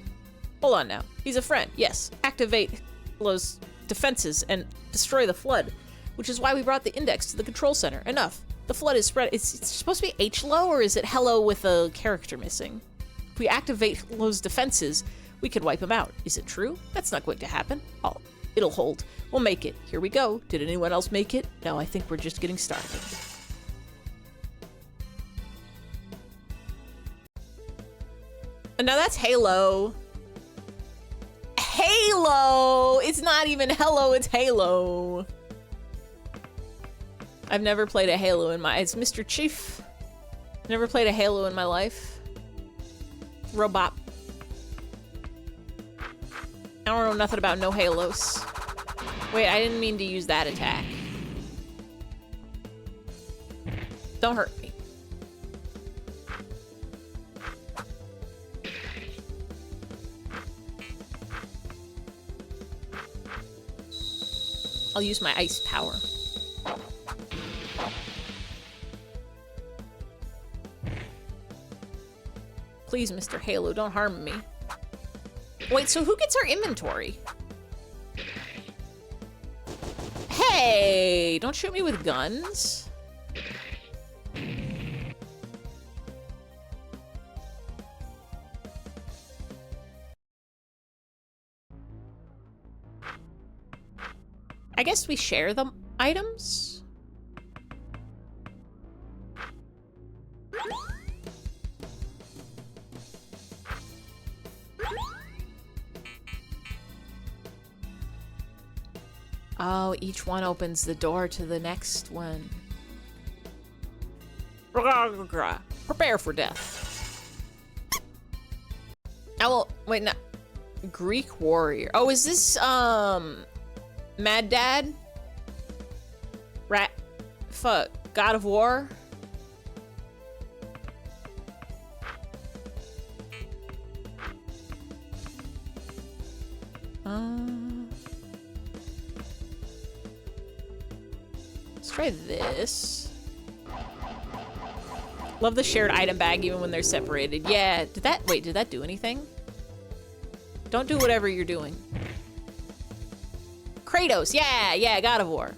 Hold on now. He's a friend. Yes. Activate those defenses and destroy the flood, which is why we brought the index to the control center. Enough. The flood is spread. It's supposed to be H-low, or is it hello with a character missing? If we activate those defenses, we could wipe them out. Is it true? That's not going to happen. Oh, it'll hold. We'll make it. Here we go. Did anyone else make it? No, I think we're just getting started. And now that's Halo. Halo! It's not even hello, it's Halo. I've never played a Halo in my... It's Mr. Chief. Never played a Halo in my life. Robot. I don't know nothing about no Halos. Wait, I didn't mean to use that attack. Don't hurt me. I'll use my ice power. Please, Mr. Halo, don't harm me. Wait, so who gets our inventory? Hey, don't shoot me with guns. I guess we share the items? Oh, each one opens the door to the next one. Prepare for death. Oh, well, wait, no. Greek warrior. Oh, is this, Mad Dad? Fuck. God of War? Let's try this. Love the shared item bag even when they're separated. Yeah, did that do anything? Don't do whatever you're doing. Kratos, yeah, God of War.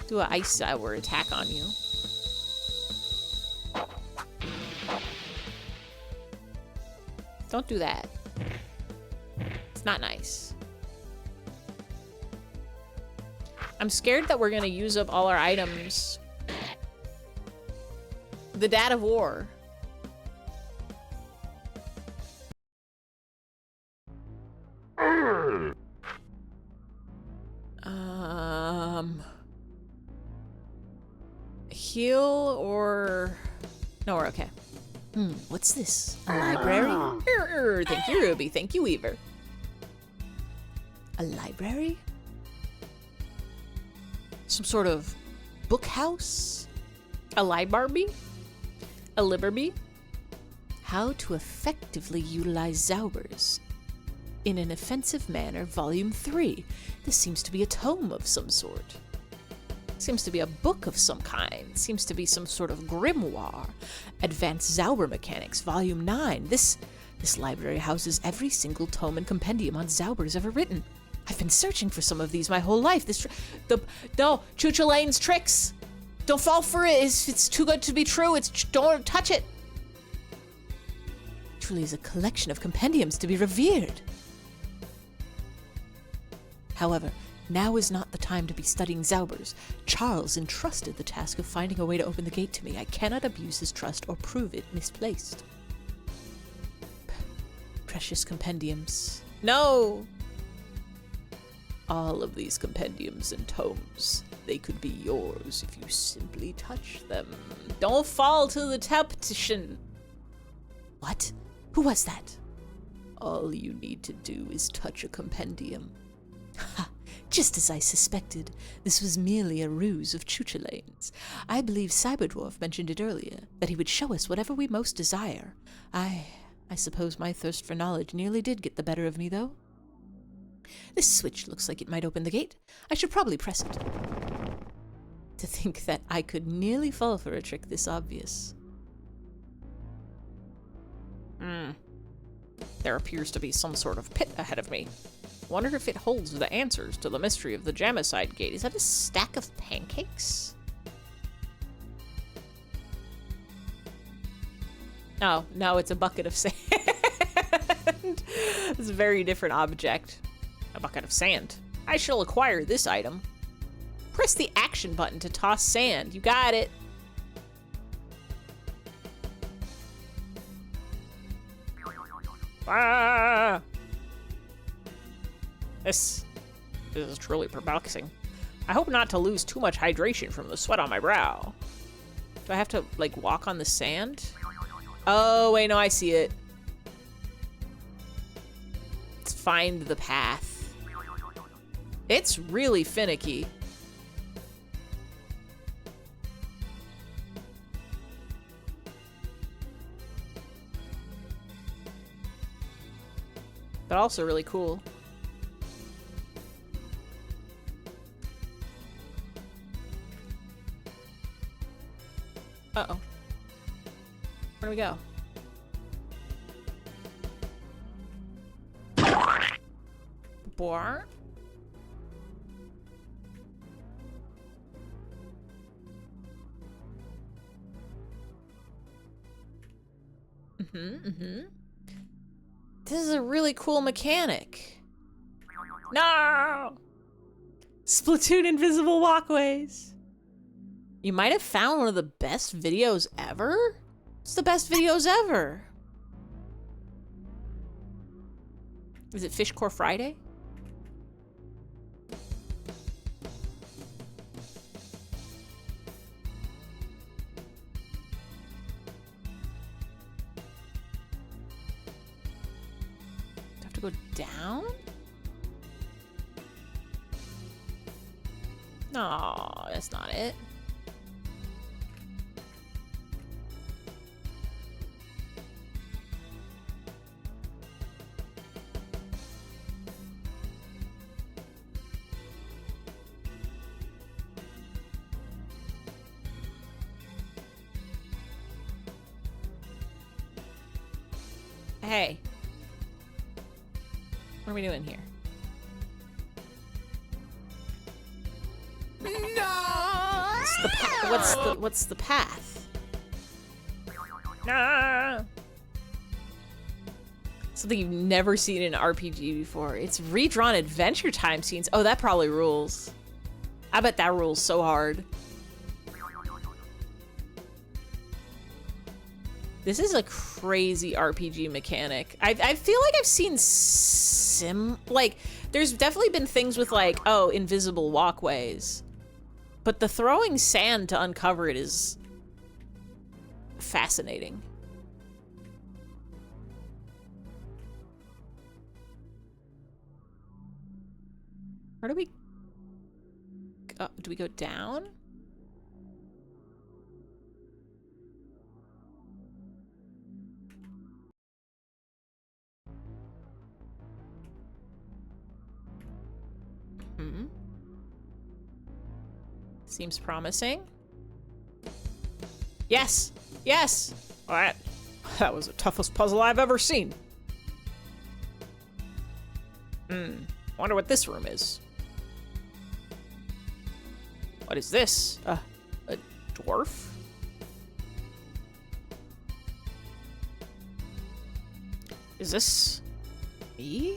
Do an ice sour attack on you. Don't do that. It's not nice. I'm scared that we're gonna use up all our items. The Dad of War. Heal or... No, we're okay. What's this? A library? Thank you, Ruby. Thank you, Weaver. A library? Some sort of book house? A library? A library? How to effectively utilize Zaubers in an offensive manner, Volume 3. This seems to be a tome of some sort. Seems to be a book of some kind. Seems to be some sort of grimoire. Advanced Zauber Mechanics, Volume 9. This library houses every single tome and compendium on Zaubers ever written. I've been searching for some of these my whole life. No, Chuchulane's tricks. Don't fall for it. It's too good to be true. Don't touch it. Truly is a collection of compendiums to be revered. However, now is not the time to be studying Zaubers. Charles entrusted the task of finding a way to open the gate to me. I cannot abuse his trust or prove it misplaced. Precious compendiums. No! All of these compendiums and tomes, they could be yours if you simply touch them. Don't fall to the temptation. What? Who was that? All you need to do is touch a compendium. Ha! Just as I suspected, this was merely a ruse of Chuchulane's. I believe Cyberdwarf mentioned it earlier, that he would show us whatever we most desire. I suppose my thirst for knowledge nearly did get the better of me, though. This switch looks like it might open the gate. I should probably press it. To think that I could nearly fall for a trick this obvious. There appears to be some sort of pit ahead of me. Wonder if it holds the answers to the mystery of the Jamicide Gate. Is that a stack of pancakes? Oh, no, it's a bucket of sand. It's a very different object. A bucket of sand. I shall acquire this item. Press the action button to toss sand. You got it. Ah! This is truly perplexing. I hope not to lose too much hydration from the sweat on my brow. Do I have to, like, walk on the sand? Oh, wait, no, I see it. Let's find the path. It's really finicky. But also really cool. Uh-oh. we go? Bar? This is a really cool mechanic. No! Splatoon invisible walkways. You might have found one of the best videos ever? It's the best videos ever. Is it Fish Core Friday? Do I have to go down? No, that's not it. Hey. What are we doing here? No! What's the path? No! Something you've never seen in an RPG before. It's redrawn Adventure Time scenes. Oh, that probably rules. I bet that rules so hard. This is a crazy RPG mechanic. I feel like I've seen like, there's definitely been things with like, oh, invisible walkways. But the throwing sand to uncover it is fascinating. Where do we go? Do we go down? Seems promising. Yes! Yes! Alright. That was the toughest puzzle I've ever seen. Wonder what this room is. What is this? A dwarf? Is this me?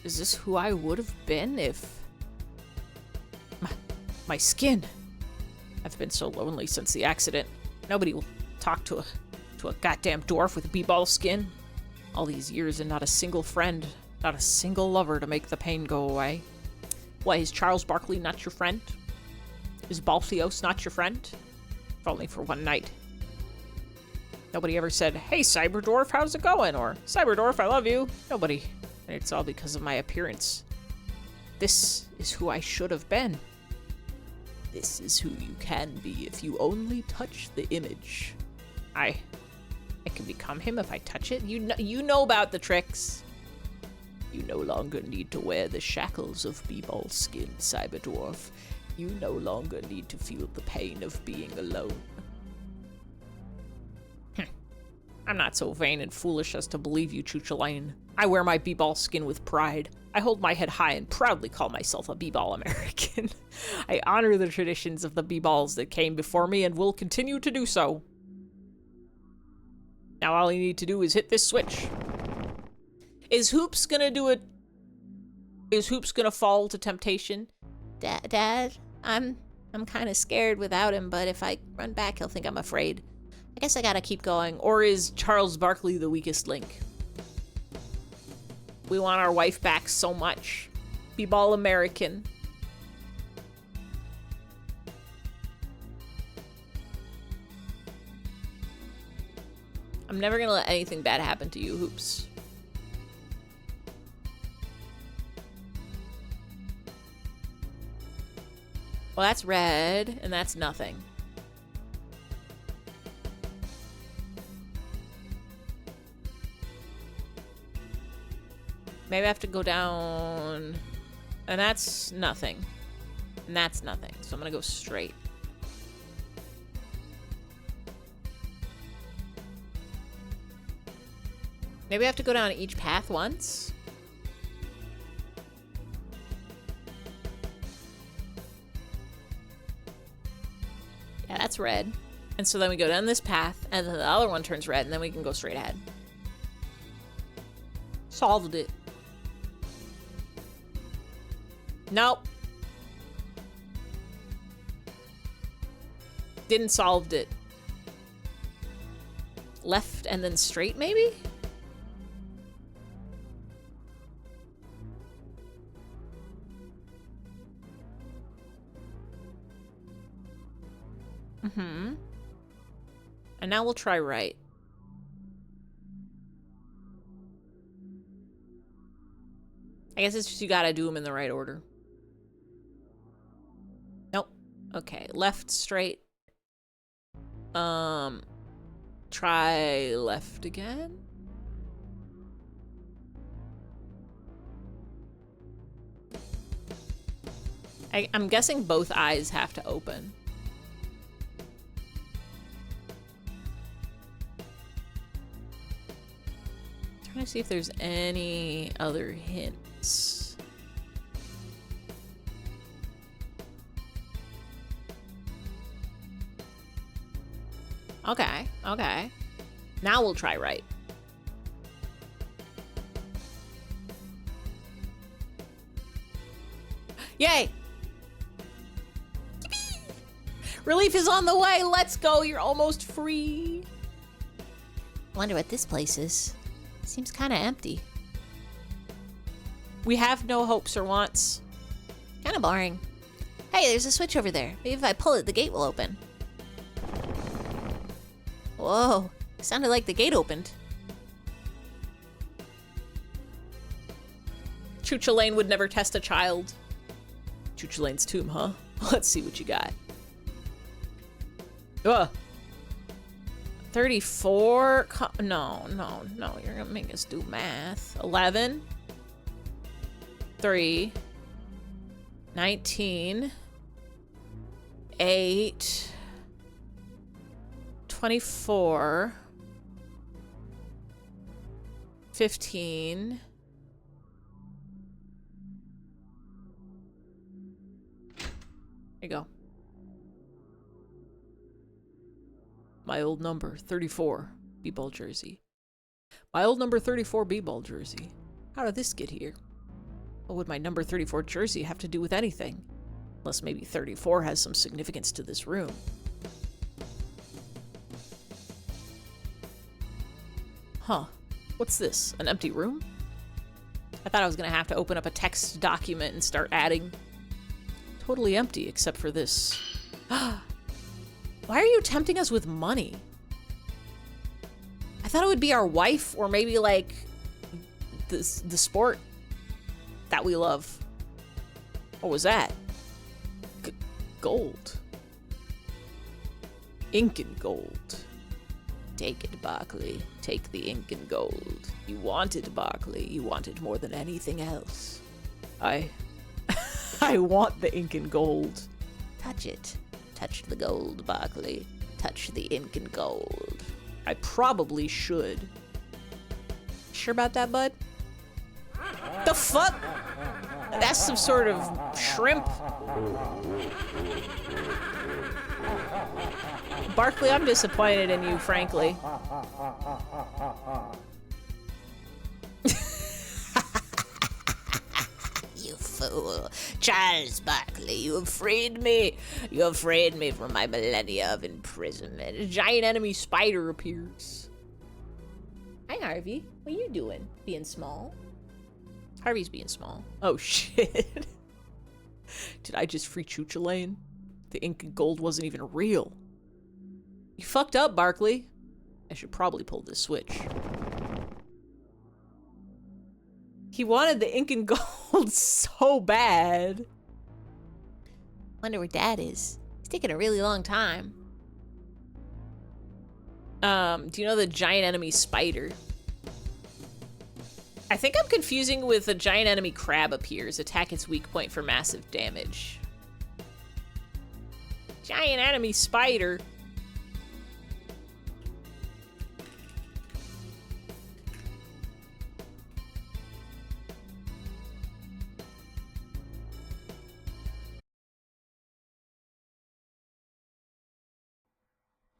Is this who I would have been if... My skin. I've been so lonely since the accident. Nobody will talk to a goddamn dwarf with a b-ball skin. All these years and not a single friend, not a single lover to make the pain go away. Why, is Charles Barkley not your friend? Is Balthios not your friend? If only for one night. Nobody ever said, "Hey, Cyberdwarf, how's it going?" Or, "Cyberdwarf, I love you." Nobody. And it's all because of my appearance. This is who I should have been. This is who you can be if you only touch the image. I can become him if I touch it. You know about the tricks. You no longer need to wear the shackles of b-ball skin, Cyberdwarf. You no longer need to feel the pain of being alone. I'm not so vain and foolish as to believe you, Chuchalain. I wear my b-ball skin with pride. I hold my head high and proudly call myself a b-ball American. I honor the traditions of the b-balls that came before me and will continue to do so. Now all you need to do is hit this switch. Is Hoops gonna do it? Is Hoops gonna fall to temptation? Dad, I'm kind of scared without him, but if I run back, he'll think I'm afraid. I guess I gotta keep going. Or is Charles Barkley the weakest link? We want our wife back so much. B-ball American. I'm never gonna let anything bad happen to you, Hoops. Well, that's red, and that's nothing. Maybe I have to go down, and that's nothing, and that's nothing. So I'm gonna go straight. Maybe I have to go down each path once? Yeah, that's red. And so then we go down this path, and then the other one turns red, and then we can go straight ahead. Solved it. Nope. Didn't solved it. Left and then straight, maybe? Mm-hmm. And now we'll try right. I guess it's just you gotta do them in the right order. Nope. Okay, left, straight. Try left again. I'm guessing both eyes have to open. Trying to see if there's any other hints. Okay, okay. Now we'll try right. Yay! Yippee! Relief is on the way! Let's go! You're almost free! Wonder what this place is. Seems kind of empty. We have no hopes or wants. Kind of boring. Hey, there's a switch over there. Maybe if I pull it, the gate will open. Whoa, sounded like the gate opened. Chuchulain would never test a child. Chuchulain's tomb, huh? Let's see what you got. Ugh. 34? No, you're gonna make us do math. 11. 3. 19. 8. 24. 15. There you go. My old number, 34, B-ball jersey. My old number 34 B-ball jersey. How did this get here? What would my number 34 jersey have to do with anything? Unless maybe 34 has some significance to this room. Huh. What's this? An empty room? I thought I was gonna have to open up a text document and start adding. Totally empty except for this. Why are you tempting us with money? I thought it would be our wife or maybe like the sport that we love. What was that? Gold. Ink and gold. Take it, Barkley. Take the ink and gold. You want it, Barkley. You want it more than anything else. I want the ink and gold. Touch it. Touch the gold, Barkley. Touch the ink and gold. I probably should. Sure about that, bud? The fuck? That's some sort of shrimp. Barkley, I'm disappointed in you, frankly. You fool. Charles Barkley, you have freed me. You have freed me from my millennia of imprisonment. A giant enemy spider appears. Hi, Harvey. What are you doing? Being small? Harvey's being small. Oh, shit. Did I just free Chuchulain? The ink and gold wasn't even real. You fucked up, Barkley. I should probably pull this switch. He wanted the ink and gold so bad. Wonder where Dad is. It's taking a really long time. Do you know the giant enemy spider? I think I'm confusing with a giant enemy crab appears. Attack its weak point for massive damage. Giant enemy spider.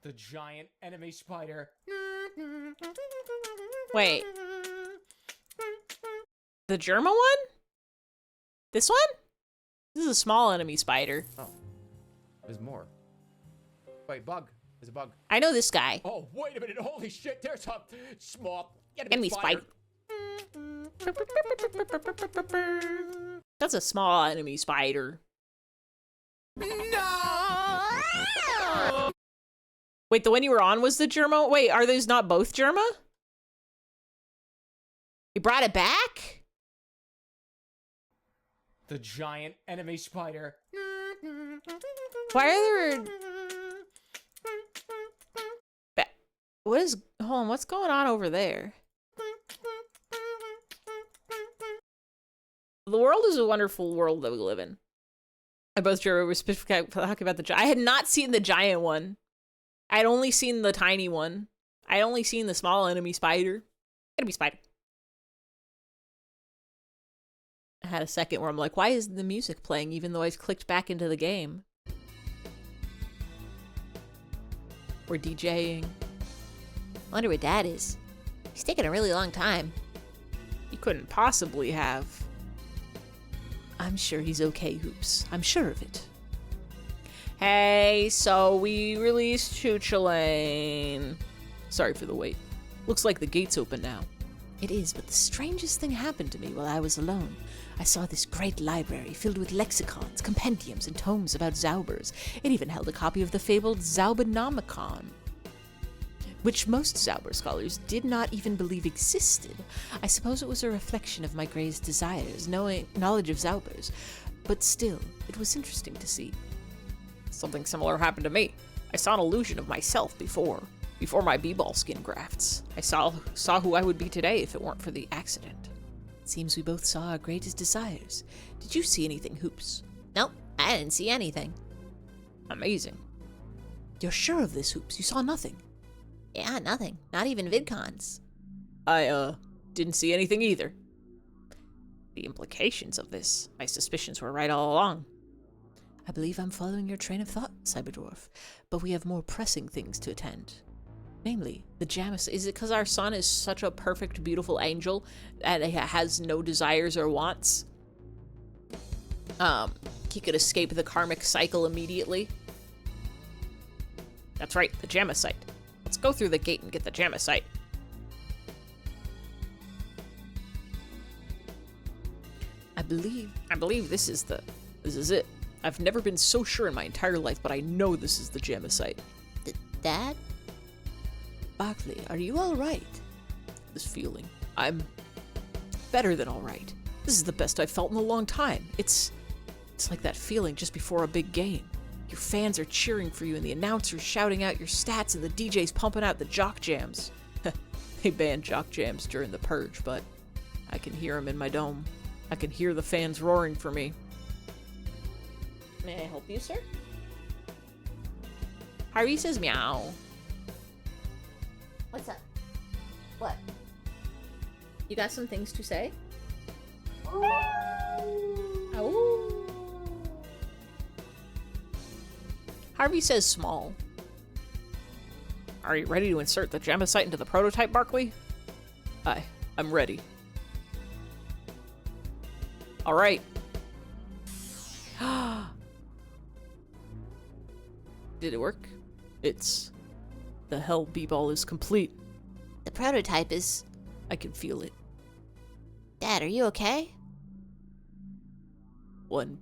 The giant enemy spider. Wait. The Germa one? This one? This is a small enemy spider. Oh. There's more. Wait, bug. There's a bug. I know this guy. Oh, wait a minute. Holy shit. There's a small Enemy spider. That's a small enemy spider. No! Wait, the one you were on was the Germa? Wait, are those not both Germa? You brought it back? The giant enemy spider. Why are there... What is... Hold on, what's going on over there? The world is a wonderful world that we live in. I both Joe were specifically talking about I had not seen the giant one. I'd only seen the tiny one. I'd only seen the small enemy spider. Enemy spider. I had a second where I'm like, why is the music playing even though I've clicked back into the game? We're DJing. I wonder where Dad is. He's taking a really long time. He couldn't possibly have. I'm sure he's okay, Hoops. I'm sure of it. Hey, so we released Choo-Choo-Lane. Sorry for the wait. Looks like the gate's open now. It is, but the strangest thing happened to me while I was alone. I saw this great library filled with lexicons, compendiums, and tomes about Zaubers. It even held a copy of the fabled Zaubernomicon, which most Zauber scholars did not even believe existed. I suppose it was a reflection of my Grey's desires, knowledge of Zaubers, but still, it was interesting to see. Something similar happened to me. I saw an illusion of myself before my b-ball skin grafts. I saw who I would be today if it weren't for the accident. It seems we both saw our greatest desires. Did you see anything, Hoops? Nope, I didn't see anything. Amazing. You're sure of this, Hoops? You saw nothing? Yeah, nothing. Not even VidCons. I, didn't see anything either. The implications of this, my suspicions were right all along. I believe I'm following your train of thought, Cyberdwarf, but we have more pressing things to attend. Namely, the Janus. Is it because our son is such a perfect, beautiful angel and he has no desires or wants? He could escape the karmic cycle immediately. That's right, the Jamicite. Let's go through the gate and get the Jamicite. I believe this is it. I've never been so sure in my entire life, but I know this is the Jamicite. Dad? Barkley, are you alright? This feeling. I'm better than alright. This is the best I've felt in a long time. It's like that feeling just before a big game. Your fans are cheering for you and the announcer's shouting out your stats and the DJ's pumping out the jock jams. They banned jock jams during the purge, but I can hear them in my dome. I can hear the fans roaring for me. May I help you, sir? Harvey says meow. What's up? What? You got some things to say? Oh. Harvey says small. Are you ready to insert the Jamicite into the prototype, Barkley? I'm ready. Alright. Did it work? The hell b-ball is complete. The prototype is... I can feel it. Dad, are you okay? 1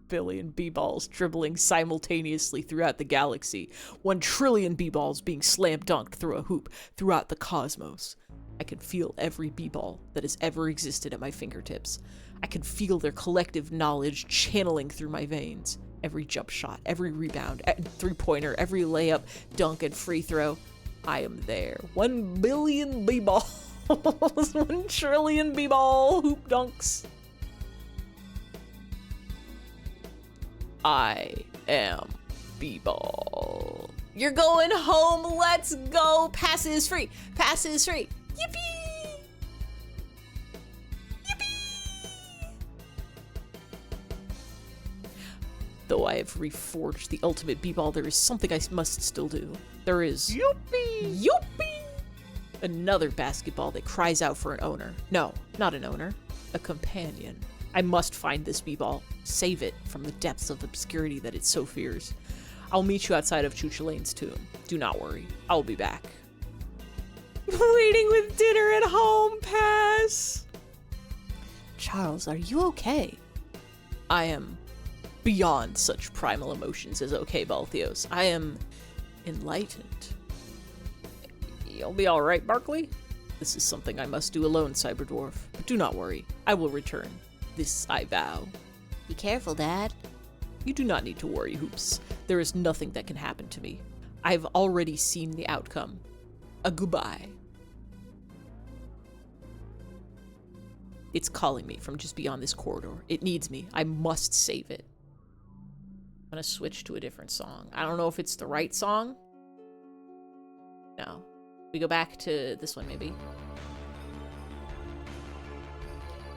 billion b-balls dribbling simultaneously throughout the galaxy. 1 trillion b-balls being slam dunked through a hoop throughout the cosmos. I can feel every b-ball that has ever existed at my fingertips. I can feel their collective knowledge channeling through my veins. Every jump shot, every rebound, three-pointer, every layup, dunk, and free throw. I am there. 1 billion b-balls. 1 trillion b-ball hoop dunks. I am b-ball. You're going home. Let's go. Pass is free. Pass is free. Yippee! Yippee! Though I have reforged the ultimate b-ball, there is something I must still do. There is... Youppi! Youppi! Another basketball that cries out for an owner. No, not an owner. A companion. I must find this b-ball. Save it from the depths of obscurity that it so fears. I'll meet you outside of Chuchulane's tomb. Do not worry. I'll be back. Waiting with dinner at home, pass! Charles, are you okay? I am beyond such primal emotions as okay, Balthios. I am enlightened. You'll be alright, Barkley? This is something I must do alone, Cyberdwarf. But do not worry. I will return. This I vow. Be careful, Dad. You do not need to worry, Hoops. There is nothing that can happen to me. I've already seen the outcome. A goodbye. It's calling me from just beyond this corridor. It needs me. I must save it. I'm gonna switch to a different song. I don't know if it's the right song. No. We go back to this one, maybe.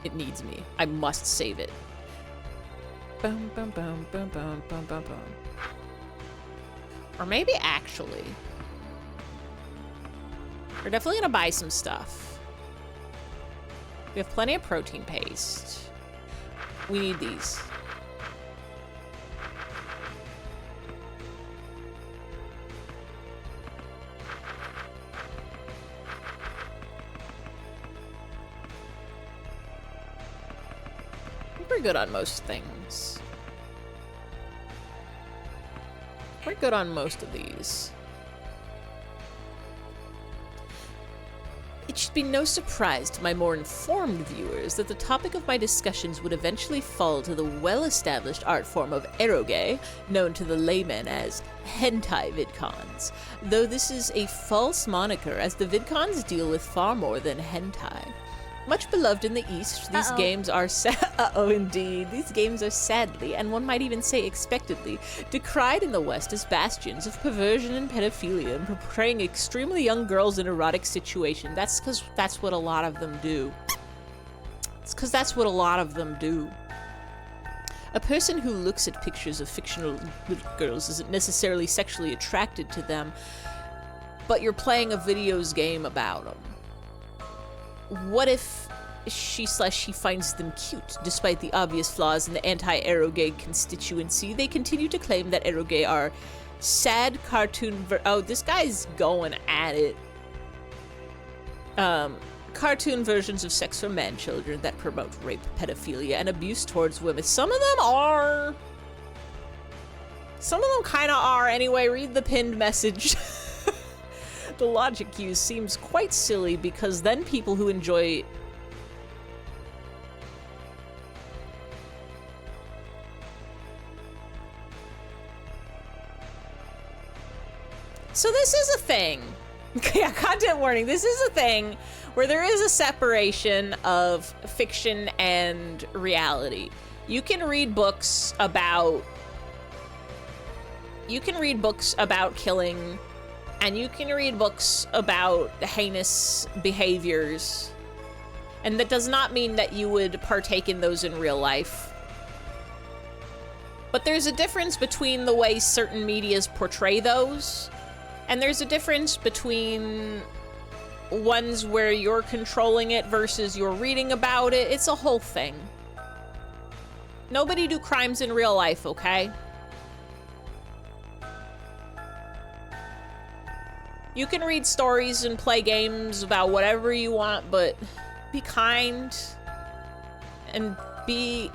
It needs me. I must save it. Boom, boom, boom, boom, boom, boom, boom, boom. Or maybe actually. We're definitely gonna buy some stuff. We have plenty of protein paste. We need these. We're good on most things. We're good on most of these. It should be no surprise to my more informed viewers that the topic of my discussions would eventually fall to the well-established art form of eroge, known to the layman as hentai vidcons, though this is a false moniker as the vidcons deal with far more than hentai. Much beloved in the East, these games are indeed. These games are sadly, and one might even say expectedly, decried in the West as bastions of perversion and pedophilia and portraying extremely young girls in erotic situations. That's because that's what a lot of them do. It's because that's what a lot of them do. A person who looks at pictures of fictional little girls isn't necessarily sexually attracted to them, but you're playing a videos game about them. What if she finds them cute? Despite the obvious flaws in the anti-eroge constituency, they continue to claim that eroge are sad cartoon oh, this guy's going at it. Cartoon versions of sex for man-children that promote rape, pedophilia, and abuse towards women. Some of them are. Some of them kind of are. Anyway, read the pinned message. The logic used seems quite silly because then people who enjoy So this is a thing. Yeah, content warning. This is a thing where there is a separation of fiction and reality. You can read books about killing, and you can read books about heinous behaviors, and that does not mean that you would partake in those in real life. But there's a difference between the way certain medias portray those, and there's a difference between ones where you're controlling it versus you're reading about it. It's a whole thing. Nobody do crimes in real life, okay? You can read stories and play games about whatever you want, but be kind and be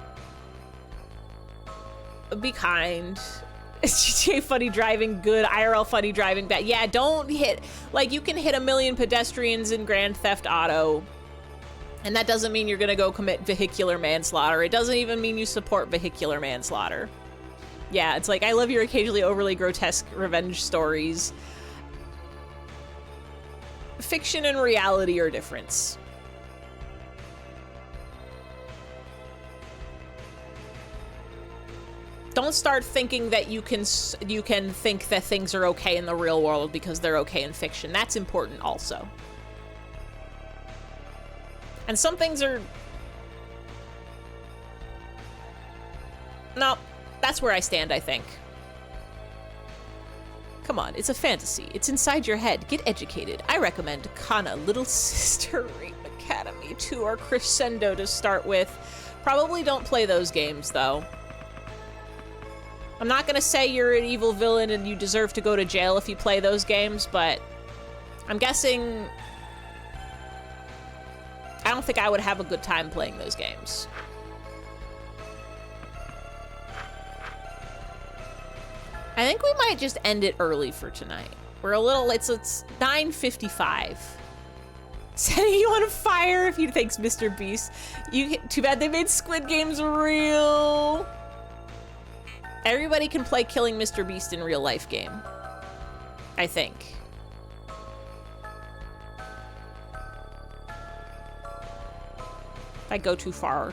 kind. GTA funny driving, good. IRL funny driving, bad. Yeah, don't hit, like, you can hit a million pedestrians in Grand Theft Auto, and that doesn't mean you're gonna go commit vehicular manslaughter. It doesn't even mean you support vehicular manslaughter. Yeah, it's like, I love your occasionally overly grotesque revenge stories. Fiction and reality are different. Don't start thinking that you can think that things are okay in the real world because they're okay in fiction. That's important also. And some things are... No, That's where I stand, I think. Come on, it's a fantasy. It's inside your head. Get educated. I recommend Kana, Little Sister Rape Academy 2 or Crescendo to start with. Probably don't play those games, though. I'm not gonna say you're an evil villain and you deserve to go to jail if you play those games, but I'm guessing... I don't think I would have a good time playing those games. I think we might just end it early for tonight. We're a little, it's 9:55. Setting you on fire if you thanks Mr. Beast. Too bad they made Squid Games real. Everybody can play Killing Mr. Beast in real life game. I think. If I go too far.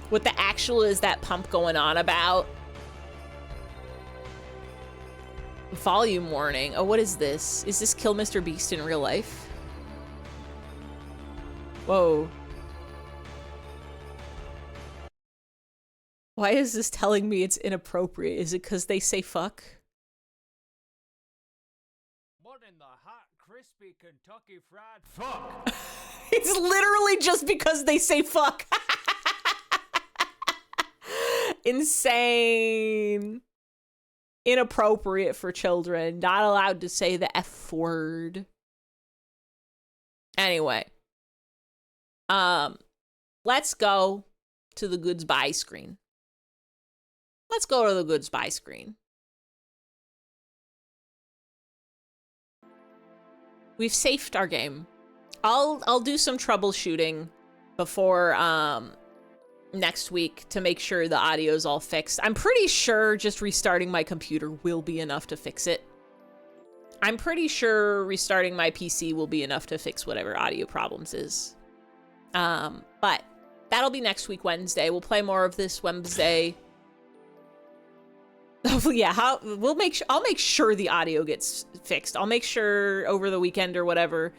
What the actual is that pump going on about? Volume warning. Oh, what is this? Is this Kill Mr. Beast in real life? Whoa. Why is this telling me it's inappropriate? Is it because they say fuck? What in the hot, crispy Kentucky fried fuck? It's literally just because they say fuck. Insane. Inappropriate for children. Not allowed to say the F word. Anyway. Let's go to the goods buy screen. Let's go to the goods buy screen. We've safed our game. I'll do some troubleshooting before next week to make sure the audio's all fixed. I'm pretty sure just restarting my computer will be enough to fix it. I'm pretty sure restarting my PC will be enough to fix whatever audio problems is. But that'll be next week, Wednesday. We'll play more of this Wednesday. Oh yeah, I'll make sure the audio gets fixed. I'll make sure over the weekend or whatever,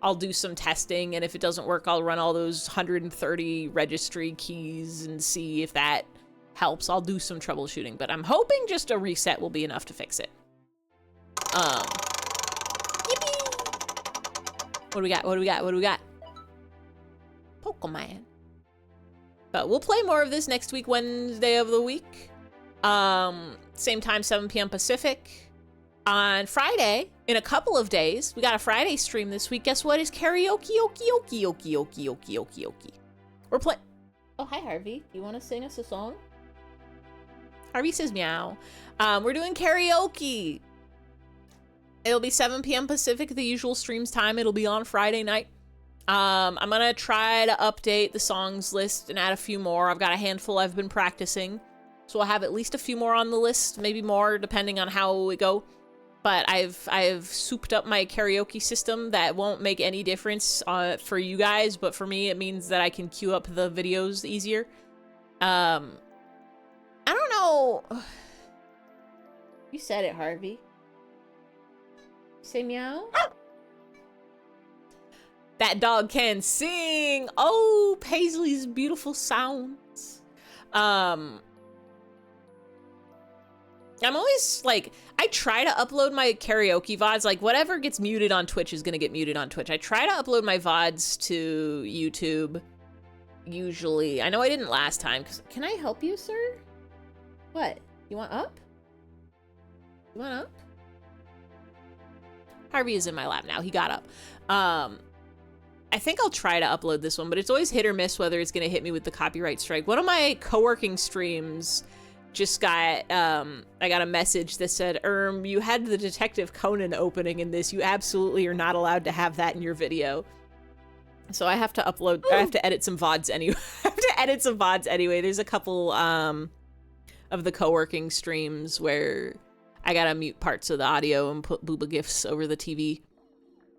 I'll do some testing, and if it doesn't work, I'll run all those 130 registry keys and see if that helps. I'll do some troubleshooting, but I'm hoping just a reset will be enough to fix it. Yippee! What do we got? What do we got? What do we got? Pokemon. But we'll play more of this next week, Wednesday of the week. Same time, 7 p.m. Pacific. On Friday, in a couple of days, we got a Friday stream this week. Guess what? It's karaoke, okie. We're playing. Oh, hi, Harvey. Do you want to sing us a song? Harvey says meow. We're doing karaoke. It'll be 7 p.m. Pacific, the usual streams time. It'll be on Friday night. I'm gonna try to update the songs list and add a few more. I've got a handful I've been practicing. So I'll have at least a few more on the list, maybe more, depending on how we go. But I've souped up my karaoke system that won't make any difference for you guys, but for me, it means that I can queue up the videos easier. I don't know. You said it, Harvey. Say meow. That dog can sing. Oh, Paisley's beautiful sounds. I'm always like, I try to upload my karaoke VODs, like whatever gets muted on Twitch is gonna get muted on Twitch. I try to upload my VODs to YouTube, usually. I know I didn't last time, can I help you, sir? What? You want up? You want up? Harvey is in my lap now, he got up. I think I'll try to upload this one, but it's always hit or miss whether it's gonna hit me with the copyright strike. One of my co-working streams just got, I got a message that said, you had the Detective Conan opening in this. You absolutely are not allowed to have that in your video. So I have to upload, I have to edit some VODs anyway. I have to edit some VODs anyway. There's a couple, of the co-working streams where I gotta mute parts of the audio and put booba gifs over the TV.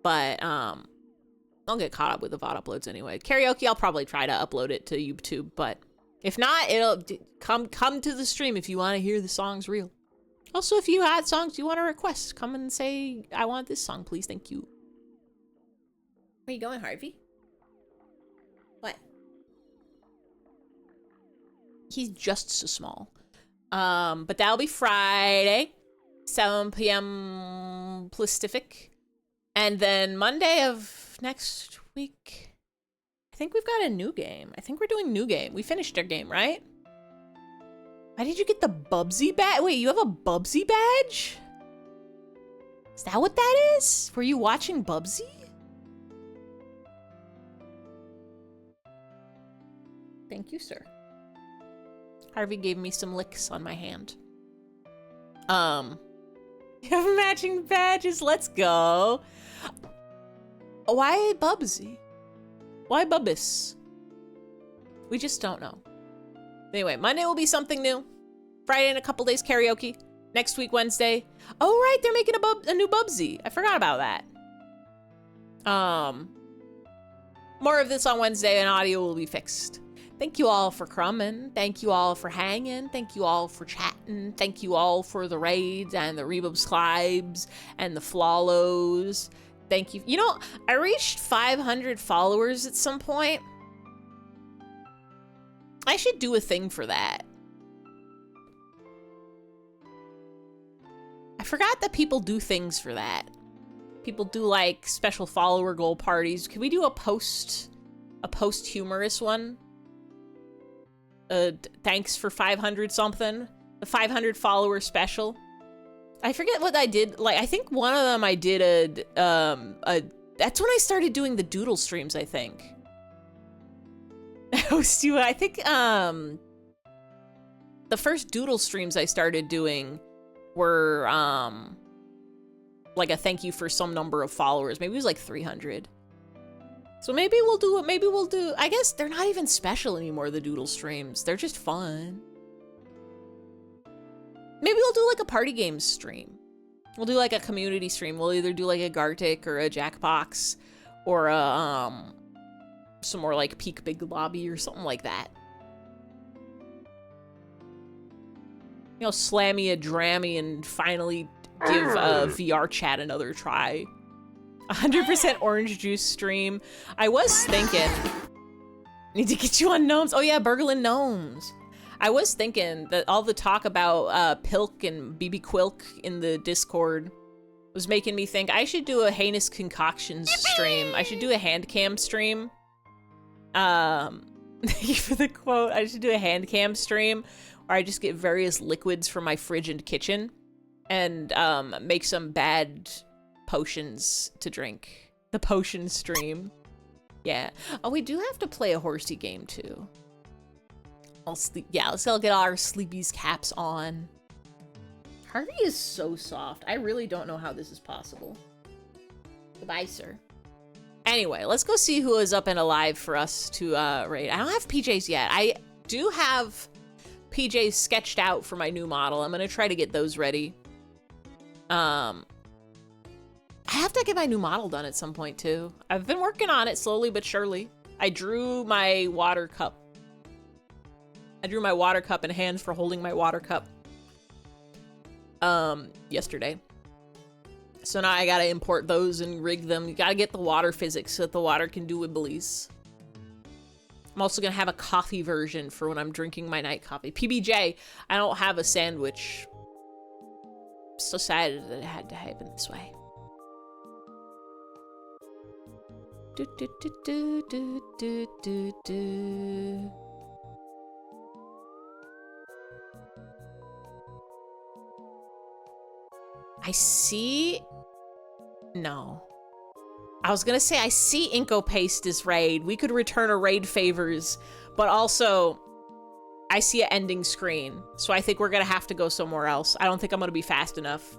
But, I'll get caught up with the VOD uploads anyway. Karaoke, I'll probably try to upload it to YouTube, but if not, it'll come to the stream if you want to hear the songs real. Also, if you had songs you want to request, come and say, I want this song, please. Thank you. Where you going, Harvey? What? He's just so small. But that'll be Friday, 7 p.m. Pacific. And then Monday of next week, I think we've got a new game. I think we're doing new game. We finished our game, right? Why did you get the Bubsy badge? Wait, you have a Bubsy badge? Is that what that is? Were you watching Bubsy? Thank you, sir. Harvey gave me some licks on my hand. You have matching badges. Let's go. Why Bubsy? Why Bubbis? We just don't know. Anyway, Monday will be something new. Friday in a couple days karaoke. Next week, Wednesday. Oh, right, they're making a new Bubsy. I forgot about that. More of this on Wednesday and audio will be fixed. Thank you all for crumbing. Thank you all for hanging. Thank you all for chatting. Thank you all for the raids and the rebubscribes and the flawlows. Thank you. You know, I reached 500 followers at some point. I should do a thing for that. I forgot that people do things for that. People do like special follower goal parties. Can we do a post humorous one? Thanks for 500 something. The 500 follower special. I forget what I did. Like, I think one of them I did that's when I started doing the doodle streams, I think. I think the first doodle streams I started doing were like a thank you for some number of followers. Maybe it was like 300. So maybe we'll do, I guess they're not even special anymore, the doodle streams. They're just fun. Maybe we'll do like a party games stream. We'll do like a community stream. We'll either do like a Gartic or a Jackbox or a, some more like Peak Big Lobby or something like that. You know, slammy a drammy and finally give VR chat another try. 100% orange juice stream. I was thinking, need to get you on gnomes. Oh yeah, Burglin gnomes. I was thinking that all the talk about Pilk and BB Quilk in the Discord was making me think I should do a heinous concoctions stream. I should do a hand cam stream. Thank you for the quote. I should do a hand cam stream where I just get various liquids from my fridge and kitchen and make some bad potions to drink. The potion stream. Yeah. Oh, we do have to play a horsey game too. Let's all get our sleepies caps on. Harvey is so soft. I really don't know how this is possible. Goodbye, sir. Anyway, let's go see who is up and alive for us to raid. I don't have PJs yet. I do have PJs sketched out for my new model. I'm gonna try to get those ready. I have to get my new model done at some point too. I've been working on it slowly but surely. I drew my water cup. I drew my water cup and hands for holding my water cup yesterday. So now I gotta import those and rig them. You gotta get the water physics so that the water can do wibblies. I'm also gonna have a coffee version for when I'm drinking my night coffee. PBJ, I don't have a sandwich. So sad that it had to happen this way. Do, do, do, do, do, do, do, do. I see... No. I was gonna say, I see Inko Paste as raid. We could return a raid favors, but also I see an ending screen. So I think we're gonna have to go somewhere else. I don't think I'm gonna be fast enough.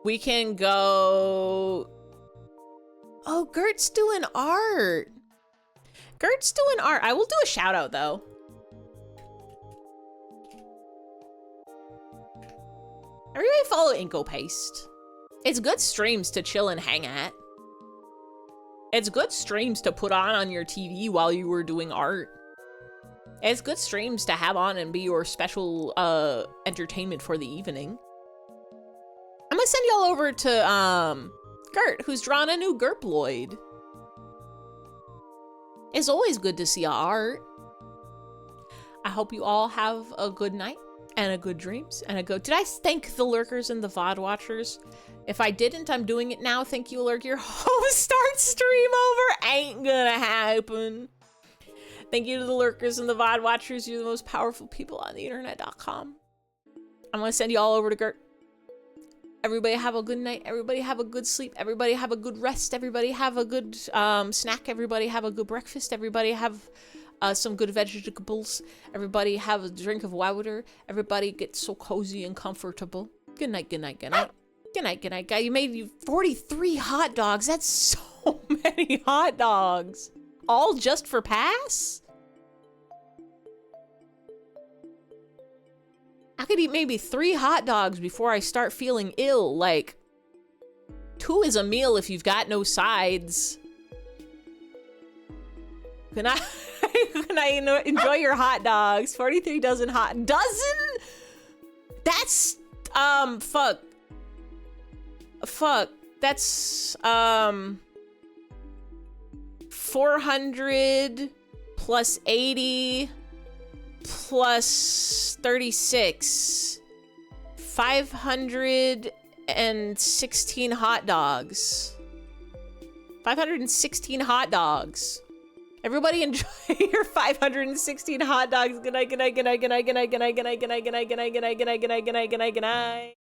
We can go... Oh, Gert's doing art. Gert's doing art. I will do a shout out though. Everybody follow Inko Paste. It's good streams to chill and hang at. It's good streams to put on your TV while you were doing art. It's good streams to have on and be your special entertainment for the evening. I'm gonna send y'all over to Gert, who's drawn a new Gerploid. It's always good to see art. I hope you all have a good night and a good dreams and a good... Did I thank the lurkers and the VOD watchers? If I didn't, I'm doing it now. Thank you, Lurk. Your host starts stream over. Ain't gonna happen. Thank you to the lurkers and the VOD watchers. You're the most powerful people on the internet.com. I'm gonna send you all over to Gert. Everybody have a good night. Everybody have a good sleep. Everybody have a good rest. Everybody have a good snack. Everybody have a good breakfast. Everybody have some good vegetables. Everybody have a drink of water. Everybody get so cozy and comfortable. Good night, good night, good night. Good night, good night, guy. You made 43 hot dogs. That's so many hot dogs. All just for pass? I could eat maybe 3 hot dogs before I start feeling ill. Like, 2 is a meal if you've got no sides. Can I enjoy your hot dogs? 43 dozen hot... Dozen? That's, fuck. That's, 400 plus 80... plus 36, 516 hot dogs. 516 hot dogs. Everybody enjoy your 516 hot dogs. Good night, good night, good night, good night, good night, good night, good night, good night, good night, good night, good night, good night, good night, good night, good night.